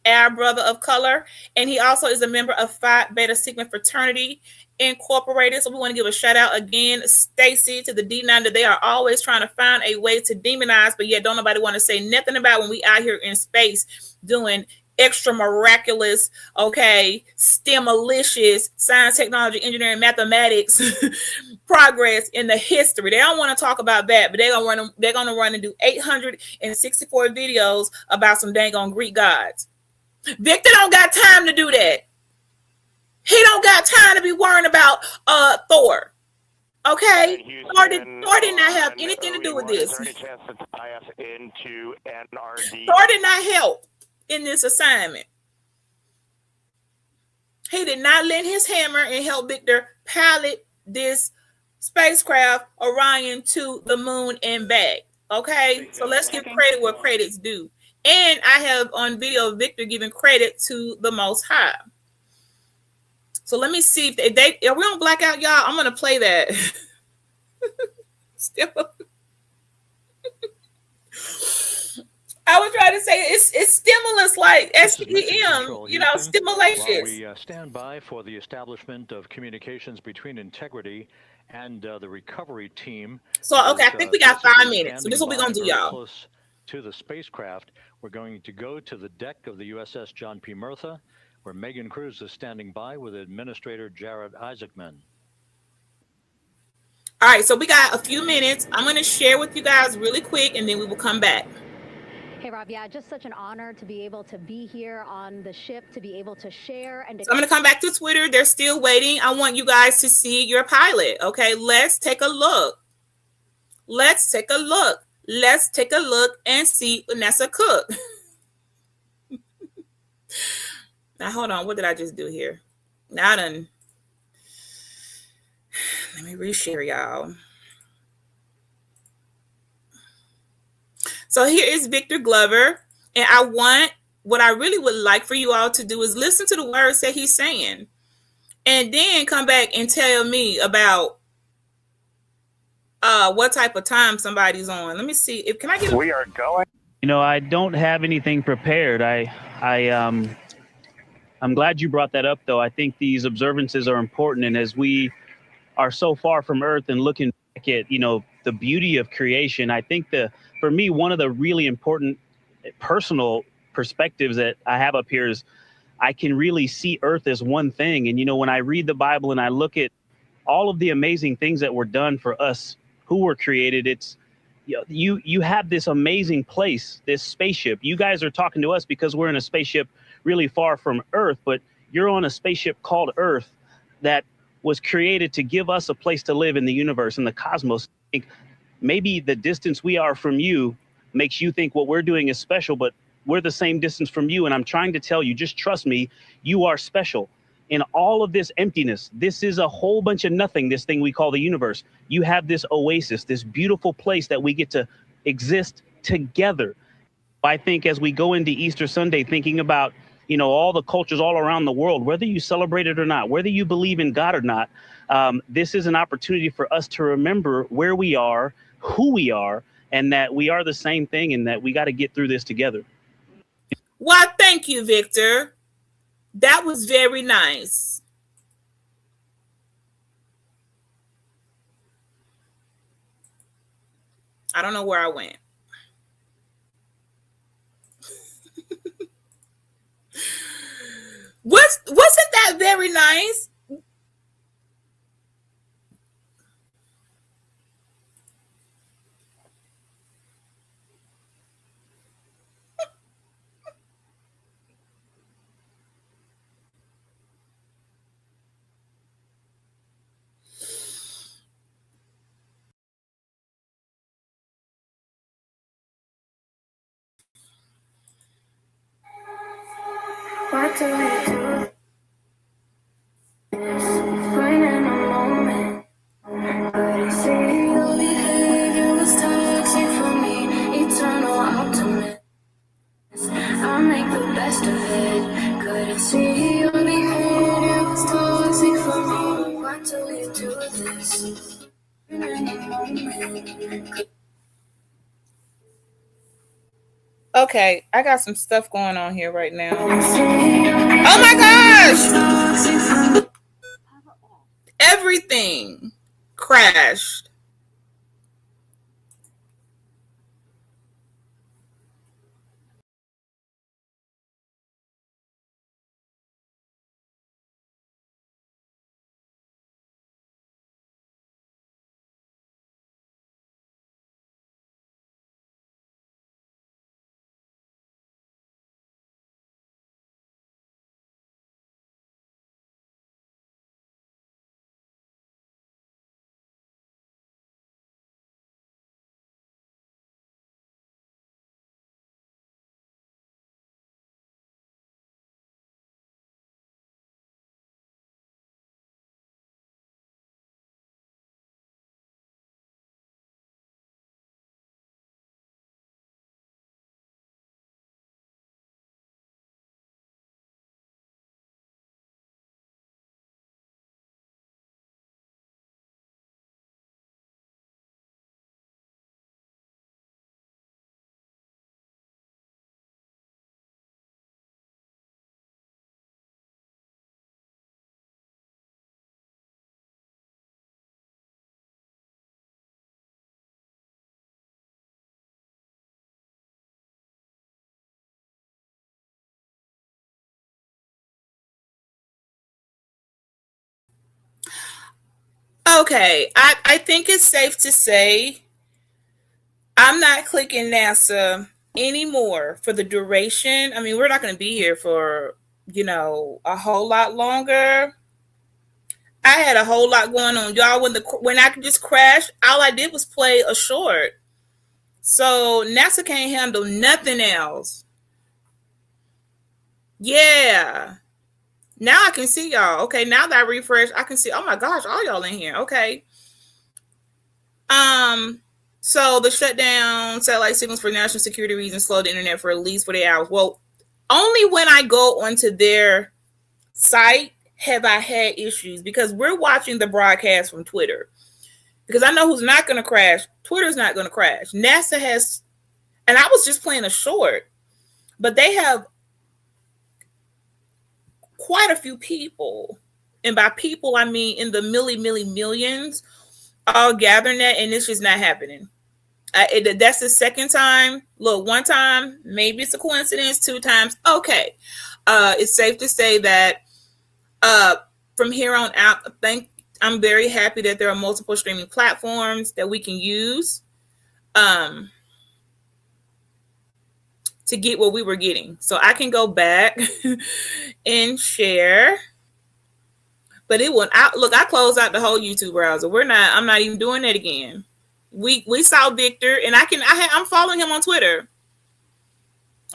Speaker 1: our brother of color. And he also is a member of Phi Beta Sigma Fraternity Incorporated. So we want to give a shout out again, Stacy, to the D9, that they are always trying to find a way to demonize, but yet don't nobody want to say nothing about when we out here in space doing extra miraculous, okay, STEM malicious science, technology, engineering, mathematics progress in the history. They don't want to talk about that, but they're gonna run and do 864 videos about some dang on Greek gods. Victor don't got time to do that. He don't got time to be worrying about Thor. Okay? Thor did not have anything to do with this. Thor did not help in this assignment. He did not lend his hammer and help Victor pilot this spacecraft Orion to the moon and back. Okay? So let's give credit where credit's due. And I have on video Victor giving credit to the Most High. So let me see if are we on blackout, y'all? I'm gonna play that. I was trying to say it's stimulus like STEM, stimulation.
Speaker 2: While we stand by for the establishment of communications between Integrity and the recovery team.
Speaker 1: So okay, I think we got 5 minutes. So this is what we're gonna do, y'all.
Speaker 2: Close to the spacecraft, we're going to go to the deck of the USS John P. Murtha, where Megan Cruz is standing by with Administrator Jared Isaacman.
Speaker 1: All right, so we got a few minutes. I'm going to share with you guys really quick, and then we will come back.
Speaker 9: Hey, Rob, yeah, just such an honor to be able to be here on the ship, to be able to share. And
Speaker 1: so I'm going to come back to Twitter. They're still waiting. I want you guys to see your pilot, okay? Let's take a look. Let's take a look. Let's take a look and see Vanessa Cook. Now, hold on. What did I just do here? Now, let me reshare, y'all. So here is Victor Glover. And what I really would like for you all to do is listen to the words that he's saying. And then come back and tell me about what type of time somebody's on. Let me see. Can I get?
Speaker 10: We are going. I don't have anything prepared. I'm glad you brought that up, though. I think these observances are important, and as we are so far from Earth and looking back at the beauty of creation, I think for me one of the really important personal perspectives that I have up here is I can really see Earth as one thing. And when I read the Bible and I look at all of the amazing things that were done for us who were created, it's you have this amazing place, this spaceship. You guys are talking to us because we're in a spaceship really far from Earth, but you're on a spaceship called Earth that was created to give us a place to live in the universe, in the cosmos. I think maybe the distance we are from you makes you think what we're doing is special, but we're the same distance from you. And I'm trying to tell you, just trust me, you are special. In all of this emptiness, this is a whole bunch of nothing, this thing we call the universe. You have this oasis, this beautiful place that we get to exist together. I think as we go into Easter Sunday, thinking about all the cultures all around the world, whether you celebrate it or not, whether you believe in God or not, this is an opportunity for us to remember where we are, who we are, and that we are the same thing, and that we got to get through this together.
Speaker 1: Well, thank you, Victor. That was very nice. I don't know where I went. Wasn't that very nice?
Speaker 11: What do we do? When in a moment, but I see your behavior was toxic for me. Eternal optimist. I'll make the best of it. Couldn't see your behavior was toxic for me. till we do this. In a moment.
Speaker 1: Okay, I got some stuff going on here right now. Oh my gosh! Everything crashed. Okay, I think it's safe to say I'm not clicking NASA anymore for the duration. I mean, we're not going to be here for, a whole lot longer. I had a whole lot going on, y'all. When I could just crash, all I did was play a short. So NASA can't handle nothing else. Yeah. Now I can see y'all. Okay, now that I refresh, I can see. Oh my gosh, all y'all in here. Okay. So the shutdown satellite signals for national security reasons slowed the internet for at least 48 hours. Well, only when I go onto their site have I had issues, because we're watching the broadcast from Twitter. Because I know who's not going to crash. Twitter's not going to crash. NASA has, and I was just playing a short, but they have quite a few people, and by people I mean in the millions, all gathering that, and it's just not happening. That's the second time. Look, one time, maybe it's a coincidence. 2 times, okay. It's safe to say that from here on out, I'm very happy that there are multiple streaming platforms that we can use to get what we were getting. So I can go back and share. But it won't. Look, I closed out the whole YouTube browser. I'm not even doing that again. We saw Victor, and I'm following him on Twitter.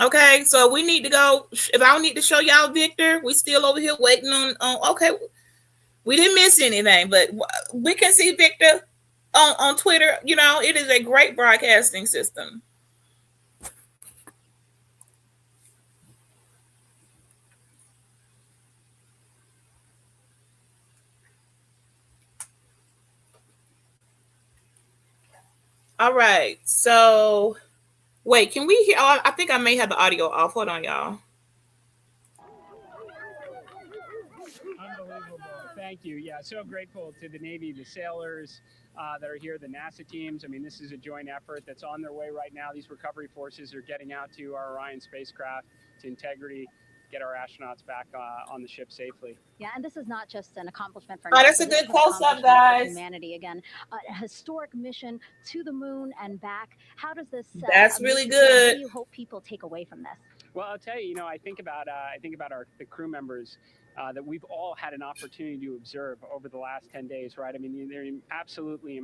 Speaker 1: Okay, so we need to go. If I don't need to show y'all Victor, we still over here waiting on. Okay, we didn't miss anything, but we can see Victor on Twitter. It is a great broadcasting system. All right, so wait, can we hear? Oh, I think I may have the audio off. Hold on, y'all.
Speaker 12: Unbelievable. Thank you. Yeah, so grateful to the Navy, the sailors that are here, the NASA teams. I mean, this is a joint effort that's on their way right now. These recovery forces are getting out to our Orion spacecraft, to Integrity, get our astronauts back on the ship safely.
Speaker 9: Yeah, and this is not just an accomplishment for
Speaker 1: NASA. That's a good close-up, guys.
Speaker 9: Humanity again, a historic mission to the moon and back. How does this?
Speaker 1: That's really good.
Speaker 9: What do you hope people take away from this?
Speaker 12: Well, I'll tell you. I think about the crew members that we've all had an opportunity to observe over the last 10 days, right? I mean, they're absolutely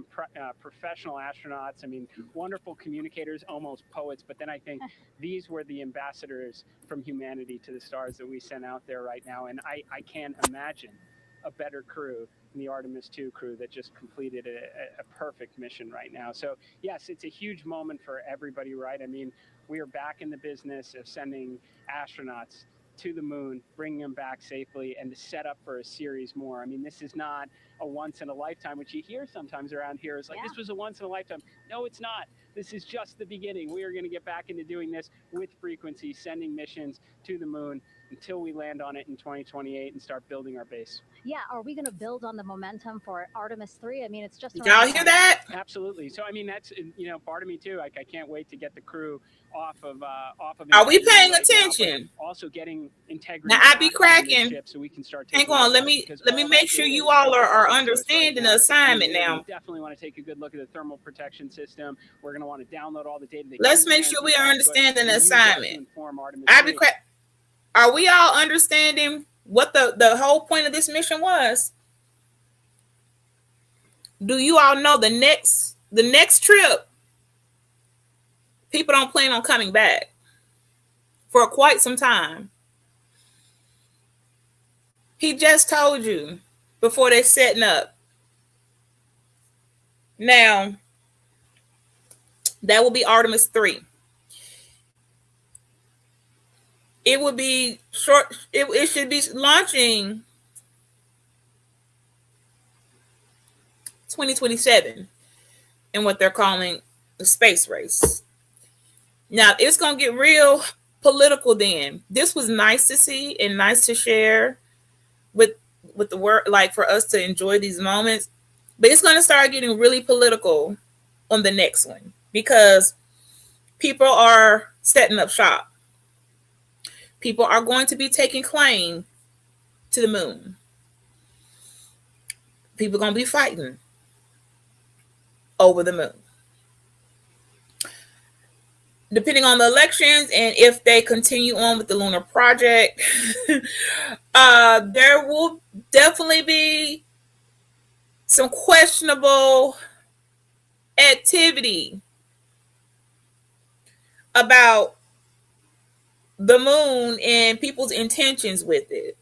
Speaker 12: professional astronauts. I mean, wonderful communicators, almost poets. But then I think these were the ambassadors from humanity to the stars that we sent out there right now. And I can't imagine a better crew than the Artemis 2 crew that just completed a perfect mission right now. So, yes, it's a huge moment for everybody, right? I mean, we are back in the business of sending astronauts to the moon, bringing them back safely, and to set up for a series more. I mean, this is not a once in a lifetime, which you hear sometimes around here. Is like, this was a once in a lifetime. No, it's not. This is just the beginning. We are going to get back into doing this with frequency, sending missions to the moon until we land on it in 2028 and start building our base.
Speaker 9: Yeah, are we going to build on the momentum for Artemis 3? I mean, it's just...
Speaker 1: Y'all hear that?
Speaker 12: Absolutely. So, I mean, that's, you know, part of me too. I can't wait to get the crew off of
Speaker 1: Are we paying attention?
Speaker 12: Now, also getting integrity.
Speaker 1: Now I be cracking.
Speaker 12: So we can start.
Speaker 1: Hang on, let me make sure you all are understanding the assignment now.
Speaker 12: We definitely want to take a good look at the thermal protection system. We're going to want to download all the data.
Speaker 1: Let's make sure we are understanding the assignment. I be crack. Are we all understanding what the whole point of this mission was? Do you all know the next trip? People don't plan on coming back for quite some time. He just told you before they're setting up. Now, that will be Artemis 3. It would be short. It should be launching 2027 in what they're calling the space race. Now, it's going to get real political then. This was nice to see and nice to share with the world, like for us to enjoy these moments. But it's going to start getting really political on the next one because people are setting up shop. People are going to be taking claim to the moon. People are going to be fighting over the moon. Depending on the elections and if they continue on with the lunar project, there will definitely be some questionable activity about the moon and people's intentions with it.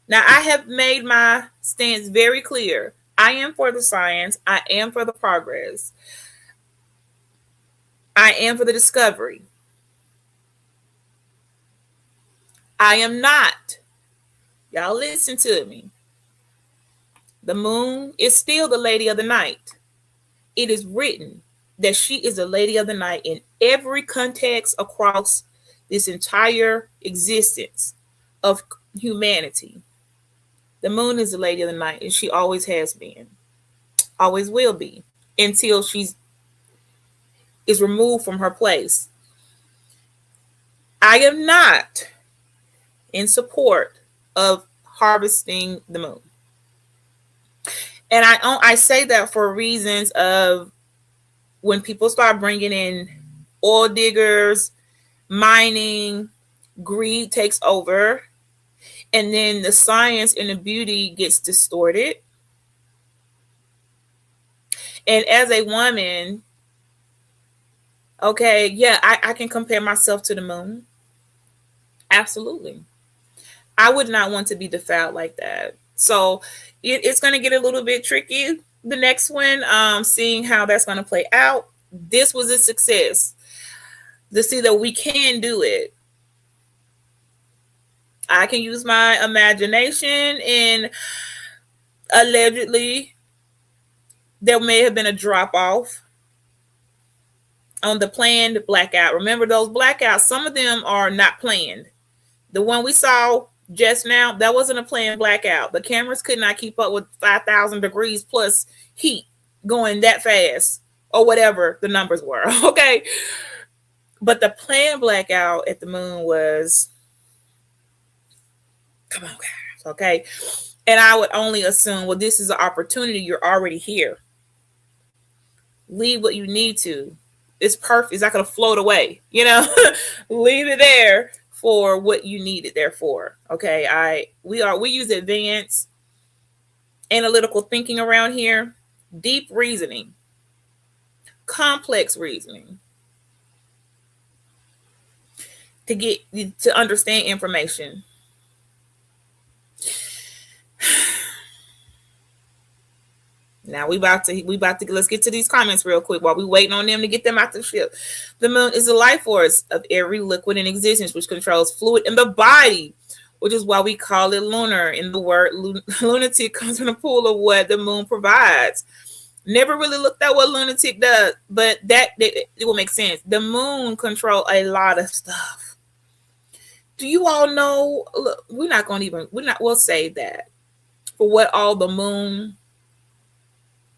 Speaker 1: Now, I have made my stance very clear. I am for the science. I am for the progress. I am for the discovery. I am not. Y'all listen to me. The moon is still the lady of the night. It is written that she is the lady of the night in every context across this entire existence of humanity. The moon is the lady of the night, and she always has been, always will be, until she's is removed from her place. I am not in support of harvesting the moon. And I say that for reasons of when people start bringing in oil diggers, mining, greed takes over, and then the science and the beauty gets distorted. And as a woman, okay, yeah, I can compare myself to the moon. Absolutely. I would not want to be defiled like that. So it's going to get a little bit tricky, the next one, seeing how that's going to play out. This was a success to see that we can do it. I can use my imagination, and allegedly there may have been a drop off on the planned blackout. Remember those blackouts? Some of them are not planned. The one we saw just now, that wasn't a planned blackout. The cameras could not keep up with 5,000 degrees plus heat going that fast, or whatever the numbers were. Okay. But the planned blackout at the moon was, come on, guys. Okay. And I would only assume, well, this is an opportunity. You're already here. Leave what you need to. It's perfect. It's not going to float away. You know, leave it there for what you need it there for. Okay. We use advanced analytical thinking around here, deep reasoning, complex reasoning to understand information. Now we about to let's get to these comments real quick while we waiting on them to get them out the ship. The moon is the life force of every liquid in existence, which controls fluid in the body. which is why we call it lunar. And the word lunatic comes from the pool of what the moon provides. Never really looked at what lunatic does, but it will make sense. The moon control a lot of stuff. Do you all know? Look, we'll save that for what all the moon,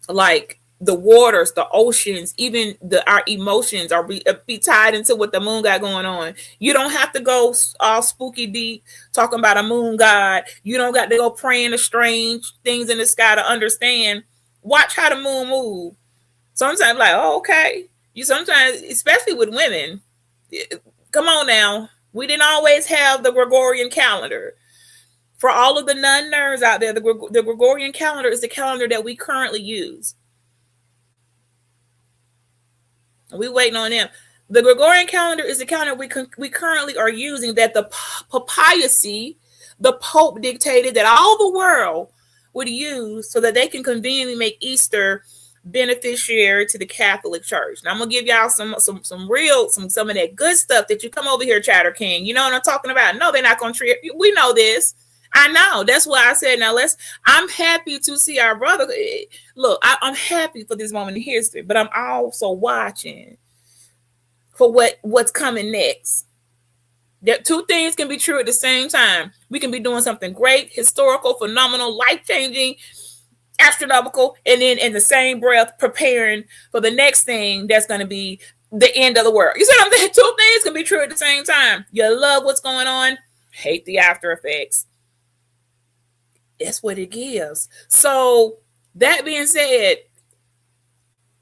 Speaker 1: like the waters, the oceans, even our emotions are be tied into what the moon got going on. You don't have to go all spooky deep talking about a moon god. You don't got to go praying to strange things in the sky to understand. Watch how the moon move. Sometimes like, oh, okay. You sometimes, especially with women, come on now. We didn't always have the Gregorian calendar. For all of the non-nerds out there, the Gregorian calendar is the calendar that we currently use. We waiting on them. The Gregorian calendar is the calendar we currently are using, that the papacy, the Pope dictated that all the world would use so that they can conveniently make Easter beneficiary to the Catholic Church. Now I'm gonna give y'all some of that good stuff that you come over here, Chatter King. You know what I'm talking about? No, they're not gonna treat. We know this. I know. That's why I said now I'm happy to see our brother. Look, I'm happy for this moment in history, but I'm also watching for what's coming next. That two things can be true at the same time. We can be doing something great, historical, phenomenal, life-changing, astronomical, and then in the same breath preparing for the next thing that's going to be the end of the world. You see what I'm saying? Two things can be true at the same time. You love what's going on, hate the after effects. That's what it gives. So that being said,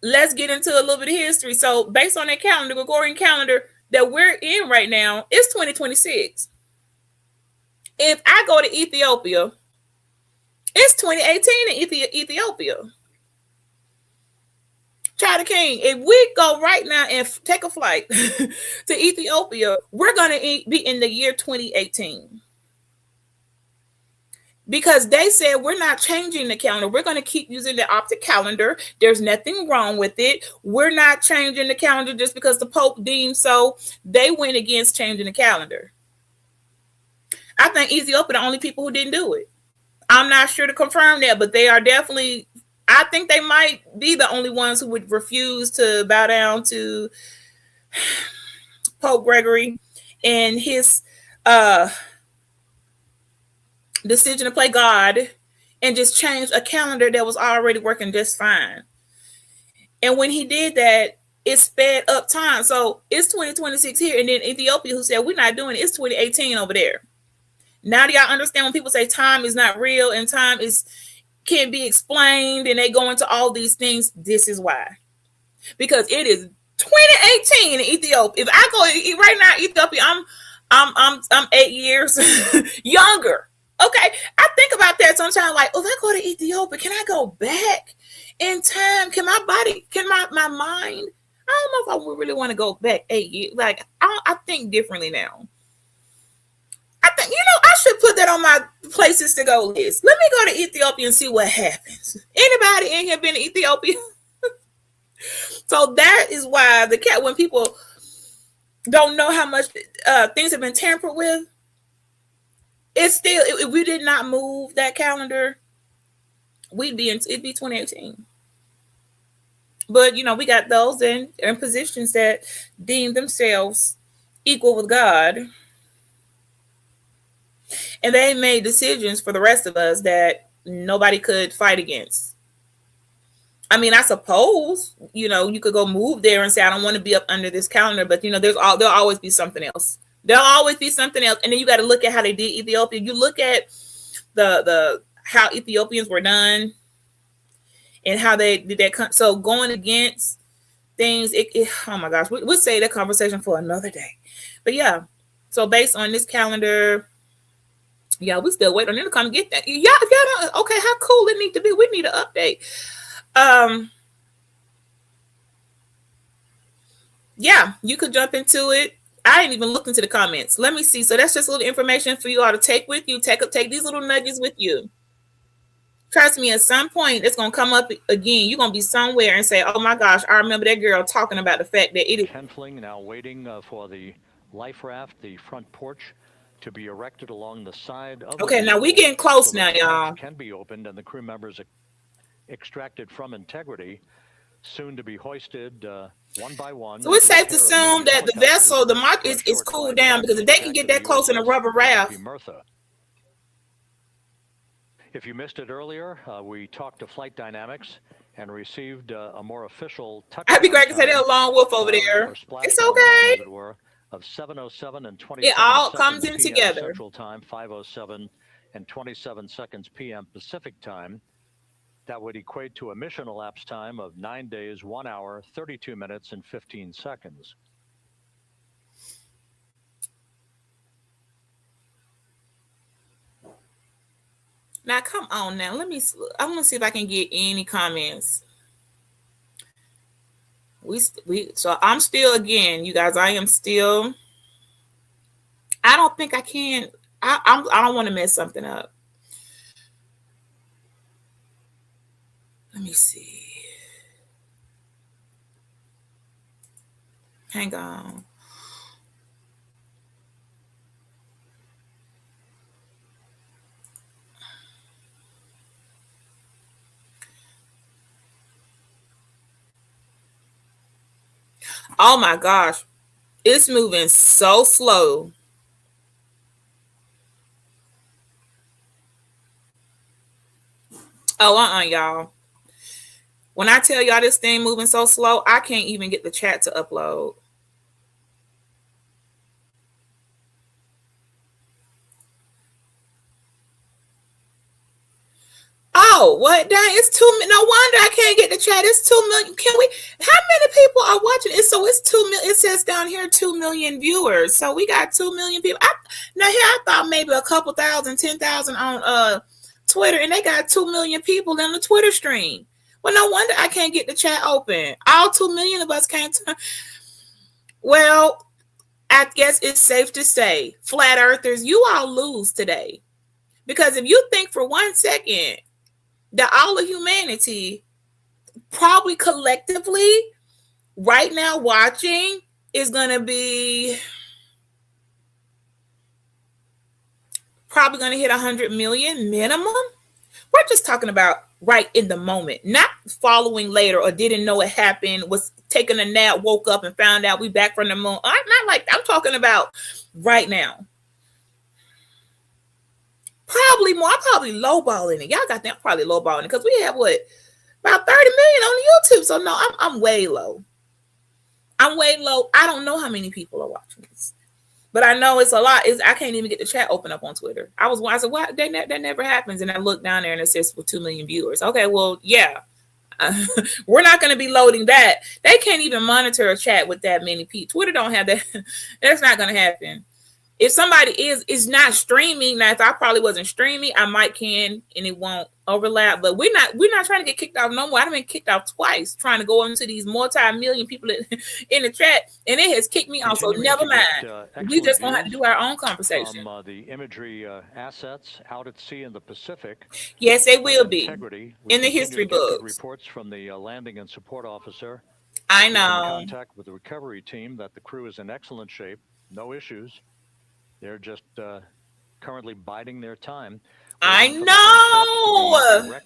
Speaker 1: let's get into a little bit of history. So based on that calendar, Gregorian calendar that we're in right now, it's 2026. If I go to Ethiopia, it's 2018 in Ethiopia. Chatter King, if we go right now and take a flight to Ethiopia, we're going to be in the year 2018. Because they said we're not changing the calendar. We're going to keep using the optic calendar. There's nothing wrong with it. We're not changing the calendar just because the Pope deemed so. They went against changing the calendar. I think Ethiopia the only people who didn't do it. I'm not sure to confirm that, but they are definitely, I think they might be the only ones who would refuse to bow down to Pope Gregory and his decision to play God and just change a calendar that was already working just fine. And when he did that, it sped up time. So it's 2026 here, and then Ethiopia, who said we're not doing it, it's 2018 over there. Now do y'all understand when people say time is not real and time can't be explained, and they go into all these things? This is why. Because it is 2018 in Ethiopia. If I go right now, Ethiopia, I'm 8 years younger. Okay, I think about that sometimes. Like, if I go to Ethiopia, can I go back in time? Can my body, can my mind? I don't know if I would really want to go back 8 years. Like, I think differently now. I think, I should put that on my places to go list. Let me go to Ethiopia and see what happens. Anybody in here been to Ethiopia? So that is why when people don't know how much things have been tampered with, it's still, if we did not move that calendar, it'd be 2018. But we got those in positions that deem themselves equal with God, and they made decisions for the rest of us that nobody could fight against. I mean, I suppose you could go move there and say I don't want to be up under this calendar, but there'll always be something else. There'll always be something else. And then you got to look at how they did Ethiopia. You look at the how Ethiopians were done and how they did that. So going against things, oh my gosh, we'll save that conversation for another day. But yeah, so based on this calendar, yeah, we still waiting on them to come get that. Yeah, if y'all don't, okay, how cool it need to be. We need an update. Yeah, you could jump into it. I ain't even looked into the comments. Let me see. So that's just a little information for you all to take with you. Take these little nudges with you. Trust me, at some point it's gonna come up again. You're gonna be somewhere and say, "Oh my gosh, I remember that girl talking about the fact that it is."
Speaker 2: Kenfling now waiting for the life raft, the front porch, to be erected along the side of the
Speaker 1: Okay, now we
Speaker 2: vehicle
Speaker 1: getting close
Speaker 2: so
Speaker 1: now,
Speaker 2: that the
Speaker 1: y'all.
Speaker 2: hatch can be opened and the crew members extracted from integrity, soon to be hoisted one by one.
Speaker 1: So it's
Speaker 2: into a
Speaker 1: safe to
Speaker 2: pair of
Speaker 1: assume
Speaker 2: mini
Speaker 1: that the vessel, the mark
Speaker 2: helicopters
Speaker 1: is
Speaker 2: for a
Speaker 1: cooled
Speaker 2: short
Speaker 1: down,
Speaker 2: flight
Speaker 1: because if they can
Speaker 2: back
Speaker 1: get
Speaker 2: to the
Speaker 1: that close in a
Speaker 2: USS
Speaker 1: rubber raft.
Speaker 2: Mertha. If you missed it earlier, we talked to Flight Dynamics and received a more official touchdown
Speaker 1: I'd be great to say
Speaker 2: time,
Speaker 1: that long wolf over
Speaker 2: or
Speaker 1: there.
Speaker 2: splashdown
Speaker 1: It's
Speaker 2: time,
Speaker 1: okay.
Speaker 2: as it were, of 7:07 and 27
Speaker 1: It all
Speaker 2: seconds
Speaker 1: comes in
Speaker 2: PM
Speaker 1: together.
Speaker 2: Central Time, 5:07 and 27 seconds PM Pacific Time. That would equate to a mission elapsed time of 9 days, 1 hour, 32 minutes, and 15 seconds.
Speaker 1: Now, come on now. I want to see if I can get any comments. So I'm still, again, you guys, I am still, I don't think I can, I don't want to mess something up. Let me see. Hang on. Oh my gosh. It's moving so slow. Oh, y'all. When I tell y'all this thing moving so slow, I can't even get the chat to upload. Oh, what? Dang, it's 2 million. No wonder I can't get the chat. It's 2 million. Can we? How many people are watching it? So it's 2 million. It says down here 2 million viewers. So we got 2 million people. Now here I thought maybe a couple thousand, 10,000 on Twitter, and they got 2 million people in the Twitter stream. Well, no wonder I can't get the chat open. All 2 million of us can't. Well, I guess it's safe to say, flat earthers, you all lose today, because if you think for 1 second that all of humanity probably collectively right now watching is going to be probably going to hit 100 million minimum. We're just talking about right in the moment, not following later or didn't know it happened, was taking a nap, woke up and found out we back from the moon. I'm not like, I'm talking about right now. Probably more. I'm probably lowballing it. Y'all got that, probably lowballing it, because we have what, about 30 million on YouTube. So no, I'm way low. I'm way low. I don't know how many people are watching this, but I know it's a lot. I can't even get the chat open up on Twitter. I said, what? That never happens. And I look down there and it says for 2 million viewers. Okay, well, yeah. We're not going to be loading that. They can't even monitor a chat with that many people. Twitter don't have that. That's not going to happen. If somebody is not streaming, now if I probably wasn't streaming, I might can and it won't overlap. But we're not trying to get kicked off no more. I've been kicked off twice trying to go into these multi-million people in the chat, and it has kicked me off. So never mind. We just gonna have to do our own conversation.
Speaker 2: From the imagery assets out at sea in the Pacific.
Speaker 1: Yes, they will be in the
Speaker 2: history
Speaker 1: history books.
Speaker 2: Reports from the landing and support officer.
Speaker 1: I know.
Speaker 2: In contact with the recovery team that the crew is in excellent shape, no issues. They're just currently biding their time.
Speaker 1: I know.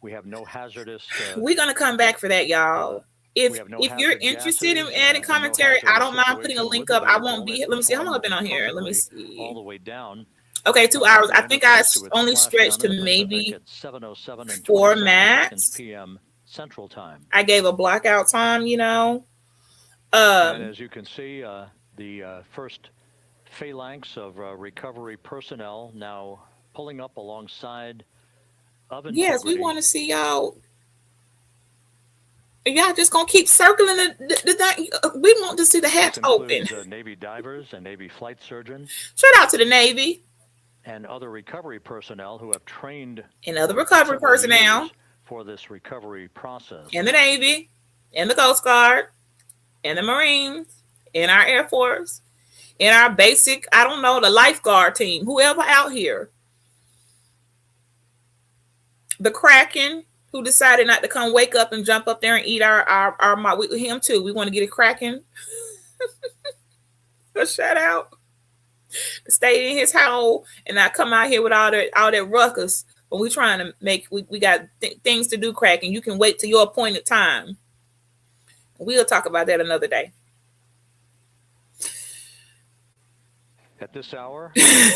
Speaker 2: We have no hazardous.
Speaker 1: We're gonna come back for that, y'all. If you're interested in adding commentary, I don't mind putting a link up. I won't be. Let me see how long I've been on here. Let me see.
Speaker 2: All the way down.
Speaker 1: Okay, 2 hours. I think I only stretched to maybe 4 max.
Speaker 2: PM Central Time.
Speaker 1: I gave a blackout time, you know.
Speaker 2: And as you can see, the first phalanx of recovery personnel now pulling up alongside of integrity.
Speaker 1: Yes, we want to see y'all. Y'all just gonna keep circling the we want to see the hatch open.
Speaker 2: Navy divers and Navy flight surgeons.
Speaker 1: Shout out to the Navy
Speaker 2: and other recovery personnel who have trained for this recovery process.
Speaker 1: And the Navy, and the Coast Guard, and the Marines, and our Air Force. In our basic, I don't know, the lifeguard team, whoever out here. The Kraken, who decided not to come wake up and jump up there and eat our him too. We want to get a Kraken. A shout out. stay in his hole and not come out here with all that ruckus. When we trying to make, we got things to do, crack, and you can wait till your appointed time. We'll talk about that another day.
Speaker 2: At this hour,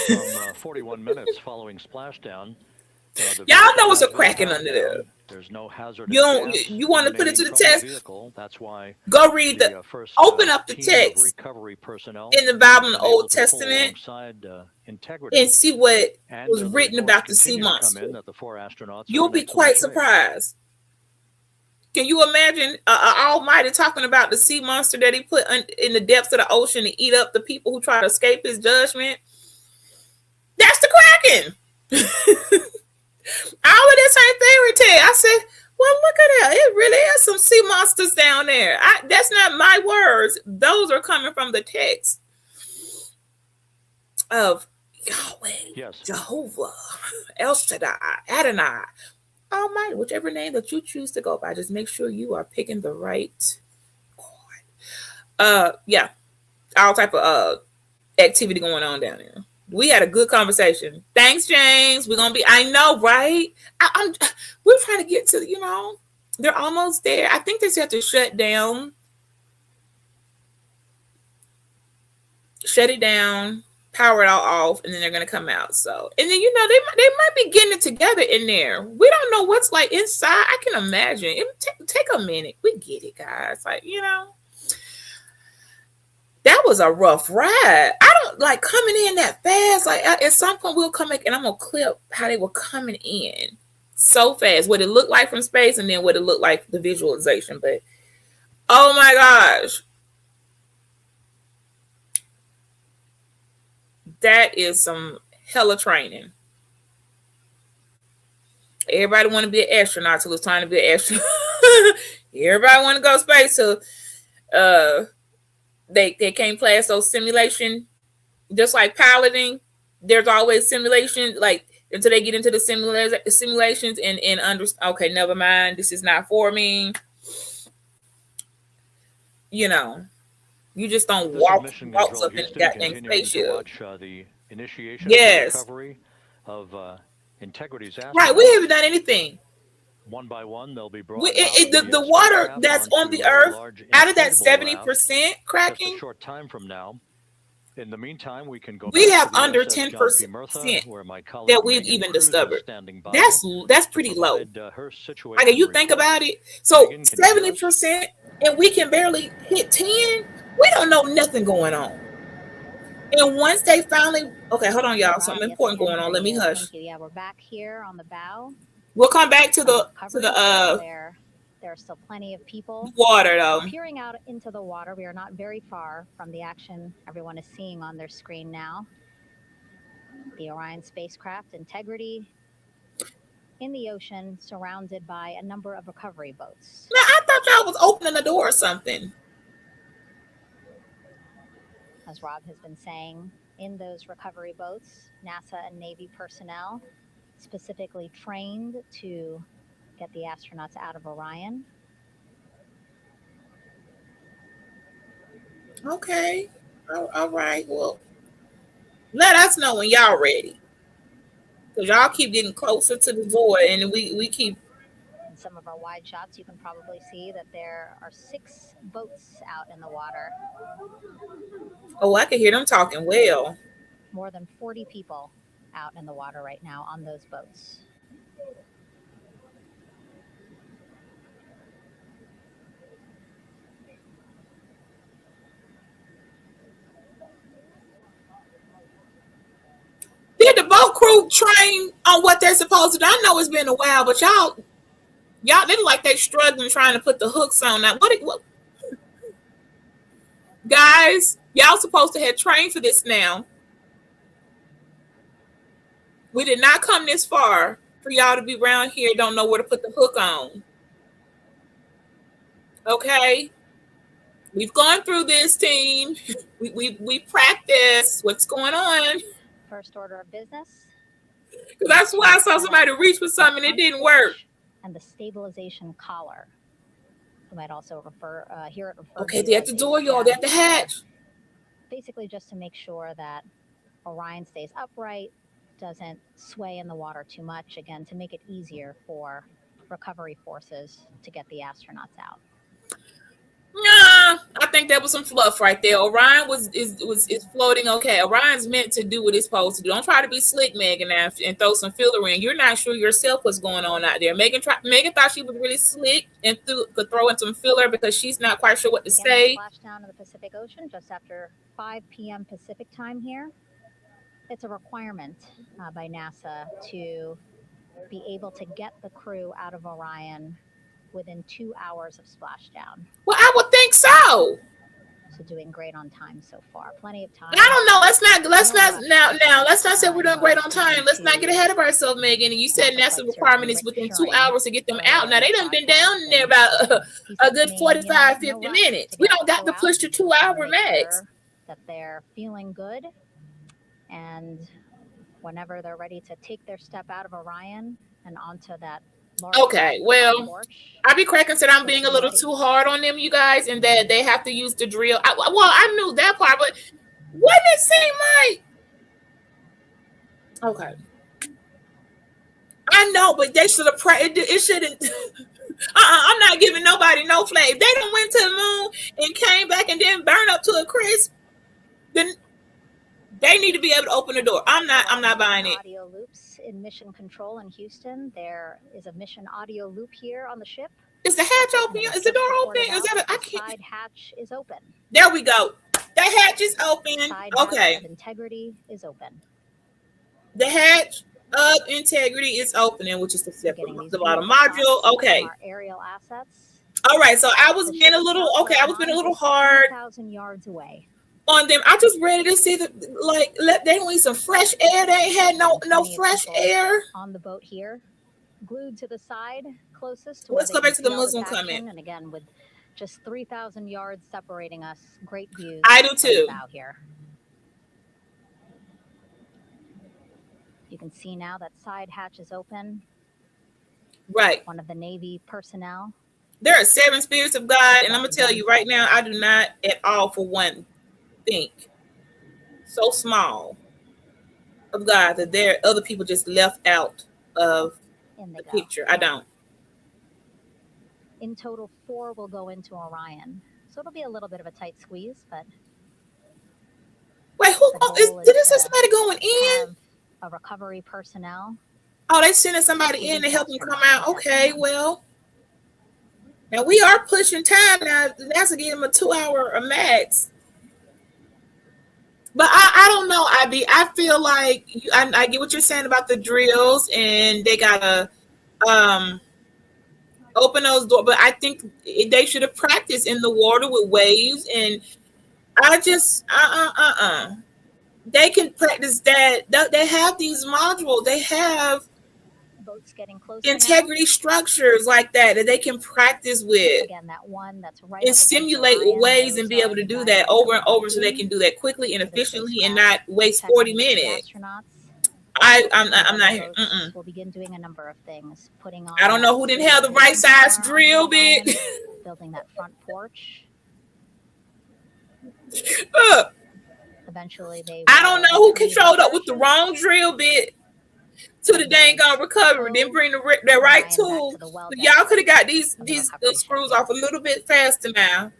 Speaker 2: from 41 minutes following splashdown,
Speaker 1: y'all know what's a cracking under there.
Speaker 2: There's no hazard.
Speaker 1: You want to put it to the test?
Speaker 2: That's why
Speaker 1: go read open up the text
Speaker 2: recovery personnel
Speaker 1: in the Bible in the Old Testament and see what was written about the sea monster. You'll be quite surprised. Can you imagine Almighty talking about the sea monster that he put in the depths of the ocean to eat up the people who try to escape his judgment? That's the Kraken. All of this ain't fairy tale. I said, well, look at that. It really is some sea monsters down there. That's not my words. Those are coming from the text of Yahweh, Jehovah, El Shaddai, Adonai, Almighty, whichever name that you choose to go by. Just make sure you are picking the right God. Yeah, all type of activity going on down there. We had a good conversation. Thanks, James. We're gonna be. I know, right? We're trying to get to. They're almost there. I think they just have to shut it down, power it all off, and then they're gonna come out. So, and then they might be getting it together in there. We don't know what's like inside. I can imagine. It'll take a minute. We get it, guys. Like that was a rough ride. I don't like coming in that fast. Like at some point we'll come back and I'm gonna clip how they were coming in so fast. What it looked like from space and then what it looked like the visualization. But oh my gosh. That is some hella training. Everybody want to be an astronaut till it's time to be an astronaut. Everybody want to go to space till they can't pass those simulation, just like piloting. There's always simulation, like until they get into the simulations and understand. Okay, never mind. This is not for me. You just don't walk up in the goddamn spaceship.
Speaker 2: Watch, the initiation
Speaker 1: yes.
Speaker 2: Of the recovery of Integrity's astronauts.
Speaker 1: Right, we haven't done anything.
Speaker 2: One by one, they'll be brought
Speaker 1: the water that's on the Earth, out of that 70% cracking,
Speaker 2: a short time from now. In the meantime, we can go.
Speaker 1: We have under 10% that we've even discovered. That's pretty low. Like if you think about it, so 70%, and we can barely hit 10. We don't know nothing going on. And once they finally, okay, hold on, y'all. Something important going on. Let me hush.
Speaker 9: Yeah, we're back here on the bow.
Speaker 1: We'll come back to the
Speaker 9: there are still plenty of people.
Speaker 1: Water though.
Speaker 9: Peering out into the water, we are not very far from the action everyone is seeing on their screen now. The Orion spacecraft Integrity in the ocean, surrounded by a number of recovery boats.
Speaker 1: Now I thought y'all was opening the door or something.
Speaker 9: As Rob has been saying, in those recovery boats, NASA and Navy personnel specifically trained to get the astronauts out of Orion.
Speaker 1: Okay. All right. Well, let us know when y'all ready. Because y'all keep getting closer to the void and we keep.
Speaker 9: In some of our wide shots, you can probably see that there are 6 boats out in the water.
Speaker 1: Oh, I can hear them talking well.
Speaker 9: More than 40 people out in the water right now on those boats.
Speaker 1: Did the boat crew train on what they're supposed to do? I know it's been a while, but y'all they look like they're struggling trying to put the hooks on that. What guys, y'all supposed to have trained for this now. We did not come this far for y'all to be around here, don't know where to put the hook on. Okay? We've gone through this, team. We practiced what's going on.
Speaker 9: First order of business.
Speaker 1: Because that's why I saw somebody reach for something and it didn't work.
Speaker 9: And the stabilization collar. You might also hear it referred
Speaker 1: okay,
Speaker 9: to.
Speaker 1: They're at the door, y'all. They're at the hatch.
Speaker 9: Basically, just to make sure that Orion stays upright, doesn't sway in the water too much, again, to make it easier for recovery forces to get the astronauts out.
Speaker 1: Nah, I think that was some fluff right there. Orion is floating okay. Orion's meant to do what it's supposed to do. Don't try to be slick, Megan, now and throw some filler in. You're not sure yourself what's going on out there. Megan thought she was really slick and could throw in some filler because she's not quite sure what to say.
Speaker 9: Splashdown in the Pacific Ocean just after 5 p.m. Pacific time here. It's a requirement by NASA to be able to get the crew out of Orion within 2 hours of splashdown.
Speaker 1: Well, I would think so.
Speaker 9: So doing great on time so far. Plenty of time.
Speaker 1: I don't know. Let's not say we're doing great on time. Let's not get ahead of ourselves, Megan. And you said NASA requirement is within 2 hours to get them out. Now they done been down there about a good 45, 50 minutes. We don't got to push the 2 hour max.
Speaker 9: That they're feeling good, and whenever they're ready to take their step out of Orion and onto that.
Speaker 1: Okay, well, I be cracking said I'm being a little too hard on them, you guys, and that they have to use the drill. I knew that part, but wouldn't it seem like okay? I know, but they should have it shouldn't. I'm not giving nobody no flag. If they done went to the moon and came back and then burn up to a crisp, then they need to be able to open the door. I'm not buying it.
Speaker 9: Audio loops in mission control in Houston. There is a mission audio loop here on the ship.
Speaker 1: Is the hatch open? Is the door open? Is that I can't.
Speaker 9: Side hatch is open.
Speaker 1: There we go. The hatch is open. Okay.
Speaker 9: Hatch of integrity is open.
Speaker 1: The hatch of integrity is opening, which is the bottom module. Okay.
Speaker 9: Our aerial assets.
Speaker 1: All right. So I was being a little hard.
Speaker 9: 1,000 yards away.
Speaker 1: On them, I just ready to see they don't need some fresh air. They ain't had no fresh air
Speaker 9: on the boat here, glued to the side closest to.
Speaker 1: Let's go back to the Muslim comment.
Speaker 9: And again, with just 3,000 yards separating us, great views.
Speaker 1: I do too.
Speaker 9: Out here, you can see now that side hatch is open.
Speaker 1: Right.
Speaker 9: One of the Navy personnel.
Speaker 1: There are 7 spirits of God, and I'm gonna tell you right now, I do not at all for one think so small of God that there are other people just left out of the picture. I don't.
Speaker 9: In total, 4 will go into Orion, so it'll be a little bit of a tight squeeze. But
Speaker 1: wait, did this have somebody going in?
Speaker 9: A recovery personnel.
Speaker 1: Oh, they sending somebody in to help them come out. Okay, well, now we are pushing time. Now that's to give them a 2 hour max. But I don't know, I feel like I get what you're saying about the drills and they gotta open those doors. But I think they should have practiced in the water with waves. And I just they can practice that. They have these modules. They have
Speaker 9: boats getting closer
Speaker 1: integrity structures like that they can practice with.
Speaker 9: Again, that one that's right
Speaker 1: and simulate ways and be able to do that over and over so they can do that quickly and efficiently and not waste 40 minutes. I'm not here.
Speaker 9: We'll begin doing a number of things. Putting on.
Speaker 1: I don't know who didn't have the right size drill bit.
Speaker 9: Building that front porch. Eventually,
Speaker 1: I don't know who controlled up with the wrong drill bit to the dang on recovery. Didn't bring the right tool. But y'all could have got these screws off a little bit faster now.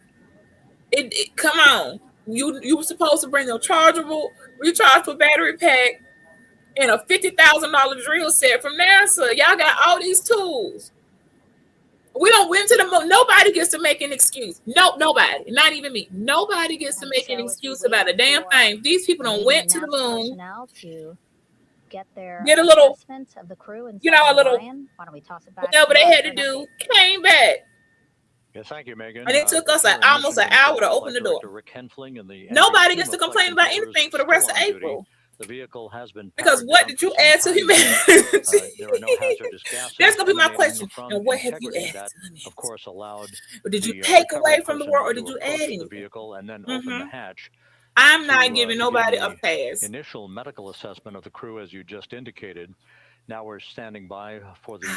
Speaker 1: It come on. You were supposed to bring a rechargeable battery pack and a $50,000 drill set from NASA. Y'all got all these tools. We don't went to the moon. Nobody gets to make an excuse. No, nobody. Not even me. Nobody gets to make an excuse about a damn thing. These people don't went to the moon.
Speaker 9: To get
Speaker 1: a little
Speaker 9: of the crew and
Speaker 1: a little
Speaker 9: why don't we toss it back?
Speaker 1: Whatever they had to do, came back.
Speaker 2: Yeah, thank you, Megan.
Speaker 1: And it took us almost an hour to open the door. Nobody gets to complain about anything for the rest of April.
Speaker 2: The vehicle has been
Speaker 1: because what did you add to humanity?
Speaker 2: There are no hazardous gases.
Speaker 1: That's gonna be my question. And what have you added to humanity?
Speaker 2: Of course, allowed.
Speaker 1: Or did you take away from the world, or did you add anything?
Speaker 2: The vehicle and then open the hatch.
Speaker 1: I'm not giving nobody a pass.
Speaker 2: Initial medical assessment of the crew, as you just indicated. Now we're standing by for the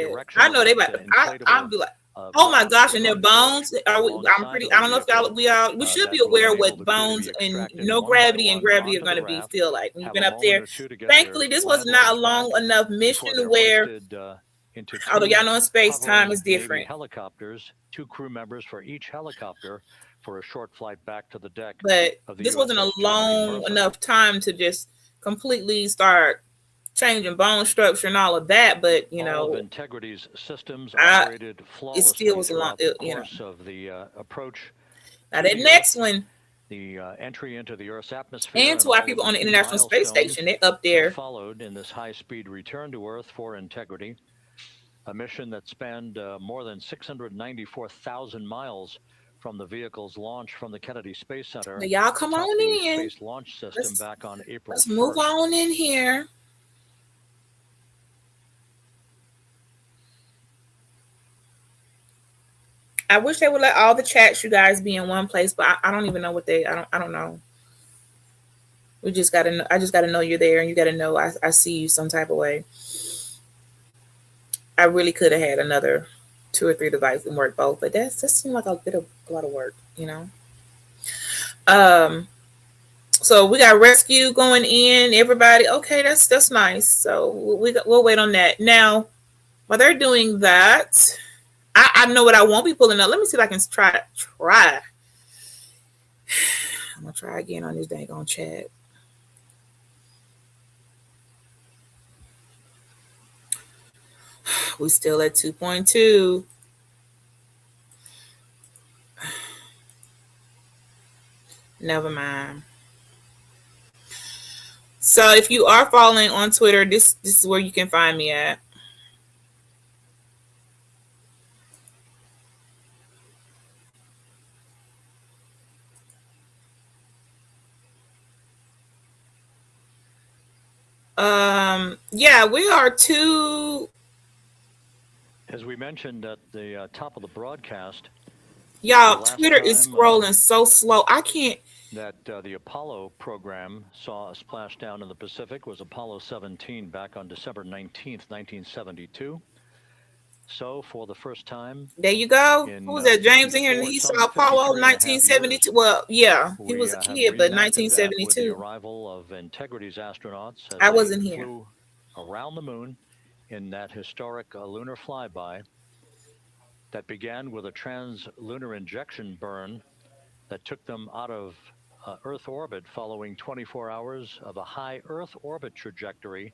Speaker 1: direction. I know they about. I'll be like, Oh my gosh, and their bones are I'm pretty, I don't know if we should be aware what bones and no gravity and gravity are going to be feel like when you've been up there. Thankfully, this was not a long enough mission to where, although y'all know in space time is different.
Speaker 2: Helicopters, 2 crew members for each helicopter for a short flight back to the deck.
Speaker 1: But this wasn't a long enough time to just completely start changing bone structure and all of that, but you know,
Speaker 2: all of Integrity's systems operated flawlessly.
Speaker 1: It still was a long,
Speaker 2: the course of the approach.
Speaker 1: Now that next one,
Speaker 2: the entry into the Earth's atmosphere,
Speaker 1: and to our people on the International Space Station, they're up there.
Speaker 2: Followed in this high-speed return to Earth for Integrity, a mission that spanned more than 694,000 miles from the vehicle's launch from the Kennedy Space Center.
Speaker 1: Now y'all come on in.
Speaker 2: Space launch system back on April.
Speaker 1: Let's move on in here. I wish they would let all the chats, you guys, be in one place, but I don't even know what I don't know. We just gotta know. I just gotta know you're there, and you gotta know I see you some type of way. I really could have had another 2 or 3 devices and work both, but that seemed like a lot of work, you know. So we got rescue going in. Everybody, okay, that's nice. So we'll wait on that. Now, while they're doing that, I know what I won't be pulling up. Let me see if I can try. I'm gonna try again on this dang on chat. We still at 2.2. Never mind. So if you are following on Twitter, this is where you can find me at. Yeah, we are too.
Speaker 2: As we mentioned at the top of the broadcast,
Speaker 1: y'all, Twitter is scrolling so slow. I can't.
Speaker 2: That the Apollo program saw a splashdown in the Pacific was Apollo 17 back on December 19th, 1972. So for the first time,
Speaker 1: there you go. Who was that? James in here, and he saw Apollo 1972. Well, yeah, he was a kid, but 1972.
Speaker 2: With the arrival of Integrity's astronauts,
Speaker 1: I wasn't here.
Speaker 2: Flew around the moon in that historic lunar flyby that began with a trans-lunar injection burn that took them out of Earth orbit following 24 hours of a high Earth orbit trajectory.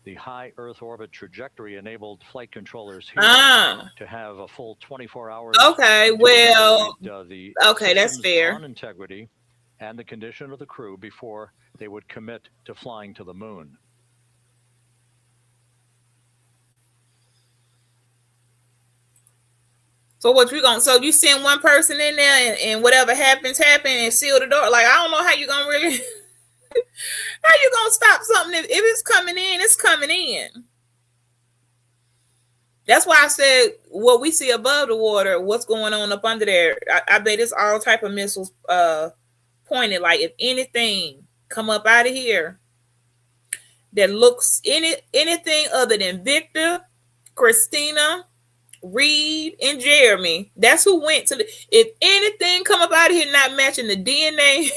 Speaker 2: The high Earth orbit trajectory enabled flight controllers here to have a full 24 hours.
Speaker 1: Okay, well, okay, that's fair.
Speaker 2: On Integrity and the condition of the crew before they would commit to flying to the moon.
Speaker 1: So what you gonna? So you send one person in there, and whatever happens, and seal the door. Like I don't know how you gonna really. How you gonna stop something if it's coming in? It's coming in. That's why I said what we see above the water. What's going on up under there? I bet it's all type of missiles pointed. Like if anything come up out of here that looks anything other than Victor, Christina, Reed, and Jeremy, that's who went to the. If anything come up out of here not matching the DNA.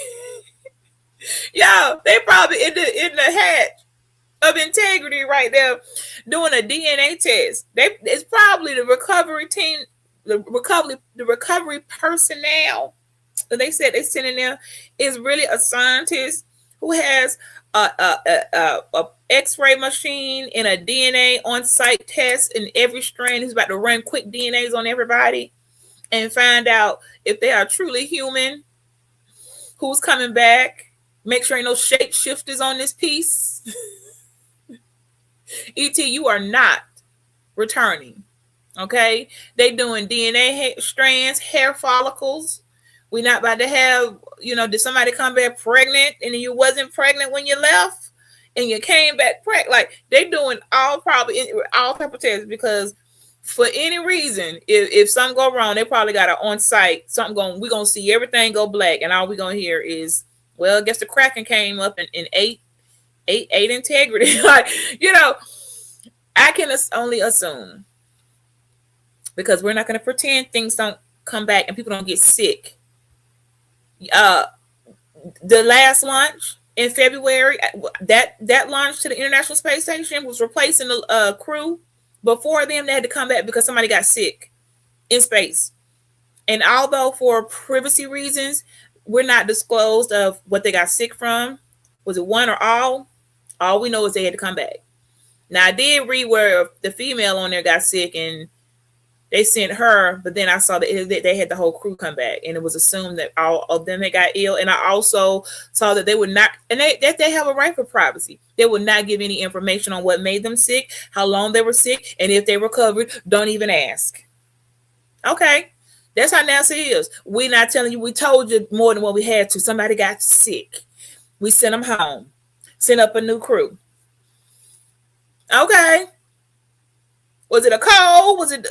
Speaker 1: Yo, they probably in the hatch of Integrity right there doing a DNA test. It's probably the recovery team, the recovery personnel that they said they sent in there is really a scientist who has a X-ray machine and a DNA on-site test in every strand. He's about to run quick DNAs on everybody and find out if they are truly human, who's coming back. Make sure ain't no shapeshifters on this piece. ET, you are not returning. Okay? They doing DNA strands, hair follicles. We're not about to have, did somebody come back pregnant and you wasn't pregnant when you left and you came back pregnant? Like, they doing all type of tests because for any reason, if something go wrong, they probably got an on-site, we're going to see everything go black and all we're going to hear is, well, I guess the Kraken came up and ate Integrity. Like, I can only assume because we're not going to pretend things don't come back and people don't get sick. The last launch in February, that launch to the International Space Station was replacing the crew. Before them, they had to come back because somebody got sick in space. And although for privacy reasons, we're not disclosed of what they got sick from, was it one or all we know is they had to come back. Now, I did read where the female on there got sick and they sent her, but then I saw that they had the whole crew come back, and it was assumed that all of them had got ill. And I also saw that they would not, and they have a right for privacy. They would not give any information on what made them sick, how long they were sick, and if they recovered. Don't even ask. Okay, that's how NASA is. We're not telling you. We told you more than what we had to. Somebody got sick. We sent them home. Sent up a new crew. Okay. Was it a cold? Did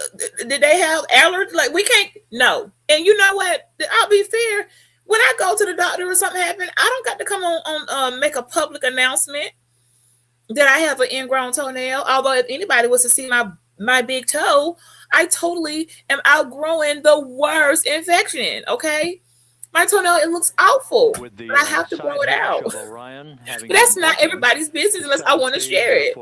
Speaker 1: they have allergies? Like, we can't, no. And you know what? I'll be fair. When I go to the doctor or something happen, I don't got to come on make a public announcement that I have an ingrown toenail. Although if anybody was to see my big toe, I totally am outgrowing the worst infection. Okay. My toenail, it looks awful, but I have to grow it out. But that's not everybody's business unless I want to share it.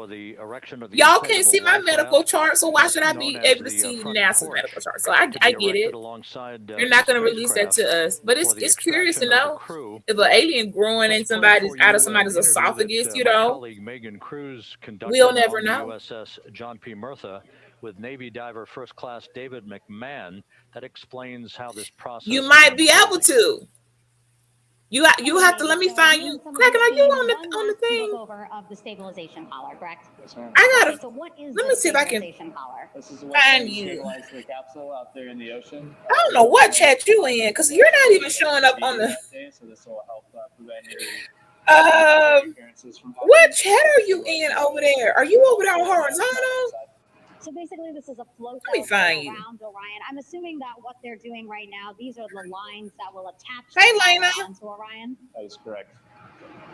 Speaker 1: Y'all can't see my medical chart, so why should I be able to see NASA's medical chart? So I get it. You're not going to release that to us, but it's curious to know if an alien growing in out of somebody's esophagus. We'll never know.
Speaker 2: USS John P. Murtha with Navy diver First Class David McMahon that explains how this process.
Speaker 1: You might be able to. You have to let me find you. Kraken, are you on the thing?
Speaker 9: Over of the stabilization collar, correct?
Speaker 3: Yes, ma'am.
Speaker 1: I gotta.
Speaker 9: So what is
Speaker 1: Let me see if I can
Speaker 3: This is the
Speaker 1: find
Speaker 3: way to
Speaker 1: you.
Speaker 3: stabilize the capsule out there in the ocean.
Speaker 1: I don't know what chat you in, because you're not even showing up on the.
Speaker 3: So this will help prevent any appearances from.
Speaker 1: What chat are you in over there? Are you over there on horizontal?
Speaker 9: So basically, this is a float
Speaker 1: Let me find you.
Speaker 9: around Orion. I'm assuming that what they're doing right now, these are the lines that will attach
Speaker 1: Hey,
Speaker 9: the
Speaker 1: Lena.
Speaker 9: power onto Orion.
Speaker 3: That is correct.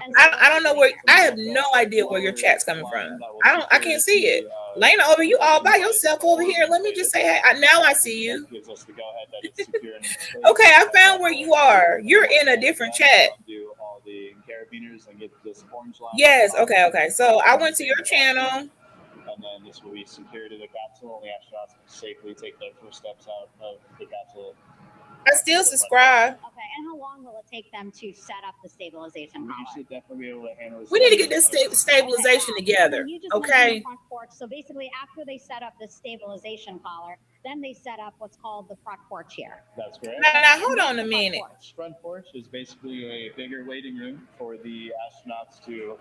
Speaker 9: And so
Speaker 1: I don't know where. I have no idea where your chat's coming from. I can't see it. Lena, over you all by yourself over here. Let me just say, hey, now I see you.
Speaker 3: Gives us the go-ahead that it's secure in space.
Speaker 1: Okay, I found where you are. You're in a different chat.
Speaker 3: Do all the carabiners and get this orange line.
Speaker 1: Yes. Okay. So I went to your channel.
Speaker 3: And then this will be secure to the capsule, and the astronauts can safely take their first steps out of the capsule.
Speaker 1: I still subscribe.
Speaker 9: Okay, and how long will it take them to set up the stabilization
Speaker 3: We
Speaker 9: collar?
Speaker 3: should definitely be able to handle this.
Speaker 1: We need to get this stabilization together.
Speaker 9: You just mentioned
Speaker 1: Okay.
Speaker 9: the front porch. So basically, after they set up the stabilization collar, then they set up what's called the front porch here.
Speaker 3: That's correct.
Speaker 1: Now hold on a minute.
Speaker 3: Front porch is basically a bigger waiting room for the astronauts to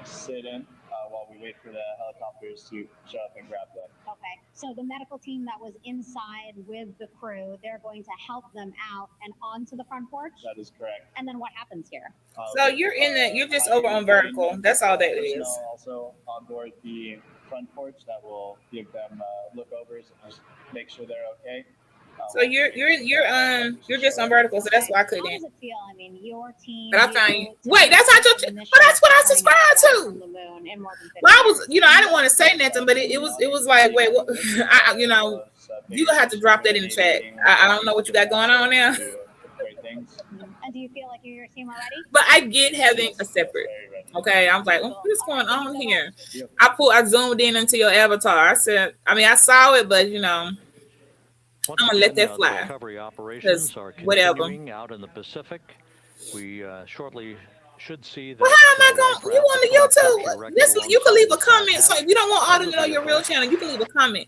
Speaker 3: sit in while we wait for the helicopters to show up and grab them.
Speaker 9: Okay, so the medical team that was inside with the crew, they're going to help them out and onto the front porch.
Speaker 3: That is correct.
Speaker 9: And then what happens here?
Speaker 1: So you're you're just over on vertical. That's all that is.
Speaker 3: Also on board the front porch that will give them lookovers and just make sure they're okay.
Speaker 1: So you're just on vertical, so that's why I
Speaker 9: How
Speaker 1: couldn't.
Speaker 9: does it feel? I mean, your team.
Speaker 1: But I found you. Wait, that's how you. But that's what I subscribed to. Well, I was, I didn't want to say nothing, but it was like, wait, what? You gonna have to drop that in the chat. I don't know what you got going on now.
Speaker 9: And do you feel like you're your team already?
Speaker 1: But I get having a separate. Okay, I was like, what is going on here? I zoomed in into your avatar. I said, I saw it, but I'm gonna let that fly.
Speaker 2: Recovery operations are continuing out in the Pacific. We shortly should see that.
Speaker 1: Well, how am I going? You on the YouTube? You can leave a comment. So if you don't want all to know your real channel, you can leave a comment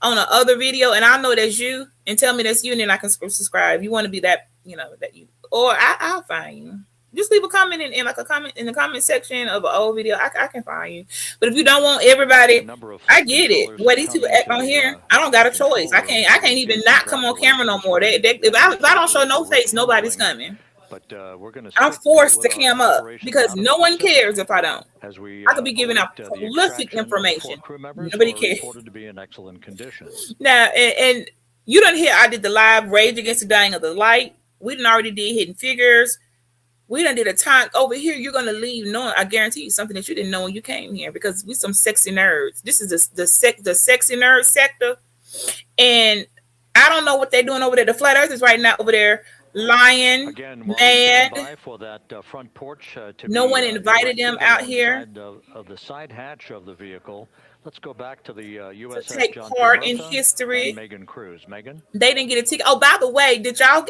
Speaker 1: on the other video, and I'll know that's you, and tell me that's you, and then I can subscribe. You want to be that, that you, or I'll find you. Just leave a comment in like a comment in the comment section of an old video. I can find you. But if you don't want everybody, I get it. What these people act on here, I don't got a choice. I can't even not come on camera no more. If I don't show no face, nobody's coming.
Speaker 2: But
Speaker 1: I'm forced to cam up because no one cares if I don't. I could be giving out prolific information. Nobody cares.
Speaker 2: To be in excellent condition.
Speaker 1: Now, and you don't hear I did the live Rage Against the Dying of the Light. We done already did Hidden Figures. We done did a time over here. You're gonna leave knowing, I guarantee you, something that you didn't know when you came here, because we some sexy nerds. This is the sexy nerd sector. And I don't know what they're doing over there. The flat earthers right now over there lying,
Speaker 2: Again, while we stand by
Speaker 1: mad.
Speaker 2: for that front porch to
Speaker 1: No
Speaker 2: be
Speaker 1: one invited them out here
Speaker 2: alongside of the side hatch of the vehicle, let's go back to the
Speaker 1: to
Speaker 2: USS
Speaker 1: take
Speaker 2: John P.
Speaker 1: part in
Speaker 2: Murtha and
Speaker 1: history.
Speaker 2: Megan Cruz. Megan?
Speaker 1: They didn't get a ticket. Oh, by the way, did y'all?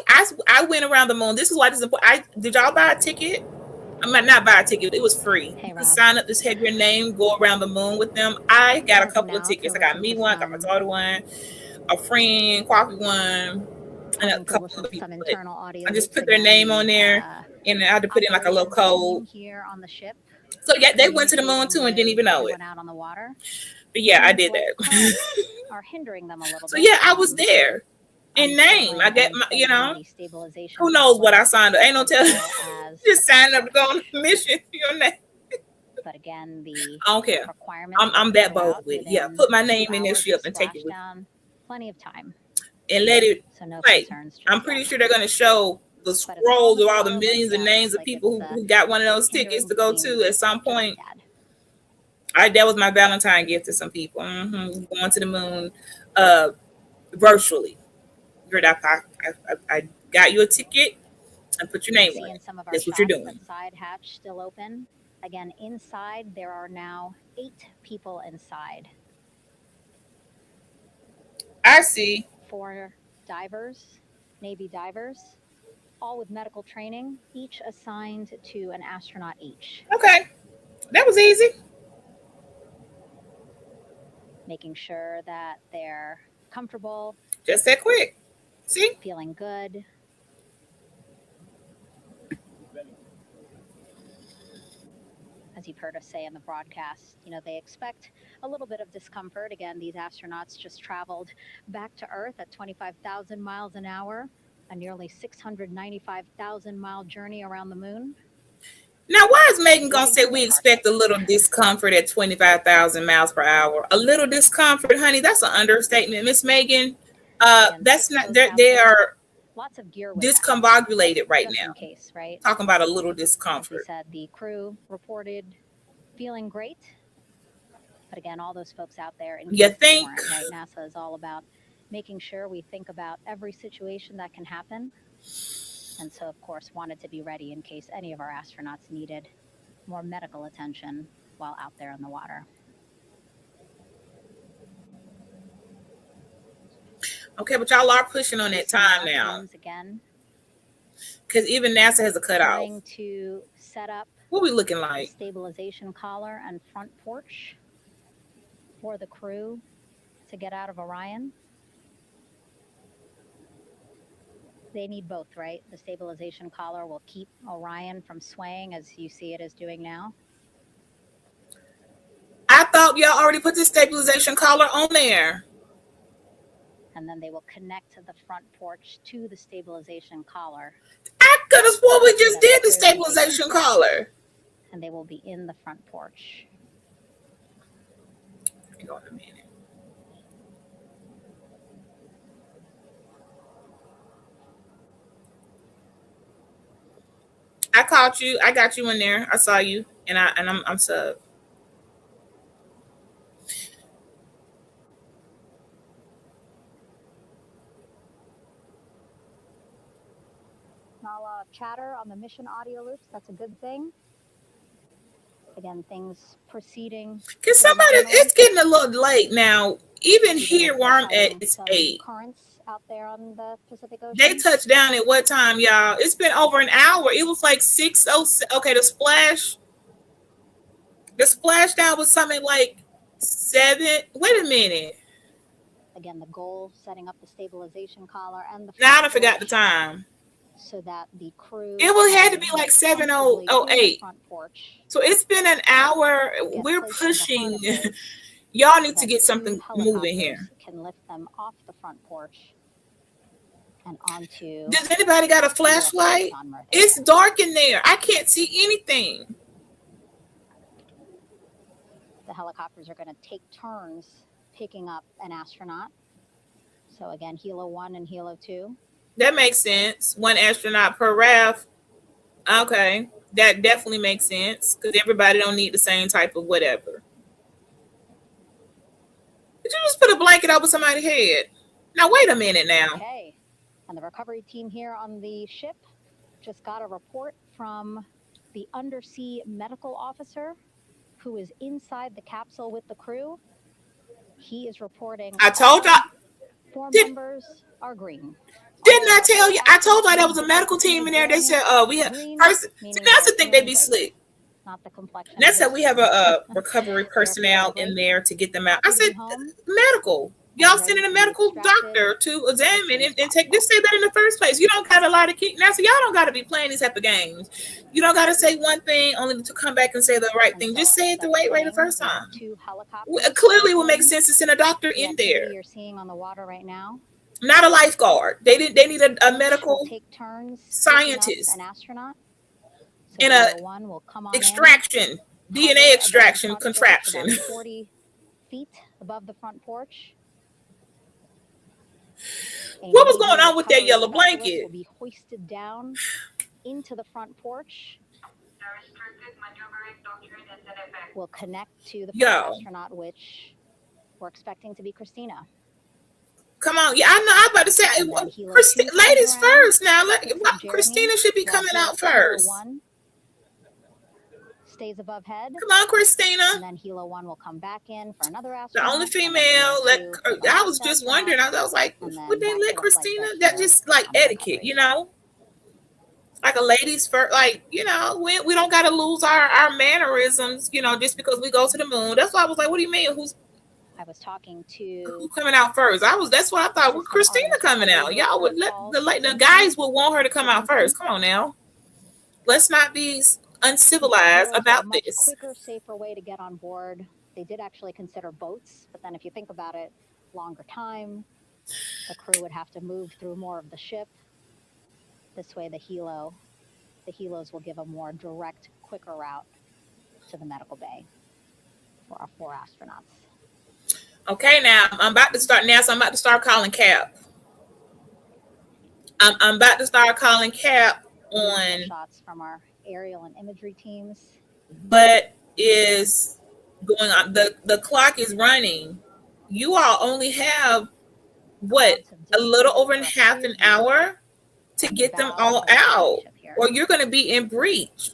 Speaker 1: I went around the moon. This is why this is important. Did y'all buy a ticket? I might not buy a ticket. It was free.
Speaker 9: Hey,
Speaker 1: You
Speaker 9: Rob.
Speaker 1: can sign up, just have your name, go around the moon with them. I got a
Speaker 9: As of
Speaker 1: couple of
Speaker 9: now,
Speaker 1: tickets.
Speaker 9: to
Speaker 1: I got
Speaker 9: listen
Speaker 1: me
Speaker 9: to
Speaker 1: one, got my daughter one, a friend, coffee one, and a
Speaker 9: having to
Speaker 1: couple
Speaker 9: listen
Speaker 1: of
Speaker 9: to
Speaker 1: people.
Speaker 9: some
Speaker 1: But
Speaker 9: internal audio
Speaker 1: I just
Speaker 9: loops
Speaker 1: put their
Speaker 9: again.
Speaker 1: name on
Speaker 9: The
Speaker 1: there, and I had to put in like a little
Speaker 9: operations
Speaker 1: code.
Speaker 9: team here on the ship,
Speaker 1: So yeah, they went to the moon too and didn't even know it.
Speaker 9: everyone out on the water.
Speaker 1: But yeah, I
Speaker 9: Seems
Speaker 1: did
Speaker 9: like
Speaker 1: that.
Speaker 9: currents are hindering them a little
Speaker 1: So
Speaker 9: bit.
Speaker 1: yeah, I was there in name. I
Speaker 9: uncovering
Speaker 1: get
Speaker 9: and
Speaker 1: my,
Speaker 9: saving the stabilization
Speaker 1: who knows what I
Speaker 9: collar,
Speaker 1: signed up. Ain't no
Speaker 9: as
Speaker 1: telling.
Speaker 9: well as
Speaker 1: Just
Speaker 9: the
Speaker 1: signing up to go
Speaker 9: front
Speaker 1: on a mission. Your name.
Speaker 9: But again, the
Speaker 1: I don't care.
Speaker 9: requirements
Speaker 1: I'm
Speaker 9: were
Speaker 1: that
Speaker 9: put
Speaker 1: bold
Speaker 9: out
Speaker 1: with it. Yeah,
Speaker 9: within
Speaker 1: put my
Speaker 9: 2
Speaker 1: name in this
Speaker 9: hours
Speaker 1: ship
Speaker 9: of
Speaker 1: and take it with
Speaker 9: splashdown. Plenty of time.
Speaker 1: and let it.
Speaker 9: So no
Speaker 1: Like,
Speaker 9: concerns just
Speaker 1: I'm pretty
Speaker 9: yet.
Speaker 1: sure they're gonna show the
Speaker 9: But as long
Speaker 1: scrolls
Speaker 9: as
Speaker 1: of
Speaker 9: the
Speaker 1: all the
Speaker 9: water
Speaker 1: millions
Speaker 9: looks
Speaker 1: of
Speaker 9: at
Speaker 1: names
Speaker 9: us
Speaker 1: of
Speaker 9: like
Speaker 1: people
Speaker 9: it's
Speaker 1: who got one of those tickets to go
Speaker 9: hindering
Speaker 1: to at some
Speaker 9: being
Speaker 1: point.
Speaker 9: bad.
Speaker 1: That was my Valentine gift to some people. Going to the moon, virtually. You heard I got you a ticket and put your
Speaker 9: You
Speaker 1: name
Speaker 9: can
Speaker 1: on
Speaker 9: see in
Speaker 1: it.
Speaker 9: some of our
Speaker 1: That's what you're
Speaker 9: shots
Speaker 1: doing.
Speaker 9: that side hatch still open. Again, inside there are now 8 people inside.
Speaker 1: I see.
Speaker 9: 4 divers, Navy divers, all with medical training, each assigned to an astronaut each.
Speaker 1: Okay, that was easy.
Speaker 9: Making sure that they're comfortable.
Speaker 1: Just that quick. See?
Speaker 9: Feeling good. As you've heard us say in the broadcast, they expect a little bit of discomfort. Again, these astronauts just traveled back to Earth at 25,000 miles an hour, a nearly 695,000 mile journey around the moon.
Speaker 1: Now, why is Megan gonna say we expect a little discomfort at 25,000 miles per hour? A little discomfort, honey. That's an understatement, Miss Megan. That's not. They are
Speaker 9: lots of gear with
Speaker 1: discombobulated right
Speaker 9: just
Speaker 1: now.
Speaker 9: in case, right?
Speaker 1: Talking about a little
Speaker 9: As we
Speaker 1: discomfort.
Speaker 9: said, the crew reported feeling great. But again, all those folks out there, in
Speaker 1: You
Speaker 9: case they
Speaker 1: think?
Speaker 9: weren't, right? NASA is all about making sure we think about every situation that can happen. And so, of course, wanted to be ready in case any of our astronauts needed more medical attention while out there in the water.
Speaker 1: Okay, but y'all are pushing on that time now.
Speaker 9: Again,
Speaker 1: because even NASA has a cutoff.
Speaker 9: trying to set up
Speaker 1: what we looking like?
Speaker 9: Stabilization collar and front porch for the crew to get out of Orion. They need both, right? The stabilization collar will keep Orion from swaying as you see it is doing now.
Speaker 1: I thought y'all already put the stabilization collar on there.
Speaker 9: And then they will connect to the front porch to the stabilization collar.
Speaker 1: I could have sworn we just did the stabilization collar.
Speaker 9: And they will be in the front porch.
Speaker 1: Hang on a minute. I caught you. I got you in there. I saw you, and I'm sub.
Speaker 9: Small chatter on the mission audio loops. That's a good thing. Again, things proceeding.
Speaker 1: Can somebody? It's getting a little late now. Even here where I'm at, it's 8.
Speaker 9: Currents out there on the Pacific Ocean.
Speaker 1: They touched down at what time, y'all? It's been over an hour. It was like 6:06. Okay, the splashdown was something like 7. Wait a minute.
Speaker 9: Again, the goal, setting up the stabilization collar and the.
Speaker 1: Now I forgot the time.
Speaker 9: So that the crew.
Speaker 1: It would had to be like 7:08. So it's been an hour. We're pushing. Y'all need to get something moving here.
Speaker 9: Can lift them off the front porch and onto.
Speaker 1: Does anybody got a flashlight? It's dark in there. I can't see anything.
Speaker 9: The helicopters are going to take turns picking up an astronaut. So again, Helo 1 and Helo 2.
Speaker 1: That makes sense. 1 astronaut per RAF. Okay, that definitely makes sense because everybody don't need the same type of whatever. Did you just put a blanket over somebody's head. Now, wait a minute now.
Speaker 9: Okay. And the recovery team here on the ship just got a report from the undersea medical officer who is inside the capsule with the crew. He is reporting.
Speaker 1: I told y'all.
Speaker 9: 4 members are green.
Speaker 1: Didn't I tell you? I told y'all there was a medical team in there. They said, we have first. That's the thing, they be slick.
Speaker 9: Not the complexion.
Speaker 1: That said, we have a recovery personnel in there to get them out. I said, medical. Y'all sending a medical doctor to examine and take this. Say that in the first place. You don't got a lot of kick. Now, so y'all don't got to be playing these type of games. You don't got to say one thing only to come back and say the right thing. Just say it the right way the first time. Clearly, it would make sense to send a doctor in there.
Speaker 9: You're seeing on the water right now.
Speaker 1: Not a lifeguard. They need a medical scientist.
Speaker 9: An astronaut.
Speaker 1: And a extraction, DNA extraction contraption.
Speaker 9: 40 feet above the front porch.
Speaker 1: What was going on with that yellow blanket?
Speaker 9: Will be hoisted down into the front porch. Will connect to the astronaut, which we're expecting to be Christina.
Speaker 1: Come on, yeah, I know. I'm about to say, ladies first. Now, Christina should be coming out first.
Speaker 9: Stays above head.
Speaker 1: Come on, Christina.
Speaker 9: And then Hilo 1 will come back in for another astronaut.
Speaker 1: The only female. I was just wondering. I was like, would they let Christina? That just like etiquette, you know? Like a ladies first. Like, you know, we don't got to lose our mannerisms, you know, just because we go to the moon. That's why I was like, what do you mean?
Speaker 9: I was talking to
Speaker 1: who coming out first? That's what I thought. With Christina coming out, y'all would let the guys would want her to come out first. Come on now, let's not be uncivilized about this.
Speaker 9: Quicker, safer way to get on board. They did actually consider boats, but then if you think about it, longer time. The crew would have to move through more of the ship. This way, the helos will give a more direct, quicker route to the medical bay for our 4 astronauts.
Speaker 1: Okay, now I'm about to start now, so I'm about to start calling Cap. I'm about to start calling Cap on
Speaker 9: shots from our aerial and imagery teams.
Speaker 1: What is going on? The clock is running. You all only have a little over half an hour to get them all out, or you're going to be in breach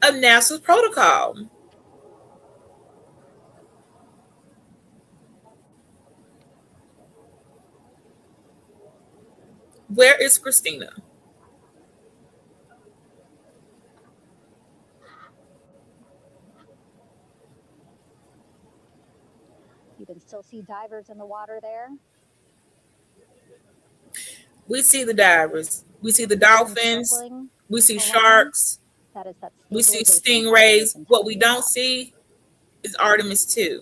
Speaker 1: of NASA's protocol. Where is Christina?
Speaker 9: You can still see divers in the water there.
Speaker 1: We see the divers. We see the dolphins. We see sharks. We see stingrays. What we don't see is Artemis 2.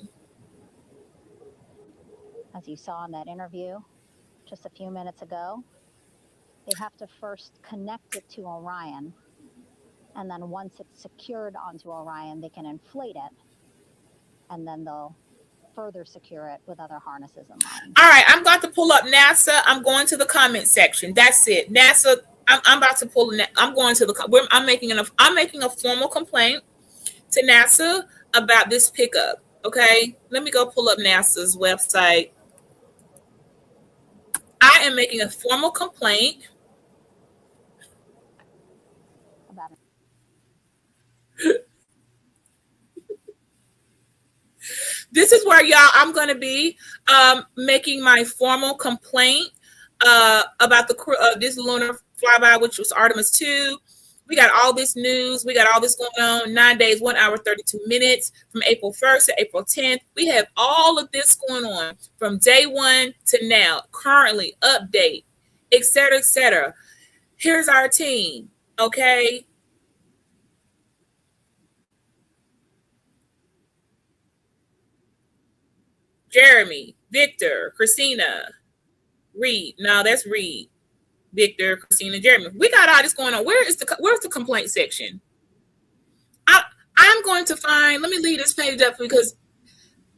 Speaker 9: As you saw in that interview just a few minutes ago, they have to first connect it to Orion. And then once it's secured onto Orion, they can inflate it. And then they'll further secure it with other harnesses and lines.
Speaker 1: All right, I'm going to pull up NASA. I'm going to the comment section. That's it. NASA. I'm about to pull. I'm going to the. I'm making a formal complaint to NASA about this pickup. Okay, let me go pull up NASA's website. I am making a formal complaint.
Speaker 9: About it.
Speaker 1: This is where I'm going to be making my formal complaint about this lunar flyby, which was Artemis 2. We got all this news. We got all this going on. 9 days, 1 hour, 32 minutes from April 1st to April 10th. We have all of this going on from day one to now, currently, update, et cetera, et cetera. Here's our team, okay? Jeremy, Victor, Christina, Reed. No, that's Reed, Victor, Christina, Jeremy. We got all this going on. Where's the complaint section? I'm going to find. Let me leave this page up because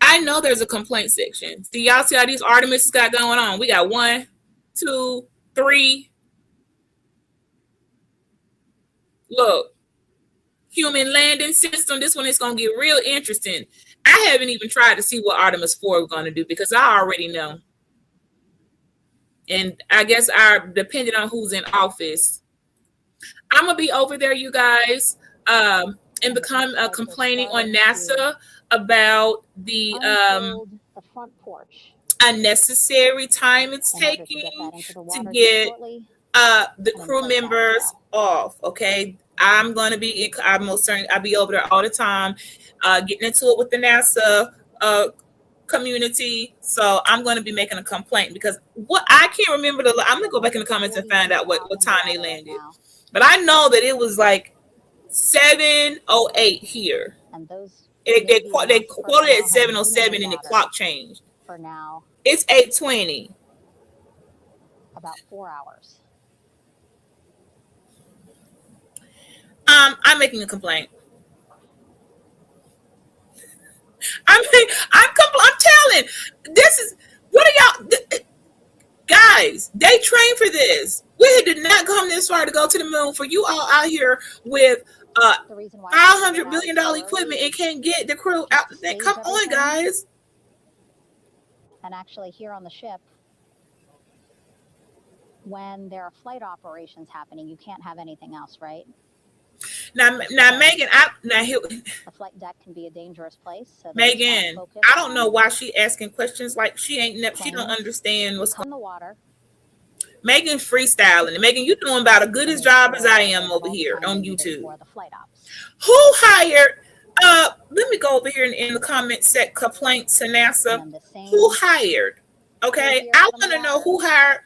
Speaker 1: I know there's a complaint section. Do y'all see how these Artemis got going on? We got 1, 2, 3. Look, human landing system. This one is going to get real interesting. I haven't even tried to see what Artemis 4 is going to do because I already know. And I guess depending on who's in office, I'm going to be over there, you guys, and become complaining on NASA about the
Speaker 9: front porch.
Speaker 1: unnecessary time it's taking to get the crew members off. Okay, I'm going to be, I'm most certainly, I'll be over there all the time, getting into it with the NASA community. So I'm going to be making a complaint because what I can't remember I'm going to go back in the comments and find out what time they landed. But I know that it was like 7:08 here. And they quoted at 7:07 and the clock changed.
Speaker 9: For now,
Speaker 1: it's 8:20.
Speaker 9: About 4 hours.
Speaker 1: I'm making a complaint. I'm telling. This is what are y'all guys? They train for this. We did not come this far to go to the moon. For you all out here with $500 billion equipment and can't get the crew out the thing. Come on, guys.
Speaker 9: And actually, here on the ship, when there are flight operations happening, you can't have anything else, right?
Speaker 1: Now, Megan,
Speaker 9: the flight deck can be a dangerous place. So
Speaker 1: Megan, I don't know why she asking questions like she don't understand what's going on.
Speaker 9: The water.
Speaker 1: Megan freestyling. And Megan, you doing about as good as job as I am over here on YouTube. Who hired? Let me go over here in the comment set complaints to NASA. Who hired? Okay, I want to know who hired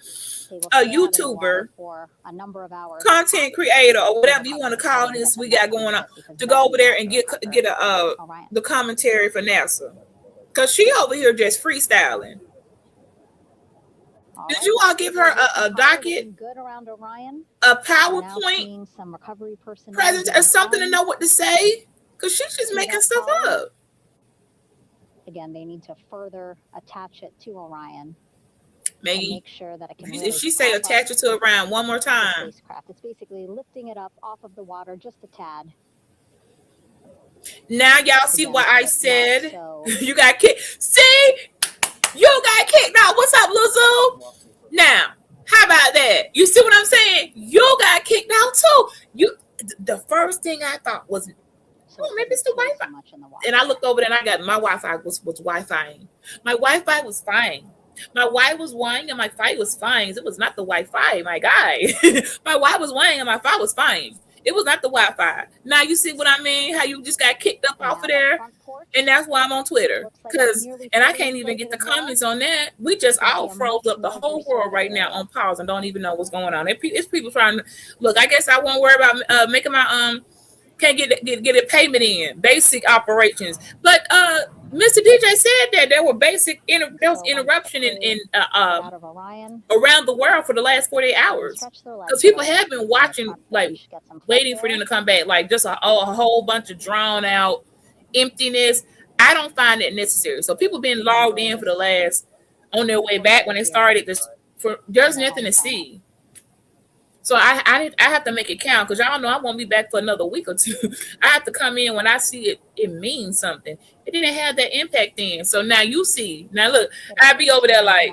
Speaker 1: a YouTuber,
Speaker 9: for a number of hours,
Speaker 1: content creator, or whatever you want to call this we got going on, to go over there and get the commentary for NASA, because she over here just freestyling. Did you all give her a docket, a PowerPoint present, or something to know what to say? Because she's just making stuff up.
Speaker 9: Again, they need to further attach it to Orion.
Speaker 1: Maybe
Speaker 9: make sure that it can
Speaker 1: if she say attach it to Orion one more time.
Speaker 9: Spacecraft. It's basically lifting it up off of the water just a tad.
Speaker 1: Now y'all see why I said you got kicked. See, you got kicked out. What's up, Lizzo? Now, how about that? You see what I'm saying? You got kicked out too. The first thing I thought was, maybe it's the Wi-Fi. And I looked over there and I got my Wi-Fi was Wi-Fi. My Wi-Fi was fine. My Wi was whining and my Fi was fine. It was not the Wi-Fi, my guy. My Wi was whining and my Fi was fine. It was not the Wi-Fi. Now you see what I mean? How you just got kicked up off of there, and that's why I'm on Twitter. And I can't even get the comments on that. We just all froze up the whole world right now on pause and don't even know what's going on. It's people trying to look. I guess I won't worry about making my can't get a payment in basic operations, but Mr. DJ said that there were there was interruption in around the world for the last 48 hours, because people have been watching, like waiting for them to come back, like just a whole bunch of drawn out emptiness. I don't find it necessary. So people been logged in for the last, on their way back when they started this, there's nothing to see. So I have to make it count, because y'all know I won't be back for another week or two. I have to come in when I see it means something. It didn't have that impact then. So now you see. Now look, I be over there like,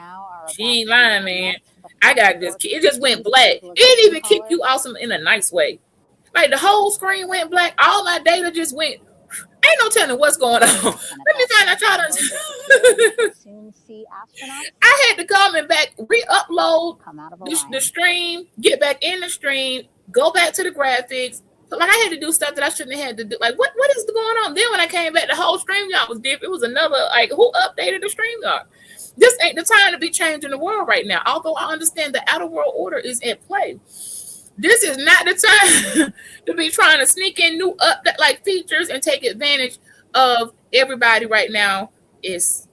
Speaker 1: she ain't lying, man. I got this. It just went black. It didn't even kick you awesome in a nice way. Like the whole screen went black. All my data just went. Ain't no telling what's going on. Let me find out y'all. I had to come and back, re-upload the stream, get back in the stream, go back to the graphics. Like I had to do stuff that I shouldn't have had to do. Like what is going on? Then when I came back, the whole StreamYard was different. It was another, like, who updated the StreamYard? This ain't the time to be changing the world right now. Although I understand the outer world order is at play. This is not the time to be trying to sneak in new features and take advantage of everybody right now is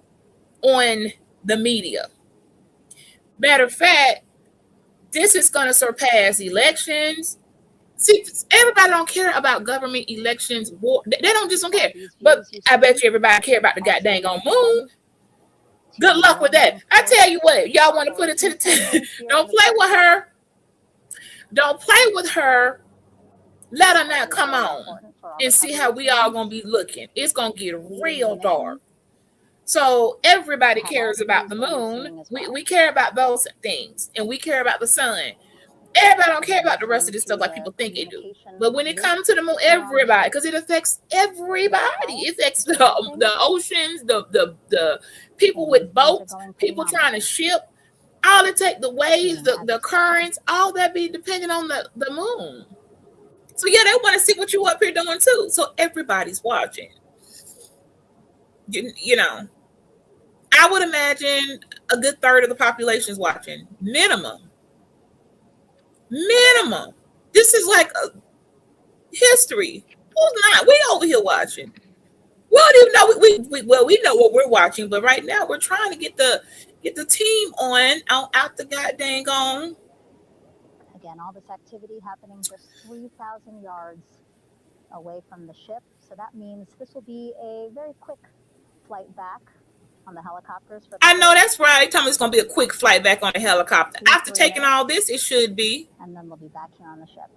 Speaker 1: on the media. Matter of fact, this is going to surpass elections. See, everybody don't care about government elections. They don't care. But I bet you everybody care about the goddamn on moon. Good luck with that. I tell you what, y'all want to put it to the don't play with her. Don't play with her Let her not come on and see how we all gonna be looking. It's gonna get real dark. So everybody cares about the moon. We care about those things, and we care about the sun. Everybody don't care about the rest of this stuff like people think they do. But when it comes to the moon, everybody, because it affects everybody. It affects the oceans, the people with boats, people trying to ship. All it takes, the waves, the currents, all that be depending on the moon. So yeah, they want to see what you up here doing too. So everybody's watching. You know, I would imagine a good third of the population is watching. Minimum. This is like a history. Who's not? We over here watching. We don't even know. We know what we're watching, but right now we're trying to get the team on out the goddamn on.
Speaker 9: Again, all this activity happening just 3,000 yards away from the ship. So that means this will be a very quick flight back on the helicopters.
Speaker 1: I know that's right. They tell me it's going to be a quick flight back on the helicopter. After taking all this, it should be.
Speaker 9: And then we'll be back here on the ship.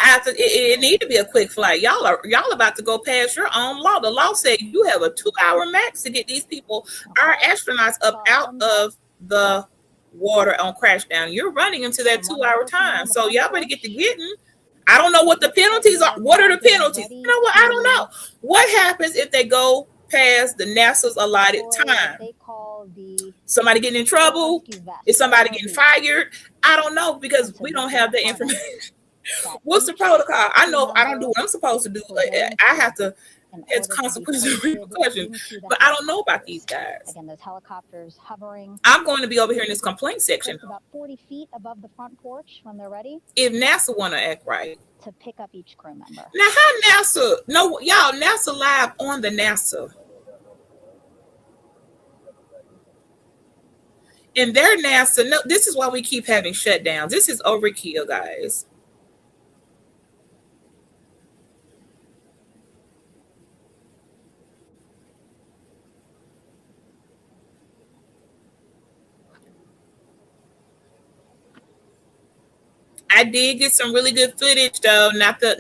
Speaker 1: After it need to be a quick flight. Y'all about to go past your own law. The law said you have a 2-hour max to get these people, our astronauts, up out of the water on crashdown. You're running into that 2-hour time. So y'all better get to getting. I don't know what the penalties are. What are the penalties? You know what? I don't know. What happens if they go past the NASA's allotted time? Somebody getting in trouble? Is somebody getting fired? I don't know because we don't have the information. What's the protocol? I know if I don't do what I'm supposed to do, I have to. It's consequences and repercussions, but I don't know about these guys.
Speaker 9: Again, those helicopters hovering.
Speaker 1: I'm going to be over here in this complaint section.
Speaker 9: About 40 feet above the front porch when they're ready.
Speaker 1: If NASA want to act right.
Speaker 9: To pick up each crew member.
Speaker 1: Now, how NASA? No, y'all, NASA live on the NASA. And their NASA, no, this is why we keep having shutdowns. This is overkill, guys. I did get some really good footage though, not the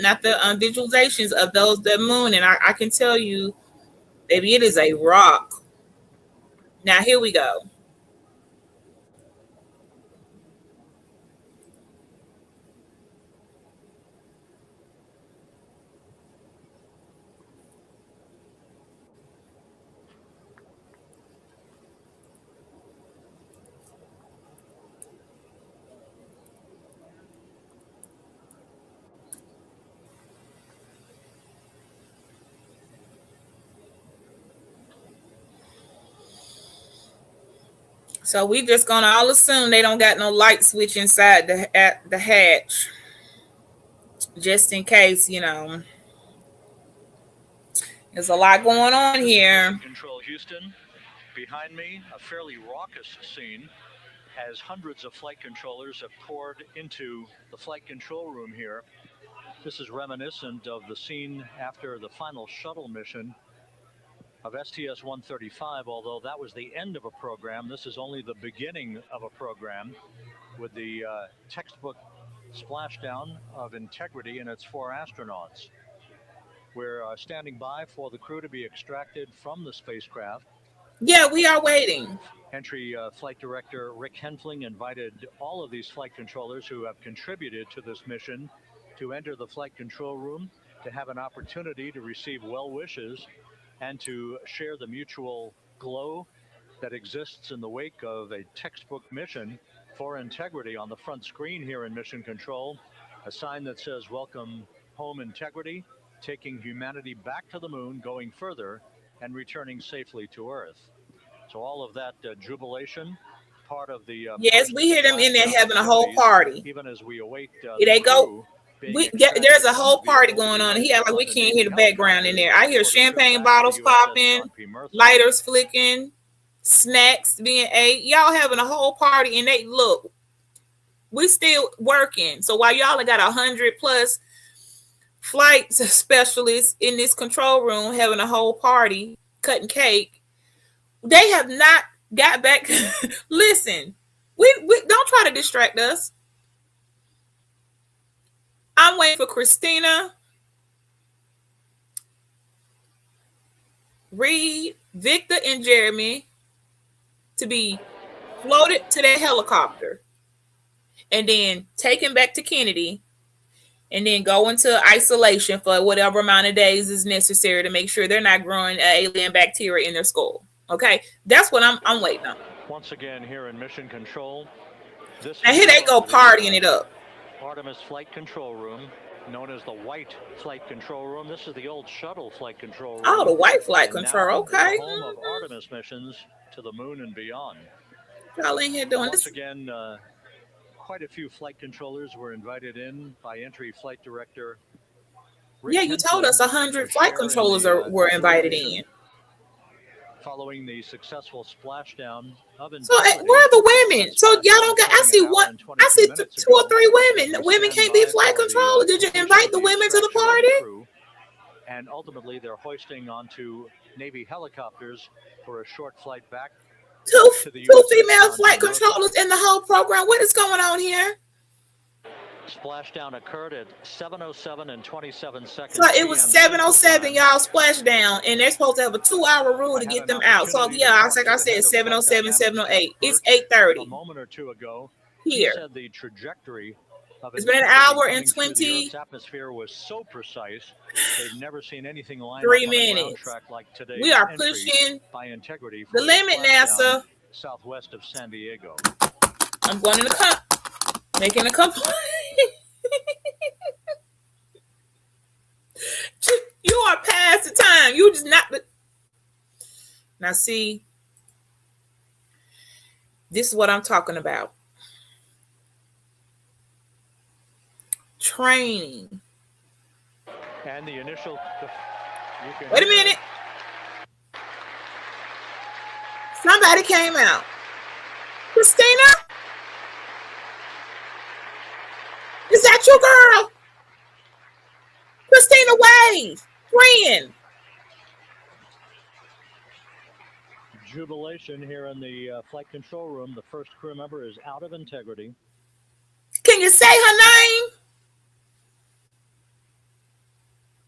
Speaker 1: visualizations of the moon, and I can tell you, baby, it is a rock. Now here we go. So we just gonna all assume they don't got no light switch inside the hatch, just in case, you know. There's a lot going on here.
Speaker 2: Control Houston, behind me, a fairly raucous scene as hundreds of flight controllers have poured into the flight control room here. This is reminiscent of the scene after the final shuttle mission of STS-135, although that was the end of a program. This is only the beginning of a program with the textbook splashdown of Integrity and its 4 astronauts. We're standing by for the crew to be extracted from the spacecraft.
Speaker 1: Yeah, we are waiting.
Speaker 2: Entry Flight Director Rick Henfling invited all of these flight controllers who have contributed to this mission to enter the flight control room to have an opportunity to receive well wishes and to share the mutual glow that exists in the wake of a textbook mission for Integrity. On the front screen here in Mission Control, a sign that says, "Welcome home, Integrity, taking humanity back to the moon, going further, and returning safely to Earth." So all of that jubilation, part of the...
Speaker 1: yes, we hear them in there having a whole party.
Speaker 2: Even as we await
Speaker 1: they go. There's a whole party going on here. Like we can't hear the background in there. I hear champagne bottles popping, lighters flicking, snacks being ate. Y'all having a whole party, and they look. We still working. So while y'all got 100+ flight specialists in this control room having a whole party, cutting cake, they have not got back. Listen, we don't try to distract us. I'm waiting for Christina, Reed, Victor, and Jeremy to be floated to that helicopter and then taken back to Kennedy and then go into isolation for whatever amount of days is necessary to make sure they're not growing alien bacteria in their skull. Okay, that's what I'm waiting on.
Speaker 2: Once again, here in Mission Control, this
Speaker 1: and here they go partying it up.
Speaker 2: Artemis Flight Control Room, known as the White Flight Control Room. This is the old shuttle flight control room.
Speaker 1: Oh, the White Flight Control. Okay.
Speaker 2: The home of Artemis missions to the moon and beyond.
Speaker 1: Y'all in here doing
Speaker 2: Once
Speaker 1: this
Speaker 2: again, quite a few flight controllers were invited in by entry flight director.
Speaker 1: Yeah, you told us 100 flight controllers were invited in.
Speaker 2: Following the successful splashdown of
Speaker 1: So where are the women? So y'all don't got. I see one. I see 2 or 3 women. The women can't be flight controllers. Did you invite the women to the party?
Speaker 2: And ultimately, they're hoisting onto Navy helicopters for a short flight back.
Speaker 1: Two female flight controllers in the whole program. What is going on here?
Speaker 2: Splashdown occurred at 7:07 and 27 seconds.
Speaker 1: So it was 7:07, y'all splashdown, and they're supposed to have a 2-hour rule to get them out. So yeah, like I said, 7:07, 7:08. It's 8:30.
Speaker 2: A moment or two ago,
Speaker 1: here.
Speaker 2: He said the trajectory of
Speaker 1: it's been an hour and 20.
Speaker 2: The Earth's atmosphere was so precise, they've never seen anything line
Speaker 1: 3
Speaker 2: up
Speaker 1: minutes.
Speaker 2: on a track like today.
Speaker 1: We are pushing
Speaker 2: by integrity
Speaker 1: the limit, NASA.
Speaker 2: Southwest of San Diego.
Speaker 1: I'm going in the making a complaint. You are past the time. You just not. Now see, this is what I'm talking about. Training.
Speaker 2: And the initial.
Speaker 1: Wait a minute. Somebody came out. Christina? Is that your girl? Christina Wave, friend.
Speaker 2: Jubilation here in the flight control room. The first crew member is out of integrity.
Speaker 1: Can you say her name?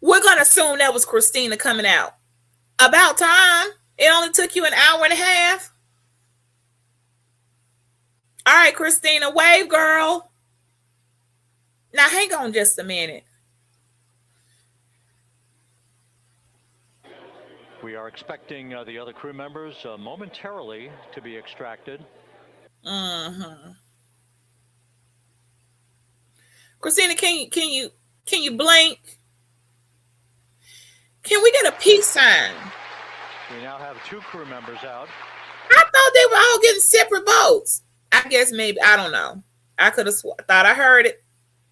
Speaker 1: We're going to assume that was Christina coming out. About time. It only took you an hour and a half. All right, Christina, wave, girl. Now, hang on just a minute.
Speaker 2: We are expecting the other crew members momentarily to be extracted.
Speaker 1: Christina, can you blink? Can we get a peace sign?
Speaker 2: We now have 2 crew members out.
Speaker 1: I thought they were all getting separate votes. I guess maybe, I don't know. I could have thought I heard it.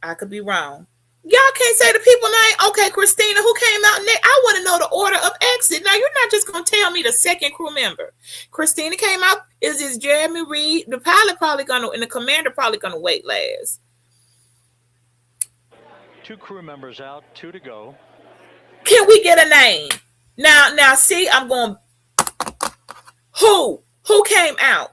Speaker 1: I could be wrong. Y'all can't say the people name. Okay, Christina, who came out next? I want to know the order of exit. Now, you're not just going to tell me the second crew member. Christina came out. Is this Jeremy Reed? The pilot probably going to, and the commander probably going to wait last.
Speaker 2: 2 crew members out, 2 to go.
Speaker 1: Can we get a name? Now, see, I'm going, who came out?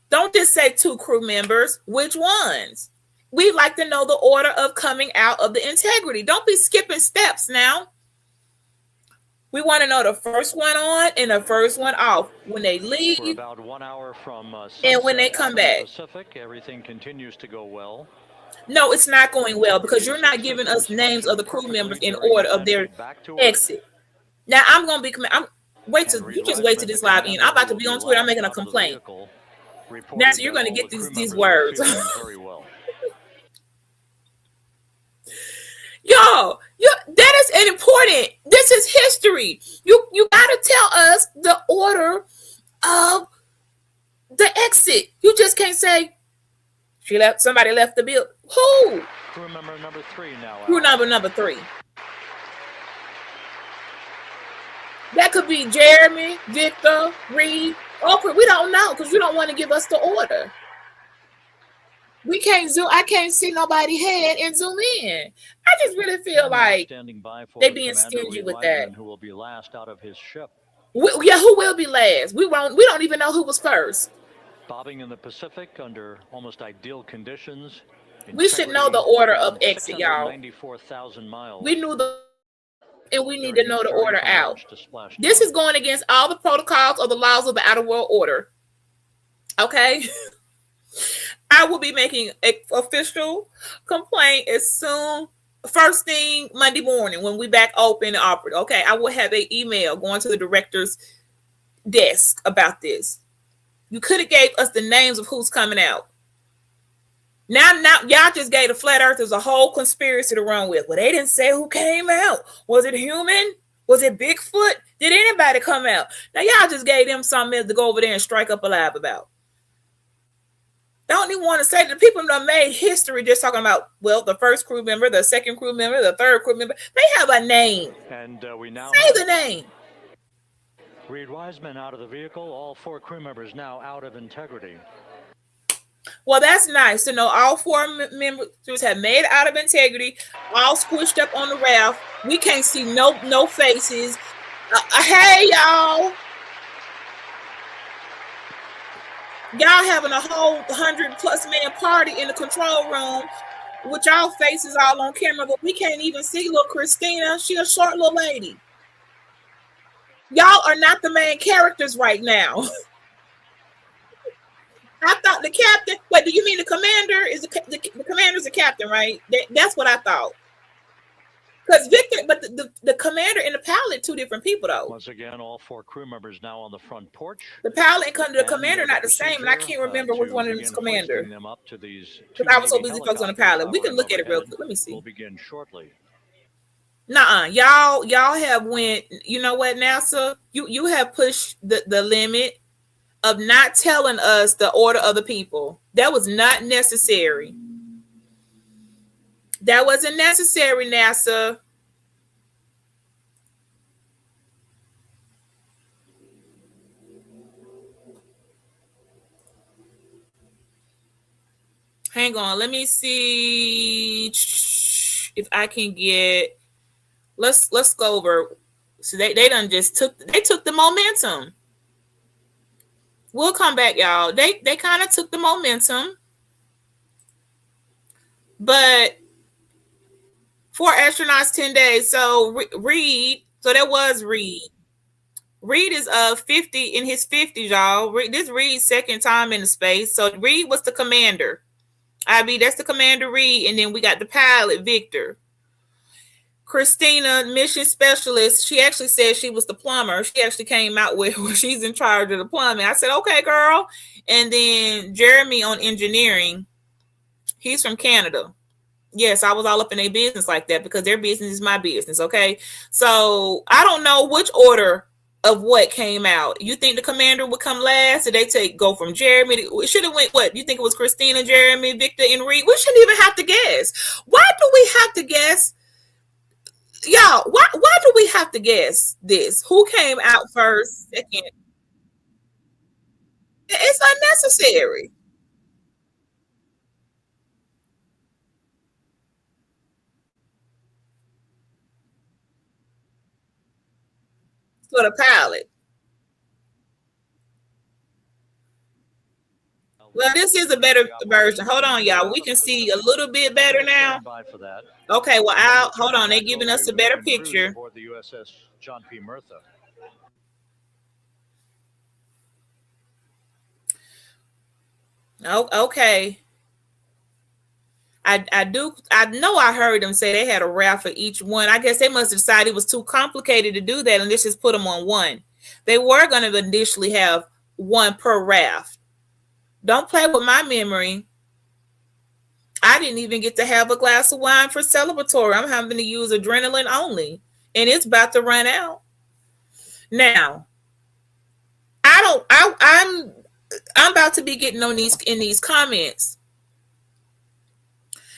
Speaker 1: Don't just say 2 crew members. Which ones? We'd like to know the order of coming out of the integrity. Don't be skipping steps now. We want to know the first one on and the first one off. When they leave.
Speaker 2: We're about 1 hour from
Speaker 1: and when they come back.
Speaker 2: Pacific, everything continues to go well.
Speaker 1: No, it's not going well because you're not giving us names of the crew members in order of their exit. Now, I'm going to be... you just wait till this live end. I'm about to be on Twitter. I'm making a complaint. Now, so you're going to get these words. Yo, that is an important. This is history. You gotta tell us the order of the exit. You just can't say somebody left the building. Who?
Speaker 2: Crew member number 3 now.
Speaker 1: Crew number 3. That could be Jeremy, Victor, Reed. Okay, we don't know because you don't want to give us the order. We can't zoom. I can't see nobody head and zoom in. I just really feel like they being stingy with that.
Speaker 2: Who will be last out of his ship?
Speaker 1: Who will be last? We don't even know who was first.
Speaker 2: Bobbing in the Pacific under almost ideal conditions.
Speaker 1: We should know the order of exit, y'all.
Speaker 2: 694,000 miles.
Speaker 1: We knew and we need to know the order out. This is going against all the protocols or the laws of the outer world order. Okay? I will be making an official complaint first thing Monday morning when we back open and operate. Okay, I will have an email going to the director's desk about this. You could have gave us the names of who's coming out. Now y'all just gave the flat earthers a whole conspiracy to run with. Well, they didn't say who came out. Was it human? Was it Bigfoot? Did anybody come out? Now y'all just gave them something to go over there and strike up a live about. Don't even want to say the people that made history just talking about, well, the first crew member, the second crew member, the third crew member. They have a name.
Speaker 2: And we now
Speaker 1: say the name.
Speaker 2: Reed Wiseman out of the vehicle. All 4 crew members now out of integrity.
Speaker 1: Well, that's nice to know all 4 members have made it out of integrity, all squished up on the raft. We can't see no faces. Hey, y'all. Y'all having a whole 100+ man party in the control room with y'all faces all on camera, but we can't even see little Christina. She a short little lady. Y'all are not the main characters right now. I thought the captain. Wait, do you mean the commander is the commander's the captain, right? That's what I thought. Because Victor, but the commander and the pilot, 2 different people though.
Speaker 2: Once again, all 4 crew members now on the front porch.
Speaker 1: The pilot and the commander not the same, and I can't remember which one of them is commander. Because I was so busy focusing on the pilot. We can look at it real quick. Let me see.
Speaker 2: We'll begin shortly.
Speaker 1: Nuh-uh. Y'all have went. You know what, NASA? You have pushed the limit of not telling us the order of the people. That was not necessary. That wasn't necessary, NASA. Hang on, let me see if I can get. Let's go over. So they done just took the momentum. We'll come back, y'all. They kind of took the momentum, but 4 astronauts, 10 days. So Reed, so that was Reed. Reed is 50 in his 50s, y'all. This Reed's second time in the space. So Reed was the commander. That's the commander Reed, and then we got the pilot Victor. Christina, mission specialist. She actually said she was the plumber. She actually came out with she's in charge of the plumbing. I said, okay, girl. And then Jeremy on engineering. He's from Canada. Yes, I was all up in their business like that because their business is my business, okay? So I don't know which order of what came out. You think the commander would come last? Did they go from Jeremy? It should have went what? You think it was Christina, Jeremy, Victor, and Reed? We shouldn't even have to guess. Why do we have to guess? Y'all, why do we have to guess this? Who came out first, second? It's unnecessary. For the pilot. Well, this is a better version. Hold on, y'all. We can see a little bit better now. Okay, well, hold on. They're giving us a better picture.
Speaker 2: Aboard the USS John P. Murtha.
Speaker 1: Oh, okay. I know I heard them say they had a raft for each one. I guess they must have decided it was too complicated to do that and let's just put them on one. They were going to initially have one per raft. Don't play with my memory. I didn't even get to have a glass of wine for celebratory. I'm having to use adrenaline only, and it's about to run out. Now, I'm about to be getting on these comments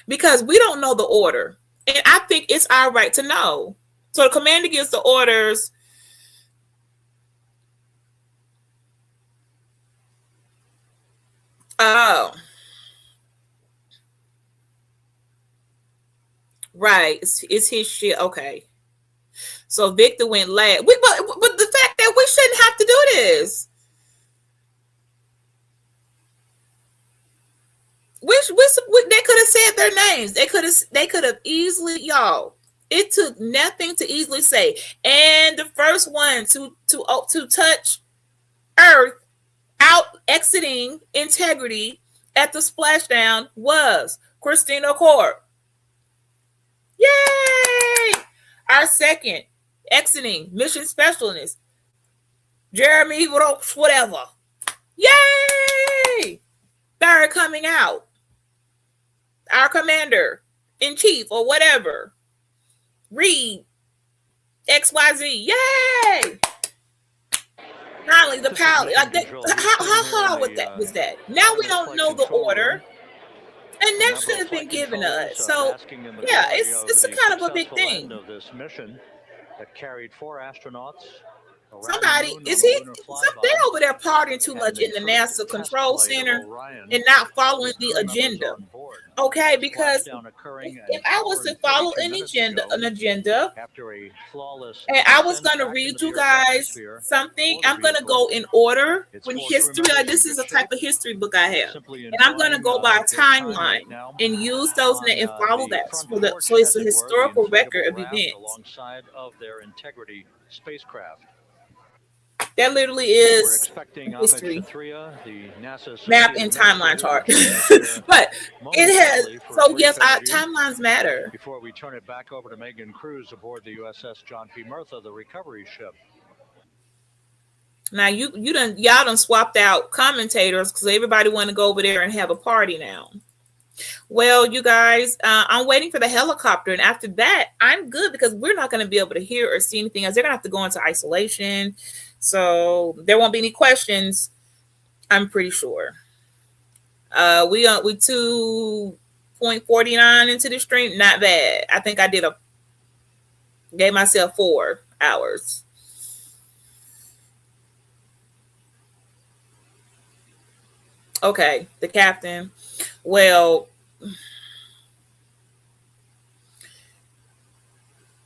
Speaker 1: because we don't know the order, and I think it's our right to know. So the commander gives the orders. Oh, right. It's his shit. Okay. So Victor went last. But the fact that we shouldn't have to do this. We They could have said their names. They could have easily, y'all. It took nothing to easily say. And the first one to touch Earth out exiting integrity at the splashdown was Christina Court. Yay! Our second exiting mission specialist, Jeremy Roach, whatever. Yay! Third coming out, our commander in chief or whatever, Reed XYZ. Yay! Finally, the pilot. Like that, how hard was that? Now we don't know the order, and that should have been given to us. So yeah, it's a kind of a big thing.
Speaker 2: Of this mission that carried 4 astronauts.
Speaker 1: Somebody they over there partying too much in the NASA control center and not following the agenda. Okay, because if I was to follow an agenda, and I was going to read you guys something, I'm going to go in order when history. Like this is a type of history book I have, and I'm going to go by a timeline and use those and follow that. So it's a historical record of events.
Speaker 2: Alongside of their Integrity spacecraft.
Speaker 1: That literally is history map and timeline chart. But it has, so yes, timelines matter.
Speaker 2: Before we turn it back over to Megan Cruz aboard the USS John P. Murtha, the recovery ship.
Speaker 1: Now y'all done swapped out commentators because everybody want to go over there and have a party now. Well, you guys, I'm waiting for the helicopter, and after that, I'm good because we're not going to be able to hear or see anything else. They're going to have to go into isolation, so there won't be any questions. I'm pretty sure. We 2.49 into the stream, not bad. I think I gave myself 4 hours. Okay, the captain. Well,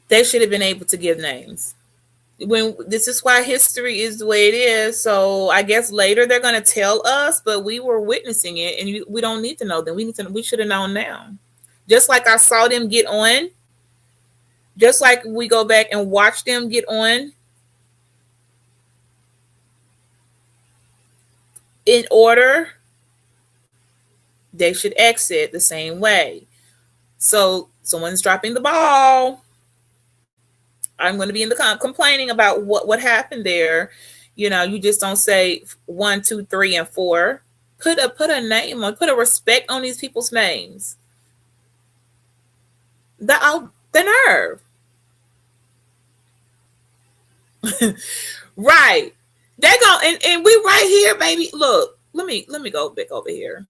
Speaker 1: they should have been able to give names. This is why history is the way it is. So I guess later they're going to tell us, but we were witnessing it, and we don't need to know them. We should have known now. Just like I saw them get on, just like we go back and watch them get on in order. They should exit the same way. So someone's dropping the ball. I'm going to be in the complaining about what happened there. You know, you just don't say 1, 2, 3, and 4. Put a name on, put a respect on these people's names. The nerve. Right. They're going and we right here, baby. Look, let me go back over here.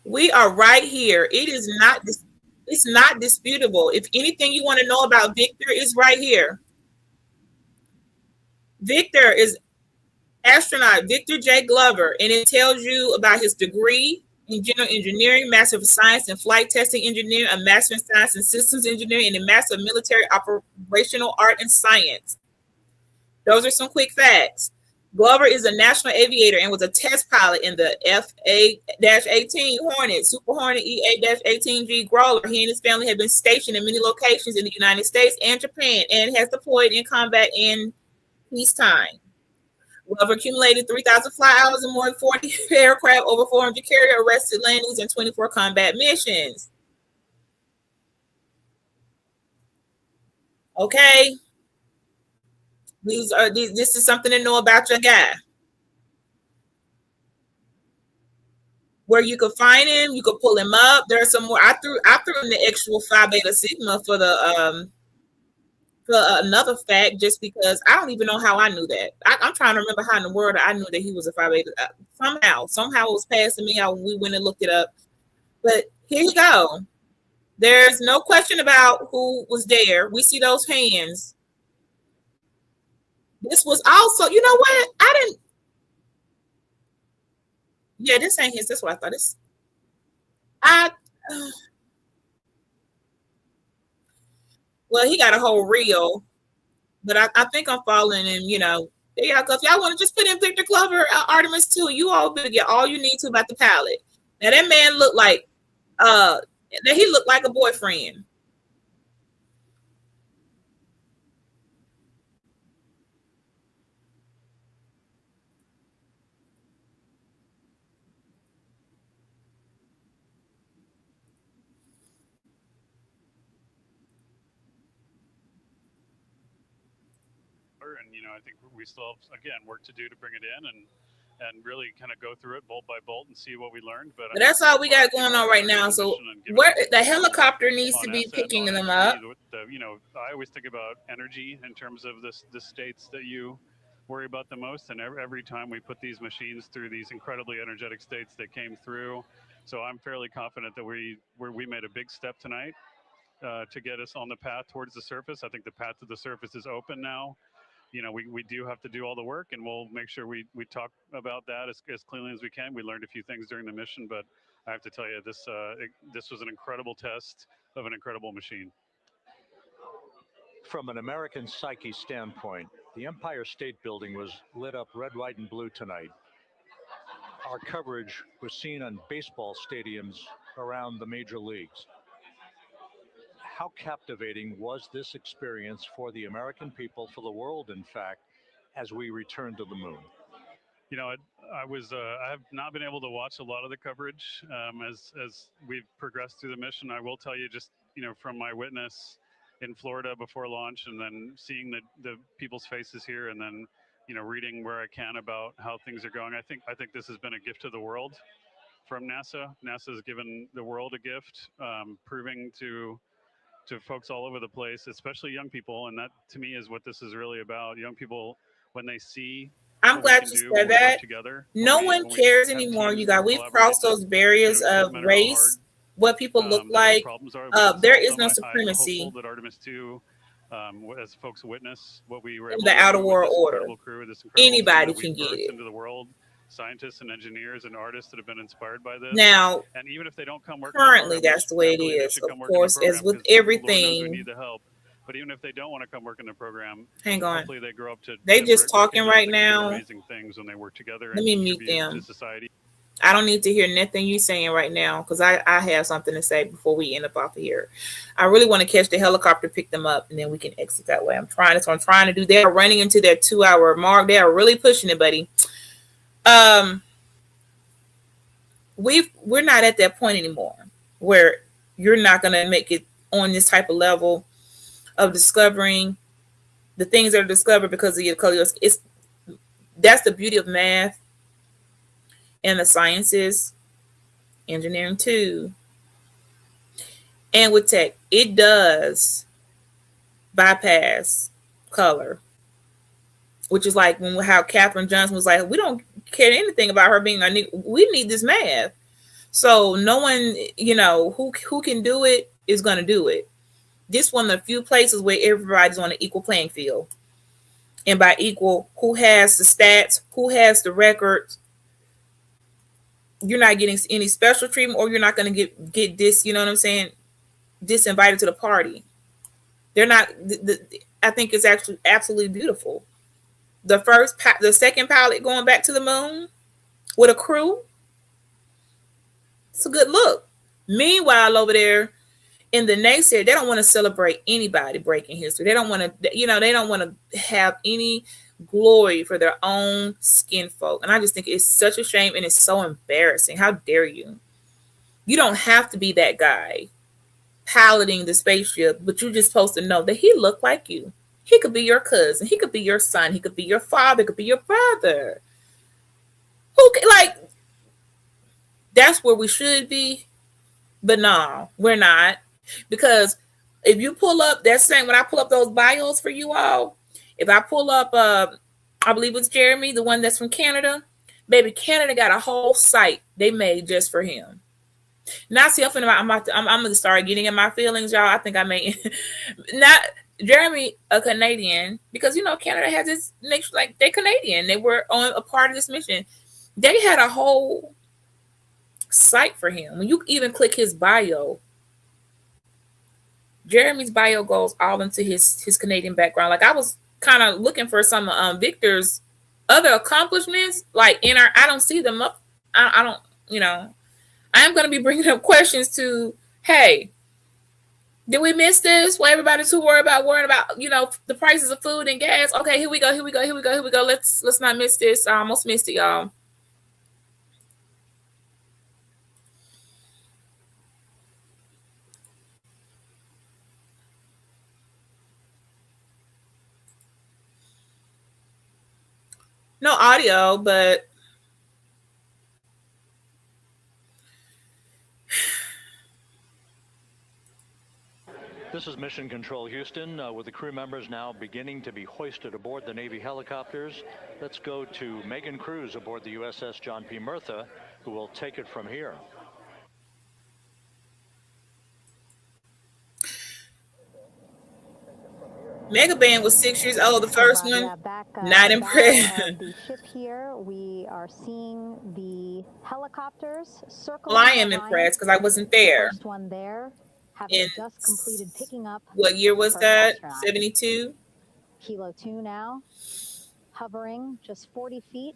Speaker 1: We are right here. It's not disputable. If anything you want to know about Victor is right here. Victor is astronaut Victor J. Glover, and it tells you about his degree in general engineering, Master of Science in Flight Testing Engineering, a Master in Science in Systems Engineering, and a Master of Military Operational Art and Science. Those are some quick facts. Glover is a national aviator and was a test pilot in the FA-18 Hornet, Super Hornet EA-18G Growler. He and his family have been stationed in many locations in the United States and Japan and has deployed in combat in peacetime. Glover accumulated 3,000 flight hours and more than 40 aircraft, over 400 carrier arrested landings, and 24 combat missions. Okay. This is something to know about your guy. Where you could find him, you could pull him up. There's some more. I threw in the actual Phi Beta Sigma for the for another fact, just because I don't even know how I knew that. I'm trying to remember how in the world I knew that he was a Phi Beta. Somehow it was passing me out when we went and looked it up. But here you go. There's no question about who was there. We see those hands. This was also, you know what? Yeah, this ain't his. That's what I thought. Well, he got a whole reel. But I think I'm following him, There y'all go. If y'all want to just put in Victor Glover, Artemis too, you all better get all you need to about the palette. Now that man looked like he looked like a boyfriend.
Speaker 6: And I think we still have again work to do to bring it in and really kind of go through it bolt by bolt and see what we learned. But
Speaker 1: that's all we got going on right now. So where the helicopter needs to be picking them up.
Speaker 6: I always think about energy in terms of the states that you worry about the most. And every time we put these machines through these incredibly energetic states that came through. So I'm fairly confident that we made a big step tonight to get us on the path towards the surface. I think the path to the surface is open now. We do have to do all the work, and we'll make sure we talk about that as cleanly as we can. We learned a few things during the mission, but I have to tell you, this was an incredible test of an incredible machine.
Speaker 2: From an American psyche standpoint, the Empire State Building was lit up red, white, and blue tonight. Our coverage was seen on baseball stadiums around the major leagues. How captivating was this experience for the American people, for the world, in fact, as we return to the moon?
Speaker 6: I have not been able to watch a lot of the coverage as we've progressed through the mission. I will tell you, just from my witness in Florida before launch, and then seeing the people's faces here, and then reading where I can about how things are going. I think this has been a gift to the world from NASA. NASA has given the world a gift, proving to folks all over the place, especially young people, and that to me is what this is really about. Young people, when they see
Speaker 1: I'm glad you said that. No one cares anymore, you guys. We've crossed those barriers of race, what people look like. There is no supremacy.
Speaker 6: I'm hopeful that Artemis 2, as folks witness what we were able
Speaker 1: the
Speaker 6: to
Speaker 1: outer
Speaker 6: do
Speaker 1: world
Speaker 6: with this
Speaker 1: order.
Speaker 6: incredible crew, this incredible
Speaker 1: Anybody
Speaker 6: team
Speaker 1: can get it
Speaker 6: into the world. Scientists and engineers and artists that have been inspired by this.
Speaker 1: Now,
Speaker 6: and even if they don't come work
Speaker 1: currently, that's the way it is. Of course, as with everything.
Speaker 6: We need the help. But even if they don't want to come work in the program,
Speaker 1: hang on.
Speaker 6: Hopefully they grow up to.
Speaker 1: They just talking right now.
Speaker 6: Amazing things when they work together.
Speaker 1: Let me mute them.
Speaker 6: To society.
Speaker 1: I don't need to hear nothing you saying right now because I have something to say before we end up off of here. I really want to catch the helicopter, pick them up, and then we can exit that way. I'm trying to do. They are running into their 2-hour mark. They are really pushing it, buddy. We're not at that point anymore where you're not going to make it on this type of level of discovering the things that are discovered because of your colors. That's the beauty of math and the sciences, engineering too, and with tech. It does bypass color, which is like how Katherine Johnson was like, we don't care anything about her being we need this math. So no one, who can do it is going to do it. This one of the few places where everybody's on an equal playing field. And by equal, who has the stats, who has the records. You're not getting any special treatment, or you're not going to get this, you know what I'm saying, disinvited to the party. They're not, I think it's actually absolutely beautiful. The second pilot going back to the moon with a crew. It's a good look. Meanwhile, over there in the naysayer, they don't want to celebrate anybody breaking history. They don't want to, they don't want to have any glory for their own skin folk. And I just think it's such a shame and it's so embarrassing. How dare you? You don't have to be that guy piloting the spaceship, but you're just supposed to know that he looked like you. He could be your cousin. He could be your son. He could be your father. He could be your brother. That's where we should be. But no, we're not. Because if you pull up, that same, when I pull up those bios for you all, if I pull up, I believe it's Jeremy, the one that's from Canada, baby, Canada got a whole site they made just for him. Now, see, I'm going to start getting in my feelings, y'all. I think I may not Jeremy, a Canadian, because, Canada has this nation, like they're Canadian. They were on a part of this mission. They had a whole site for him. When you even click his bio, Jeremy's bio goes all into his Canadian background. Like I was kind of looking for some Victor's other accomplishments. Like I don't see them up. I don't, I am going to be bringing up questions to, hey, did we miss this? Well, everybody's too worried about the prices of food and gas. Okay, here we go. Let's not miss this. I almost missed it, y'all. No audio, but
Speaker 2: This is Mission Control Houston, with the crew members now beginning to be hoisted aboard the Navy helicopters. Let's go to Megan Cruz aboard the USS John P. Murtha, who will take it from here.
Speaker 1: Mega Band was 6 years old. The first one, not impressed.
Speaker 9: The ship here, we are seeing the helicopters circling.
Speaker 1: Well, I am impressed because I wasn't there.
Speaker 9: First one there, having just completed picking up.
Speaker 1: What year was that? 72.
Speaker 9: Kilo 2 now, hovering just 40 feet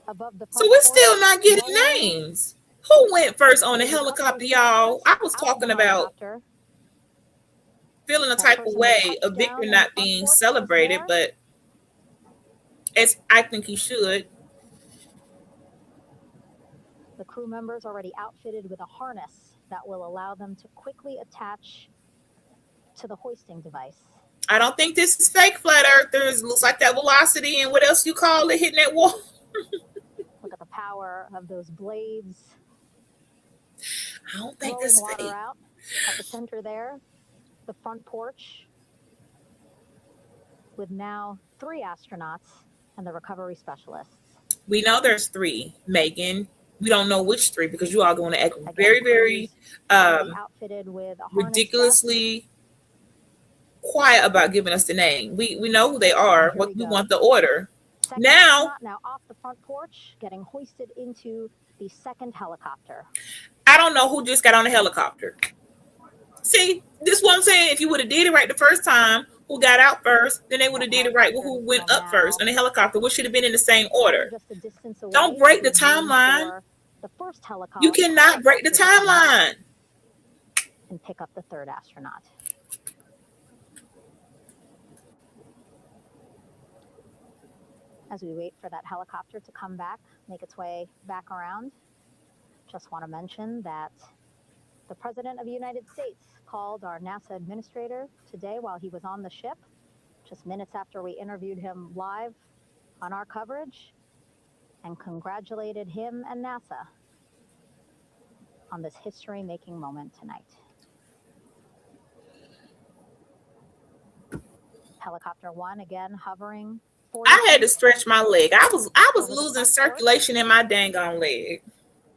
Speaker 9: above the.
Speaker 1: So we're still not getting names. Who went first on the helicopter, y'all? I was talking about feeling a type of way of Victor not being celebrated, but I think he should.
Speaker 9: The crew members already outfitted with a harness that will allow them to quickly attach to the hoisting device.
Speaker 1: I don't think this is fake flat earthers. Looks like that velocity and what else you call it hitting that wall.
Speaker 9: Look at the power of those blades.
Speaker 1: I don't think this is
Speaker 9: water
Speaker 1: fake.
Speaker 9: out at the center there. The front porch with now 3 astronauts and the recovery specialists.
Speaker 1: We know there's 3, Megan. We don't know which 3 because you all going to act very, very
Speaker 9: outfitted with a
Speaker 1: ridiculously quiet about giving us the name. We know who they are. What we want the order. Now
Speaker 9: off the front porch, getting hoisted into the second helicopter.
Speaker 1: I don't know who just got on the helicopter. See, this is what I'm saying. If you would have did it right the first time, who got out first, then they would have did it right with who went up first on the helicopter, which should have been in the same order. Don't break the timeline.
Speaker 9: The first helicopter.
Speaker 1: You cannot break the timeline.
Speaker 9: And pick up the third astronaut. As we wait for that helicopter to come back, make its way back around, just want to mention that the President of the United States called our NASA administrator today while he was on the ship, just minutes after we interviewed him live on our coverage, and congratulated him and NASA on this history-making moment tonight. Helicopter 1 again hovering.
Speaker 1: I had to stretch my leg. I was losing circulation in my dang on leg.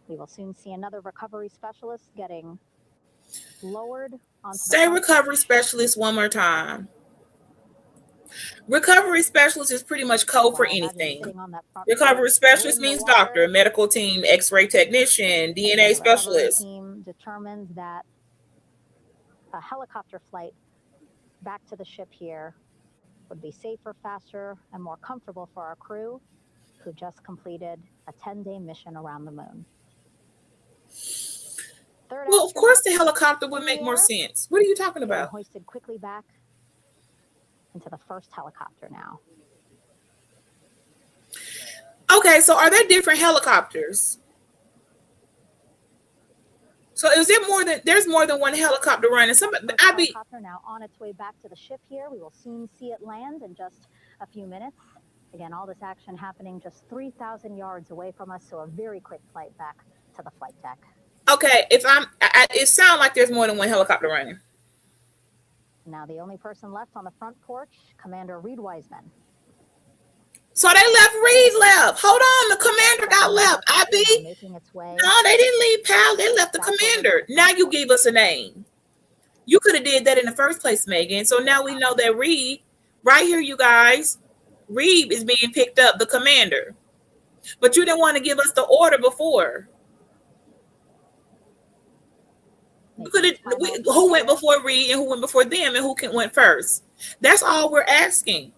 Speaker 9: We will soon see another recovery specialist getting lowered onto.
Speaker 1: Say recovery specialist one more time. Recovery specialist is pretty much code for anything. Recovery specialist means doctor, medical team, X-ray technician, DNA specialist.
Speaker 9: The team determines that a helicopter flight back to the ship here would be safer, faster, and more comfortable for our crew, who just completed a 10-day mission around the moon.
Speaker 1: Well, of course the helicopter would make more sense. What are you talking about?
Speaker 9: Hoisted quickly back into the first helicopter now.
Speaker 1: Okay, so are there different helicopters? So is there there's more than one helicopter running?
Speaker 9: Helicopter now on its way back to the ship here. We will soon see it land in just a few minutes. Again, all this action happening just 3,000 yards away from us, so a very quick flight back to the flight deck.
Speaker 1: Okay, it sounds like there's more than one helicopter running.
Speaker 9: Now the only person left on the front porch, Commander Reed Wiseman.
Speaker 1: So they left Reed left. Hold on, the commander got left. No, they didn't leave Pal. They left the commander. Now you gave us a name. You could have did that in the first place, Megan. So now we know that Reed, right here, you guys, Reed is being picked up, the commander. But you didn't want to give us the order before. Who went before Reed and who went before them and who went first? That's all we're asking.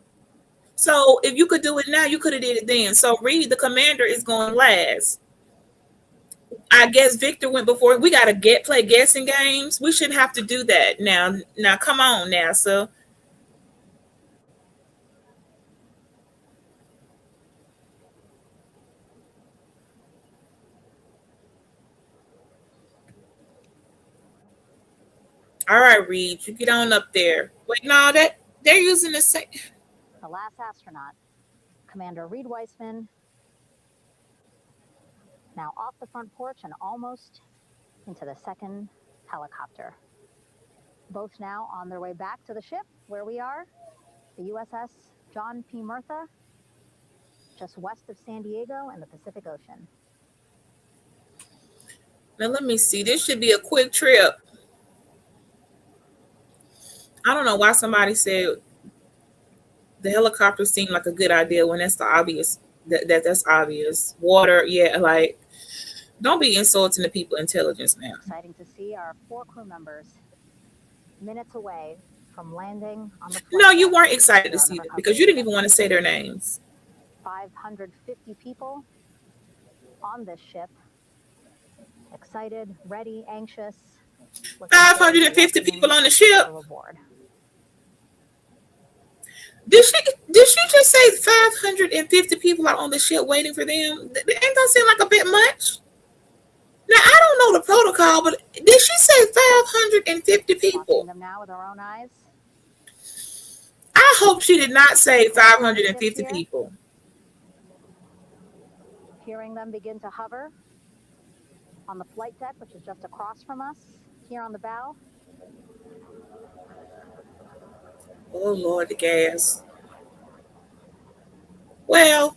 Speaker 1: So if you could do it now, you could have did it then. So Reed, the commander, is going last. I guess Victor went before. We gotta play guessing games. We shouldn't have to do that now. Now come on, NASA. All right, Reed, you get on up there. Wait, no, that they're using the same.
Speaker 9: The last astronaut, Commander Reed Weissman, now off the front porch and almost into the second helicopter. Both now on their way back to the ship where we are, the USS John P. Murtha, just west of San Diego in the Pacific Ocean.
Speaker 1: Now let me see. This should be a quick trip. I don't know why somebody said the helicopter seemed like a good idea when that's the obvious. That's obvious. Water, yeah, like don't be insulting the people intelligence now.
Speaker 9: Exciting to see our 4 crew members minutes away from landing on the.
Speaker 1: No, you weren't excited to see them because you didn't even want to say their names.
Speaker 9: 550 people on this ship. Excited, ready, anxious.
Speaker 1: 550 people on the ship. Did she just say 550 people are on the ship waiting for them? Ain't that seem like a bit much? Now I don't know the protocol, but did she say 550 people?
Speaker 9: Watching them now with our own eyes.
Speaker 1: I hope she did not say 550 people.
Speaker 9: Hearing them begin to hover on the flight deck, which is just across from us, here on the bow.
Speaker 1: Oh, Lord, the gas. Well,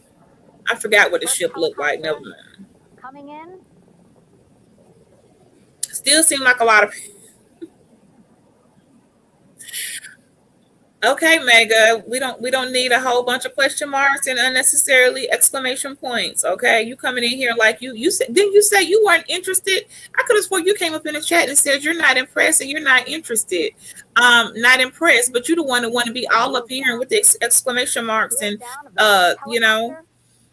Speaker 1: I forgot what the ship looked like. Never mind.
Speaker 9: Coming in.
Speaker 1: Still seem like a lot of people. Okay, Mega, we don't need a whole bunch of question marks and unnecessarily exclamation points. Okay, you coming in here like you said, didn't you say you weren't interested? I could have sworn you came up in the chat and said you're not impressed and you're not interested. Not impressed, but you're the one that want to be all up here with the exclamation marks and you know,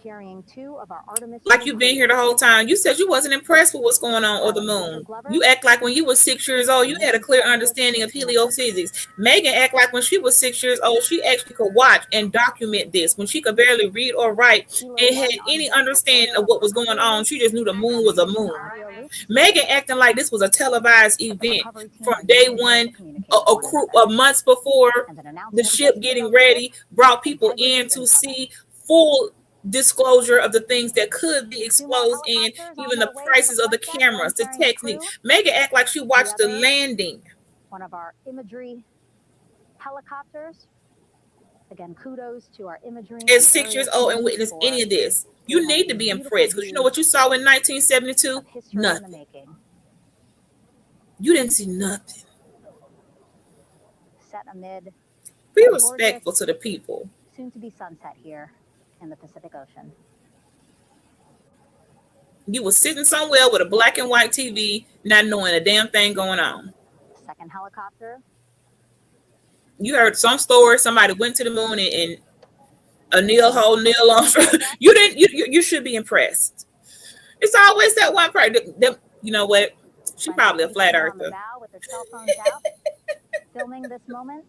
Speaker 9: carrying 2 of our Artemis.
Speaker 1: Like you've been here the whole time. You said you wasn't impressed with what's going on or the moon. You act like when you were 6 years old, you had a clear understanding of heliophysics. Megan act like when she was 6 years old, she actually could watch and document this. When she could barely read or write and had any understanding of what was going on, she just knew the moon was a moon. Megan acting like this was a televised event from day one, a months before the ship getting ready, brought people in to see full disclosure of the things that could be exposed and even the prices of the cameras, the technique. Megan act like she watched the landing.
Speaker 9: One of our imagery helicopters. Again, kudos to our imagery.
Speaker 1: As 6 years old and witness any of this, you need to be impressed because you know what you saw in 1972? Nothing. You didn't see nothing.
Speaker 9: Set amid.
Speaker 1: Be respectful to the people.
Speaker 9: Soon to be sunset here in the Pacific Ocean.
Speaker 1: You were sitting somewhere with a black and white TV, not knowing a damn thing going on.
Speaker 9: Second helicopter.
Speaker 1: You heard some story. Somebody went to the moon and Neil Armstrong. You didn't. You should be impressed. It's always that one part. You know what? She's probably a flat earther.
Speaker 9: With their cell phones out, filming this moment.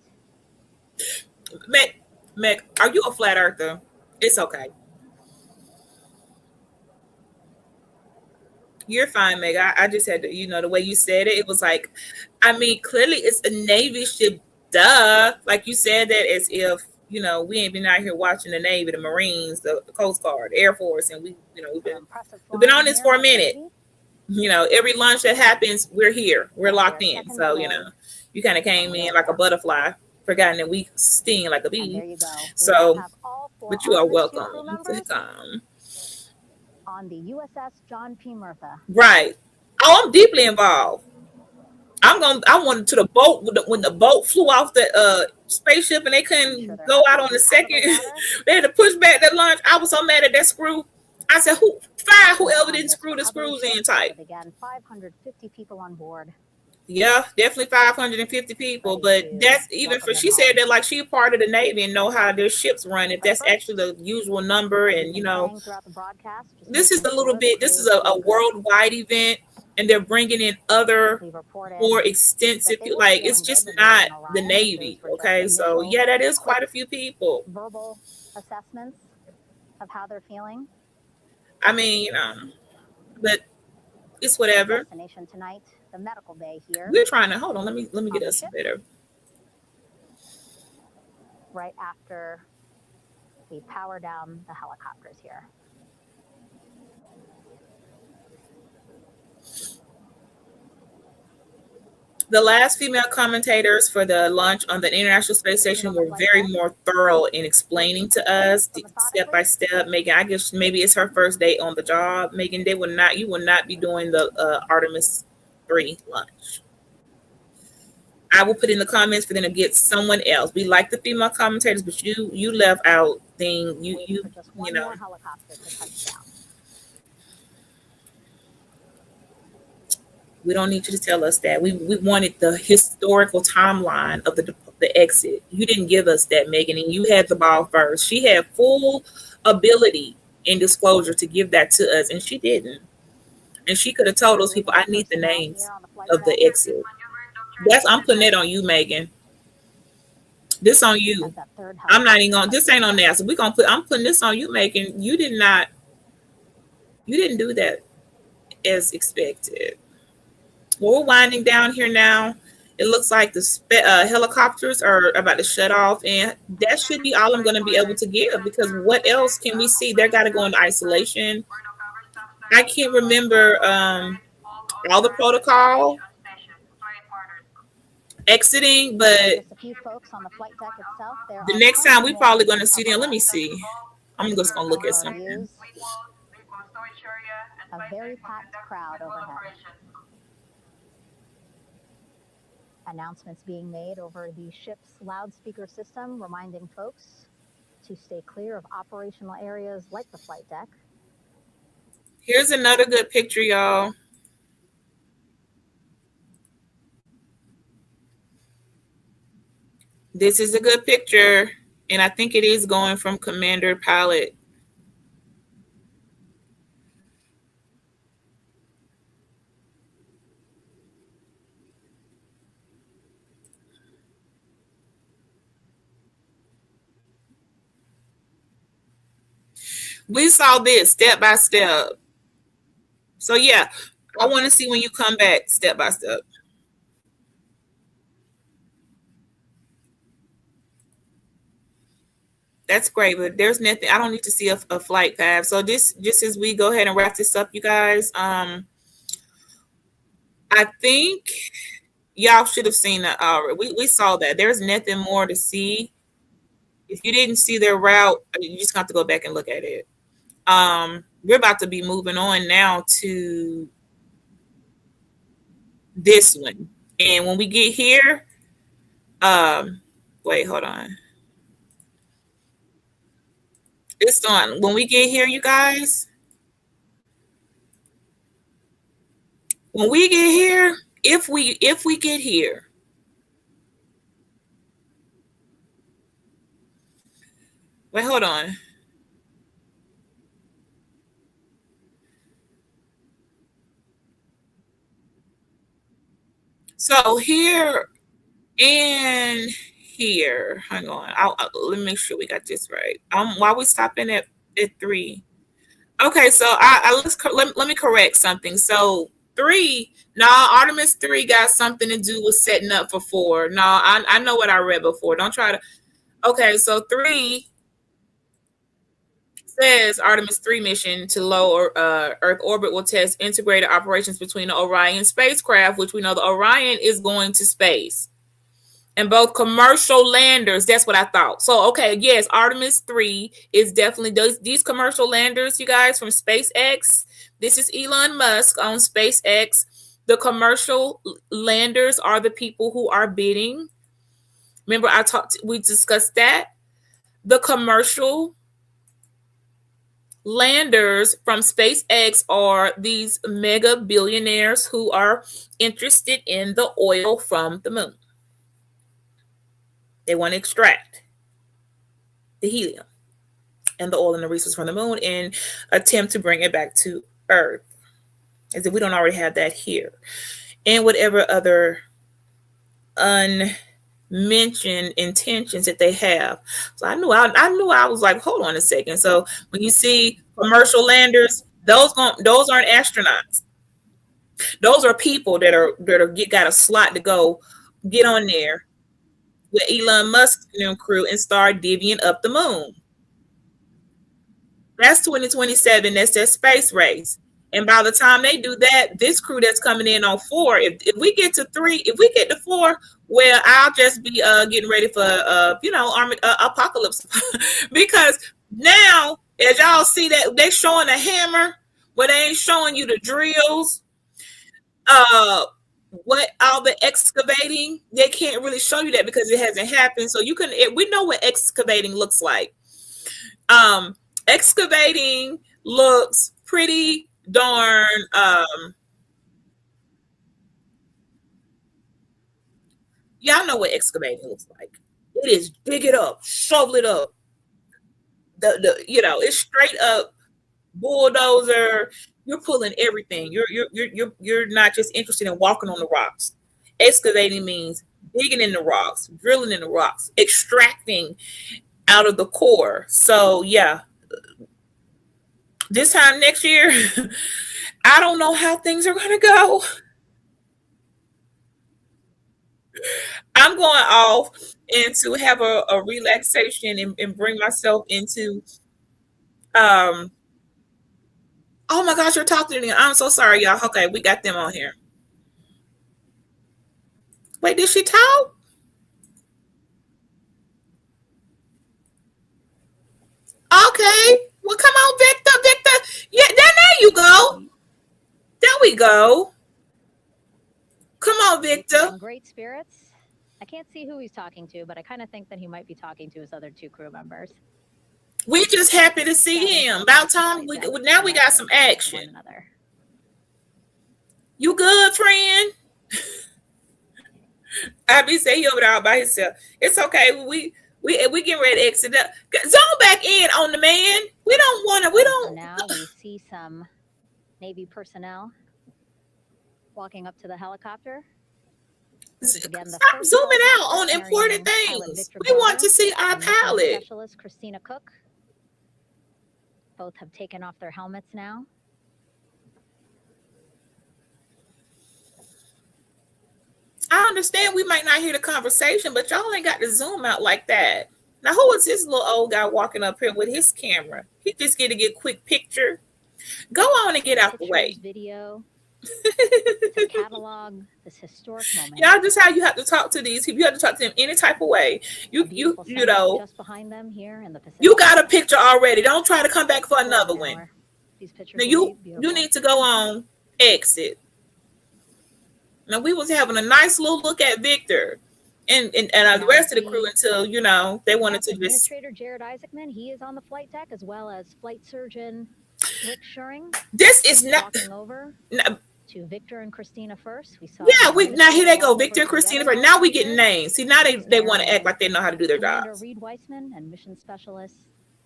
Speaker 1: Meg, are you a flat earther? It's okay. You're fine, Meg. I just had to, the way you said it, it was like, I mean, clearly it's a Navy ship, duh. Like you said that as if, we ain't been out here watching the Navy, the Marines, the Coast Guard, the Air Force, and we've been on this for a minute. Every lunch that happens, we're here. We're locked in. So, you kind of came in like a butterfly, forgotten that we sting like a bee. So, but you are welcome to come.
Speaker 9: On the USS John P. Murtha.
Speaker 1: Right. Oh, I'm deeply involved. I wanted to the boat when the boat flew off the spaceship and they couldn't go out on the second. They had to push back that launch. I was so mad at that screw. I said, whoever didn't screw the screws in tight.
Speaker 9: Again, 550 people on board.
Speaker 1: Yeah, definitely 550 people, but that's even for, she said that like she a part of the Navy and know how their ships run, if that's actually the usual number. And this is a little bit, this is a worldwide event, and they're bringing in other more extensive, like it's just not the Navy. Okay, so yeah, that is quite a few people.
Speaker 9: Verbal assessments of how they're feeling.
Speaker 1: I mean, but it's whatever.
Speaker 9: Destination tonight, the medical bay here.
Speaker 1: We're trying to hold on. Let me get us better.
Speaker 9: Right after we power down the helicopters here.
Speaker 1: The last female commentators for the launch on the International Space Station were very more thorough in explaining to us step by step. Megan, I guess maybe it's her first day on the job. Megan, you will not be doing the Artemis 3 launch. I will put in the comments for them to get someone else. We like the female commentators, but you left out thing. You know. We don't need you to tell us that. We wanted the historical timeline of the exit. You didn't give us that, Megan, and you had the ball first. She had full ability and disclosure to give that to us, and she didn't. And she could have told those people, I need the names of the exit. I'm putting that on you, Megan. This on you. I'm not even going, this ain't on NASA. I'm putting this on you, Megan. You didn't do that as expected. Well, we're winding down here now. It looks like the helicopters are about to shut off, and that should be all I'm going to be able to give, because what else can we see? They got to go into isolation. I can't remember all the protocol exiting, but the next time we probably going to see them. Let me see. I'm just going to look at something.
Speaker 9: A very packed crowd overhead. Announcements being made over the ship's loudspeaker system, reminding folks to stay clear of operational areas like the flight deck.
Speaker 1: Here's another good picture, y'all. This is a good picture, and I think it is going from Commander Pilot. We saw this step by step. So yeah, I want to see when you come back step by step. That's great, but there's nothing. I don't need to see a flight path. So just as we go ahead and wrap this up, you guys, I think y'all should have seen that already. We saw that. There's nothing more to see. If you didn't see their route, you just have to go back and look at it. We're about to be moving on now to this one. And when we get here, wait, hold on. It's done. When we get here, you guys, when we get here, if we get here, wait, hold on. So here and here, hang on. Let me make sure we got this right. While we stopping at 3. Okay, so let me correct something. So 3, Artemis 3 got something to do with setting up for 4. No, I know what I read before. Don't try to. Okay, so 3 says Artemis 3 mission to low Earth orbit will test integrated operations between the Orion spacecraft, which we know the Orion is going to space, and both commercial landers. That's what I thought. So, okay, yes, Artemis 3 is definitely these commercial landers, you guys, from SpaceX. This is Elon Musk on SpaceX. The commercial landers are the people who are bidding. Remember, we discussed that. The commercial landers from SpaceX are these mega billionaires who are interested in the oil from the moon. They want to extract the helium and the oil and the resources from the moon and attempt to bring it back to Earth, as if we don't already have that here. And whatever other unmentioned intentions that they have. So I knew I was like, hold on a second. So when you see commercial landers, those aren't astronauts. Those are people that got a slot to go get on there with Elon Musk's crew and start divvying up the moon. That's 2027. That's their space race. And by the time they do that, this crew that's coming in on 4, if we get to 3, if we get to 4, well, I'll just be getting ready for apocalypse because now, as y'all see that they're showing a hammer, but they ain't showing you the drills. What all the excavating, they can't really show you that because it hasn't happened. So we know what excavating looks like. Excavating looks pretty darn y'all know what excavating looks like. It is dig it up, shovel it up. It's straight up bulldozer. You're pulling everything. You're not just interested in walking on the rocks. Excavating means digging in the rocks, drilling in the rocks, extracting out of the core. So yeah, this time next year, I don't know how things are going to go. I'm going off and to have a relaxation and bring myself into oh my gosh, you're talking to me. I'm so sorry, y'all. Okay, we got them on here. Wait, did she talk? Okay. Well, come on, Victor. Victor. Yeah, there you go. There we go. Come on, Victor.
Speaker 9: In great spirits. I can't see who he's talking to, but I kind of think that he might be talking to his other 2 crew members.
Speaker 1: We just happy to see him. About time now we got some action. You good, friend? I be saying he over there all by himself. It's okay. We getting ready to exit up. Zone back in on the man. We don't.
Speaker 9: Now we see some Navy personnel walking up to the helicopter.
Speaker 1: Again, stop zooming out on important things. We want to see our pilot.
Speaker 9: Specialist Christina Cook. Both have taken off their helmets now.
Speaker 1: I understand we might not hear the conversation, but y'all ain't got to zoom out like that. Now, who is this little old guy walking up here with his camera? He just get to get a quick picture. Go on and get out the way.
Speaker 9: Video to catalog this historic moment.
Speaker 1: Y'all, just how you have to talk to these people. You have to talk to them any type of way. You know.
Speaker 9: Just behind them here in the Pacific.
Speaker 1: You got a picture already. Don't try to come back for another one. Now you need to go on exit. Now we was having a nice little look at Victor and the rest of the crew until they wanted to just.
Speaker 9: Administrator Jared Isaacman, he is on the flight deck, as well as flight surgeon Rick Shuring.
Speaker 1: This is not
Speaker 9: walking over to Victor and Christina first. We saw.
Speaker 1: Yeah, now here they go, Victor and Christina first. Now we getting names. See, now they want to act like they know how to do their jobs.
Speaker 9: Reed Weissman and mission specialist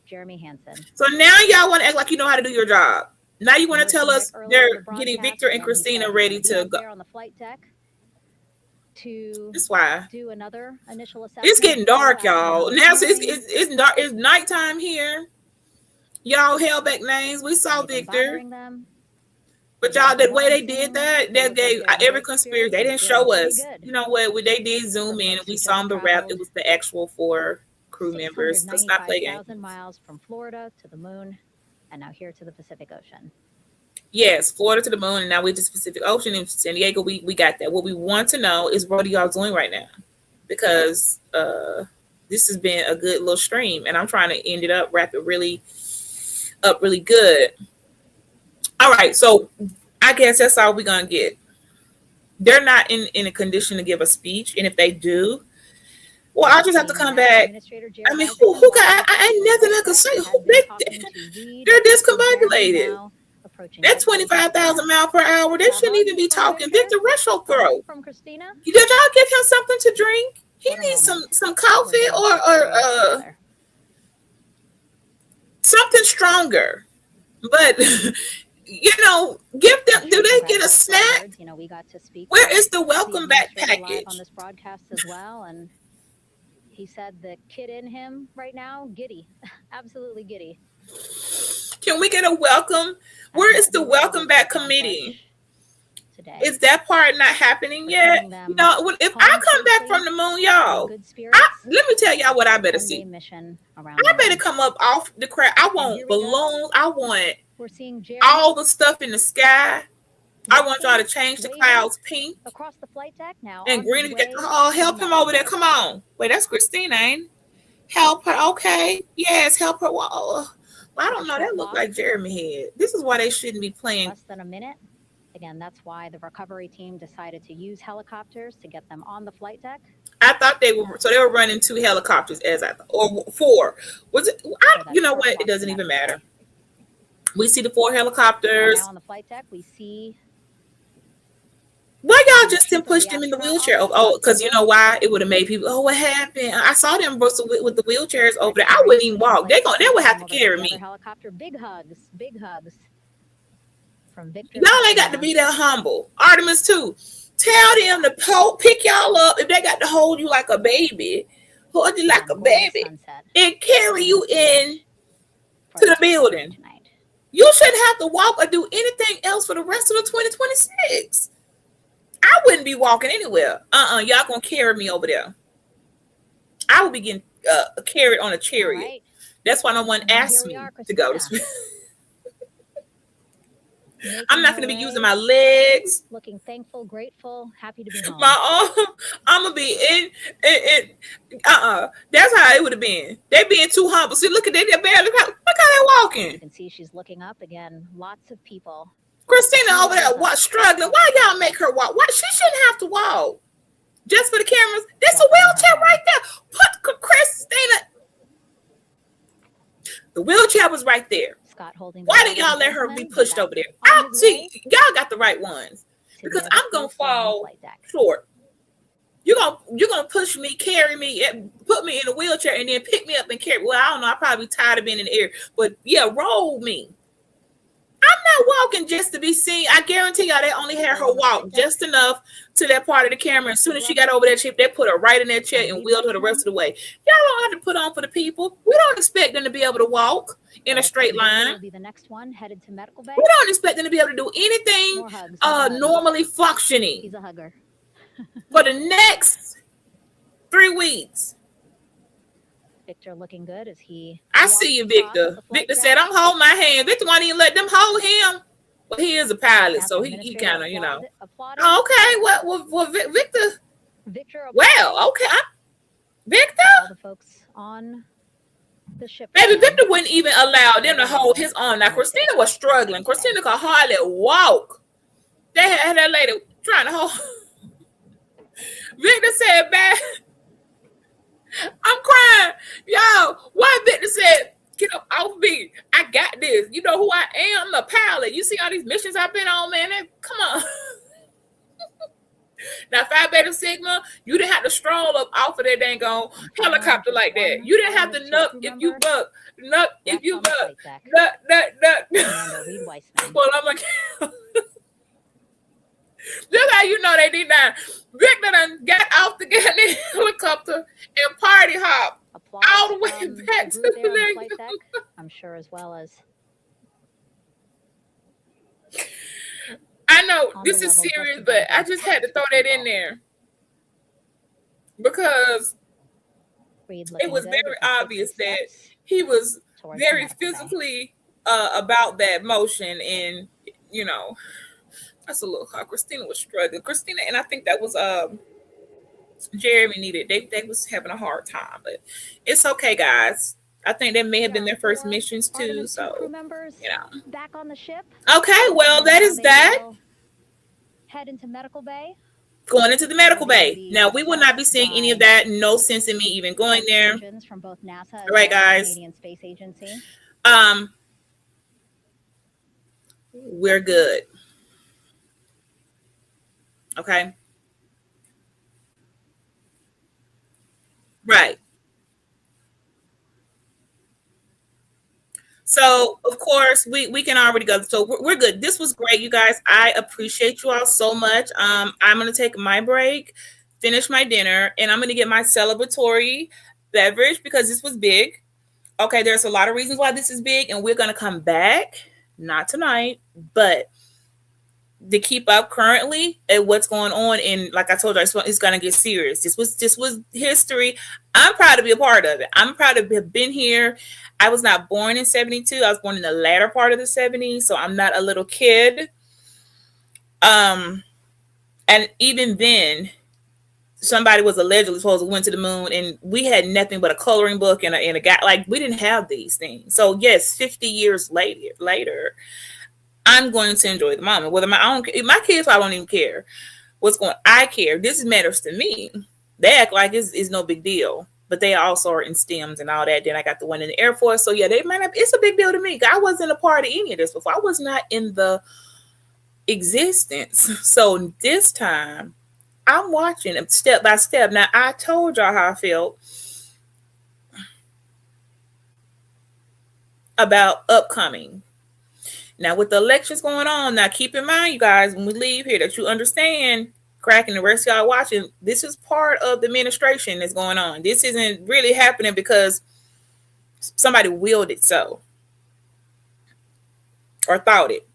Speaker 9: Jeremy Hansen.
Speaker 1: So now y'all want to act like you know how to do your job. Now you want to tell us they're getting Victor and Christina ready to go
Speaker 9: on the flight deck to do another initial assessment.
Speaker 1: It's getting dark, y'all. Now it's dark. It's nighttime here. Y'all held back names. We saw Victor. But y'all, the way they did that gave every conspiracy. They didn't show us. You know what? When they did zoom in and we saw the wrap, it was the actual 4 crew members. Let's not play games.
Speaker 9: 695,000 miles from Florida to the moon, and now here to the Pacific Ocean.
Speaker 1: Yes, Florida to the moon, and now we're to the Pacific Ocean. In San Diego, we got that. What we want to know is what are y'all doing right now? Because this has been a good little stream, and I'm trying to end it up, wrap it really good. All right, so I guess that's all we're going to get. They're not in a condition to give a speech, and if they do, Well, I just have to come back. I mean, who got? I ain't nothing I can say. They're discombobulated. They're 25,000 miles per hour. They shouldn't even be talking. Victor, rush your throat. Did y'all give him something to drink? He needs some coffee or something stronger. But give them. Do they get a snack?
Speaker 9: We got to speak.
Speaker 1: Where is the welcome back package
Speaker 9: on this broadcast as well? And he said the kid in him right now, giddy, absolutely giddy.
Speaker 1: Can we get a welcome? Where is the welcome back committee? Today. Is that part not happening yet? If I come back from the moon, y'all, let me tell y'all what I better see. I better come up off the crowd. I want balloons. I want all the stuff in the sky. I want y'all to change the clouds pink
Speaker 9: across the flight deck now
Speaker 1: and green. Oh, help him over there. Come on. Wait, that's Christina, ain't it? Help her. Okay. Yes, help her. Well, I don't know. That looked like Jeremy head. This is why they shouldn't be playing.
Speaker 9: Less than a minute. Again, that's why the recovery team decided to use helicopters to get them on the flight deck.
Speaker 1: I thought they were running 2 helicopters or 4. Was it? You know what? It doesn't even matter. We see the 4 helicopters.
Speaker 9: Now on the flight deck, we see.
Speaker 1: Why y'all just didn't push them in the wheelchair? Oh, because you know why? It would have made people. Oh, what happened? I saw them with the wheelchairs over there. I wouldn't even walk. They would have to carry me.
Speaker 9: Helicopter, big hugs, big hugs. From Victor.
Speaker 1: Y'all ain't got to be that humble. Artemis too. Tell them to pick y'all up if they got to hold you like a baby. Hold you like a baby and carry you in to the building. You shouldn't have to walk or do anything else for the rest of the 2026. I wouldn't be walking anywhere. Y'all gonna carry me over there. I would be getting carried on a chariot. Right. That's why no one asked me to go to school. I'm not going to be using my legs.
Speaker 9: Looking thankful, grateful, happy to be home.
Speaker 1: I'm going to be in. That's how it would have been. They being too humble. See, look at that. They're barely. Look how they're walking.
Speaker 9: You can see she's looking up again. Lots of people.
Speaker 1: Christina over there struggling. Why y'all make her walk? Why she shouldn't have to walk? Just for the cameras. There's a wheelchair right there. Put Christina. The wheelchair was right there. Why did y'all let her be pushed over there? See, y'all got the right ones because I'm gonna fall short. You're gonna push me, carry me, put me in a wheelchair, and then pick me up and carry. Well, I don't know. I probably tired of being in the air, but yeah, roll me. I'm not walking just to be seen. I guarantee y'all they only had her walk just enough to that part of the camera. As soon as she got over that chip, they put her right in that chair and wheeled her the rest of the way. Y'all don't have to put on for the people. We don't expect them to be able to walk in a straight line.
Speaker 9: Will be the next one headed to medical bay.
Speaker 1: We don't expect them to be able to do anything normally functioning.
Speaker 9: He's a hugger.
Speaker 1: For the next 3 weeks.
Speaker 9: Victor looking good as he.
Speaker 1: I see you, Victor. Victor said, "I'm holding my hand." Victor won't even let them hold him. Well, he is a pilot, so he kind of, Oh, okay. Well, Victor. Well, okay. Victor.
Speaker 9: All the folks on the ship.
Speaker 1: Baby, Victor wouldn't even allow them to hold his arm. Now, Christina was struggling. Christina could hardly walk. They had that lady trying to hold. Victor said, "Bad." I'm crying. Y'all, why Victor said, "Get up off me. I got this. You know who I am? I'm a pilot. You see all these missions I've been on, man. Come on." Now, Phi Beta Sigma, you didn't have to stroll up off of that dang on helicopter like that. You didn't have to nuck if you buck. Nuck if you buck. Nuck. Well, I'm like, just how you know they did that. Victor done got off the goddamn helicopter and party hop all the way back to the
Speaker 9: flight deck, I'm sure, as well as.
Speaker 1: I know this is serious, but I just had to throw that in there because it was very obvious that he was very physically about that motion, and that's a little hard. Christina was struggling. Christina, and I think that was Jeremy needed. They was having a hard time, but it's okay, guys. I think that may have been their first missions too. So
Speaker 9: crew members back on the ship.
Speaker 1: Okay, well that is that.
Speaker 9: Head into medical bay.
Speaker 1: going into the medical bay. Now, we will not be seeing any of that. No sense in me even going there.
Speaker 9: From both NASA
Speaker 1: all right, guys.
Speaker 9: Canadian Space Agency.
Speaker 1: We're good. Okay. Right. So, of course, we can already go. So we're good. This was great, you guys. I appreciate you all so much. I'm going to take my break, finish my dinner, and I'm going to get my celebratory beverage because this was big. Okay, there's a lot of reasons why this is big, and we're going to come back, not tonight, but to keep up currently at what's going on. And like I told you, it's going to get serious. This was history. I'm proud to be a part of it. I'm proud to have been here. I was not born in 72. I was born in the latter part of the 70s, so I'm not a little kid. And even then, somebody was allegedly supposed to went to the moon, and we had nothing but a coloring book and a guy. Like, we didn't have these things. So yes, 50 years later, I'm going to enjoy the moment. Whether my kids, I don't even care what's going. I care. This matters to me. They act like it's no big deal, but they also are in STEMs and all that. Then I got the one in the Air Force, so yeah, they might not. It's a big deal to me. I wasn't a part of any of this before. I was not in the existence. So this time, I'm watching them step by step. Now, I told y'all how I felt about upcoming. Now, with the elections going on, now keep in mind, you guys, when we leave here, that you understand, Crack and the rest of y'all watching, this is part of the administration that's going on. This isn't really happening because somebody willed it so or thought it.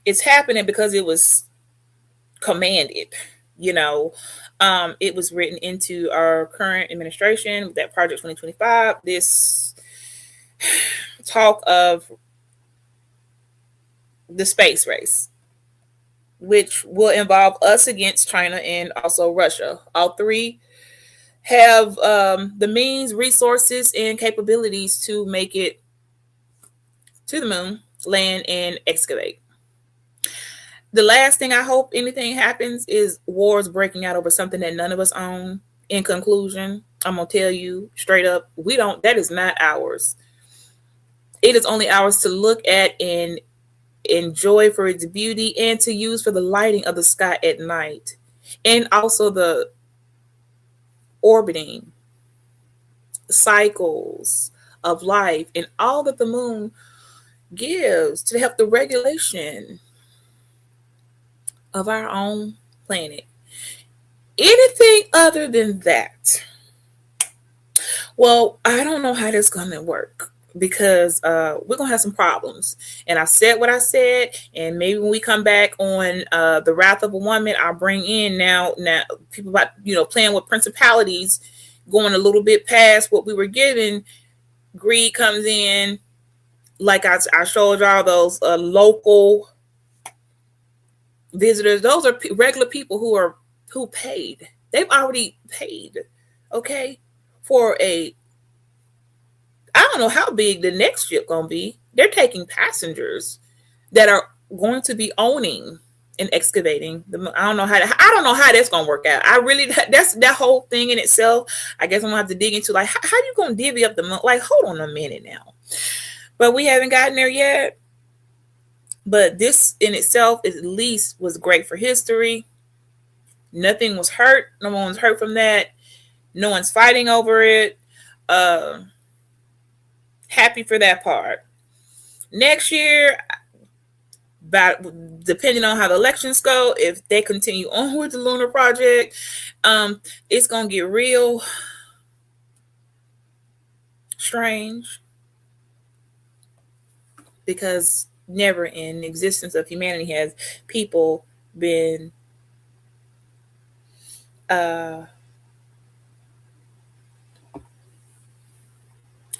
Speaker 1: It's happening because it was commanded. It was written into our current administration, that Project 2025, this talk of the space race, which will involve us against China and also Russia. All three have the means, resources, and capabilities to make it to the moon, land, and excavate. The last thing I hope anything happens is wars breaking out over something that none of us own. In conclusion, I'm going to tell you straight up, that is not ours. It is only ours to look at and enjoy for its beauty and to use for the lighting of the sky at night. And also the orbiting cycles of life and all that the moon gives to help the regulation of our own planet. Anything other than that, well, I don't know how this is going to work because we're going to have some problems. And I said what I said, and maybe when we come back on The Wrath of a Woman, I'll bring in now people about, playing with principalities, going a little bit past what we were given. Greed comes in, like I showed y'all those local visitors. Those are regular people who paid. They've already paid, okay, for I don't know how big the next ship gonna be. They're taking passengers that are going to be owning and excavating I don't know how that's gonna work out. That's that whole thing in itself. I guess I'm gonna have to dig into, like, how you gonna divvy up the money? Like, hold on a minute now. But we haven't gotten there yet. But this in itself at least was great for history. Nothing was hurt. No one was hurt from that. No one's fighting over it. Happy for that part. Next year, depending on how the elections go, if they continue on with the lunar project, it's going to get real strange, because never in the existence of humanity has people been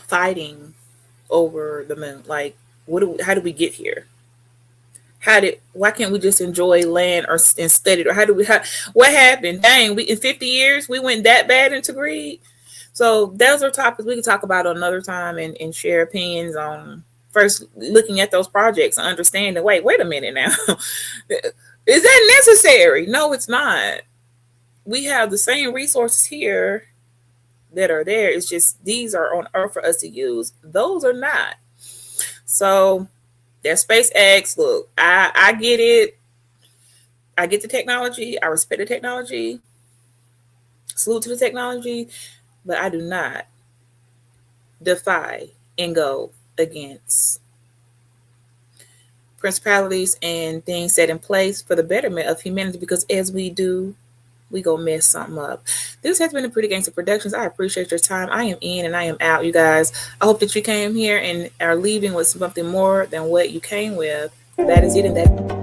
Speaker 1: fighting over the moon. Like, how did we get here? Why can't we just enjoy land and study it? Or what happened? Dang, in 50 years we went that bad into greed. So those are topics we can talk about another time and share opinions on. First, looking at those projects and understanding, wait a minute now. Is that necessary? No, it's not. We have the same resources here that are there. It's just these are on Earth for us to use. Those are not. So that SpaceX, look, I get it. I get the technology. I respect the technology. Salute to the technology. But I do not defy and go against principalities and things set in place for the betterment of humanity, because as we do, we go mess something up. This has been a Pretty Gangster Productions. I appreciate your time. I am in and I am out, you guys. I hope that you came here and are leaving with something more than what you came with. That is it, and that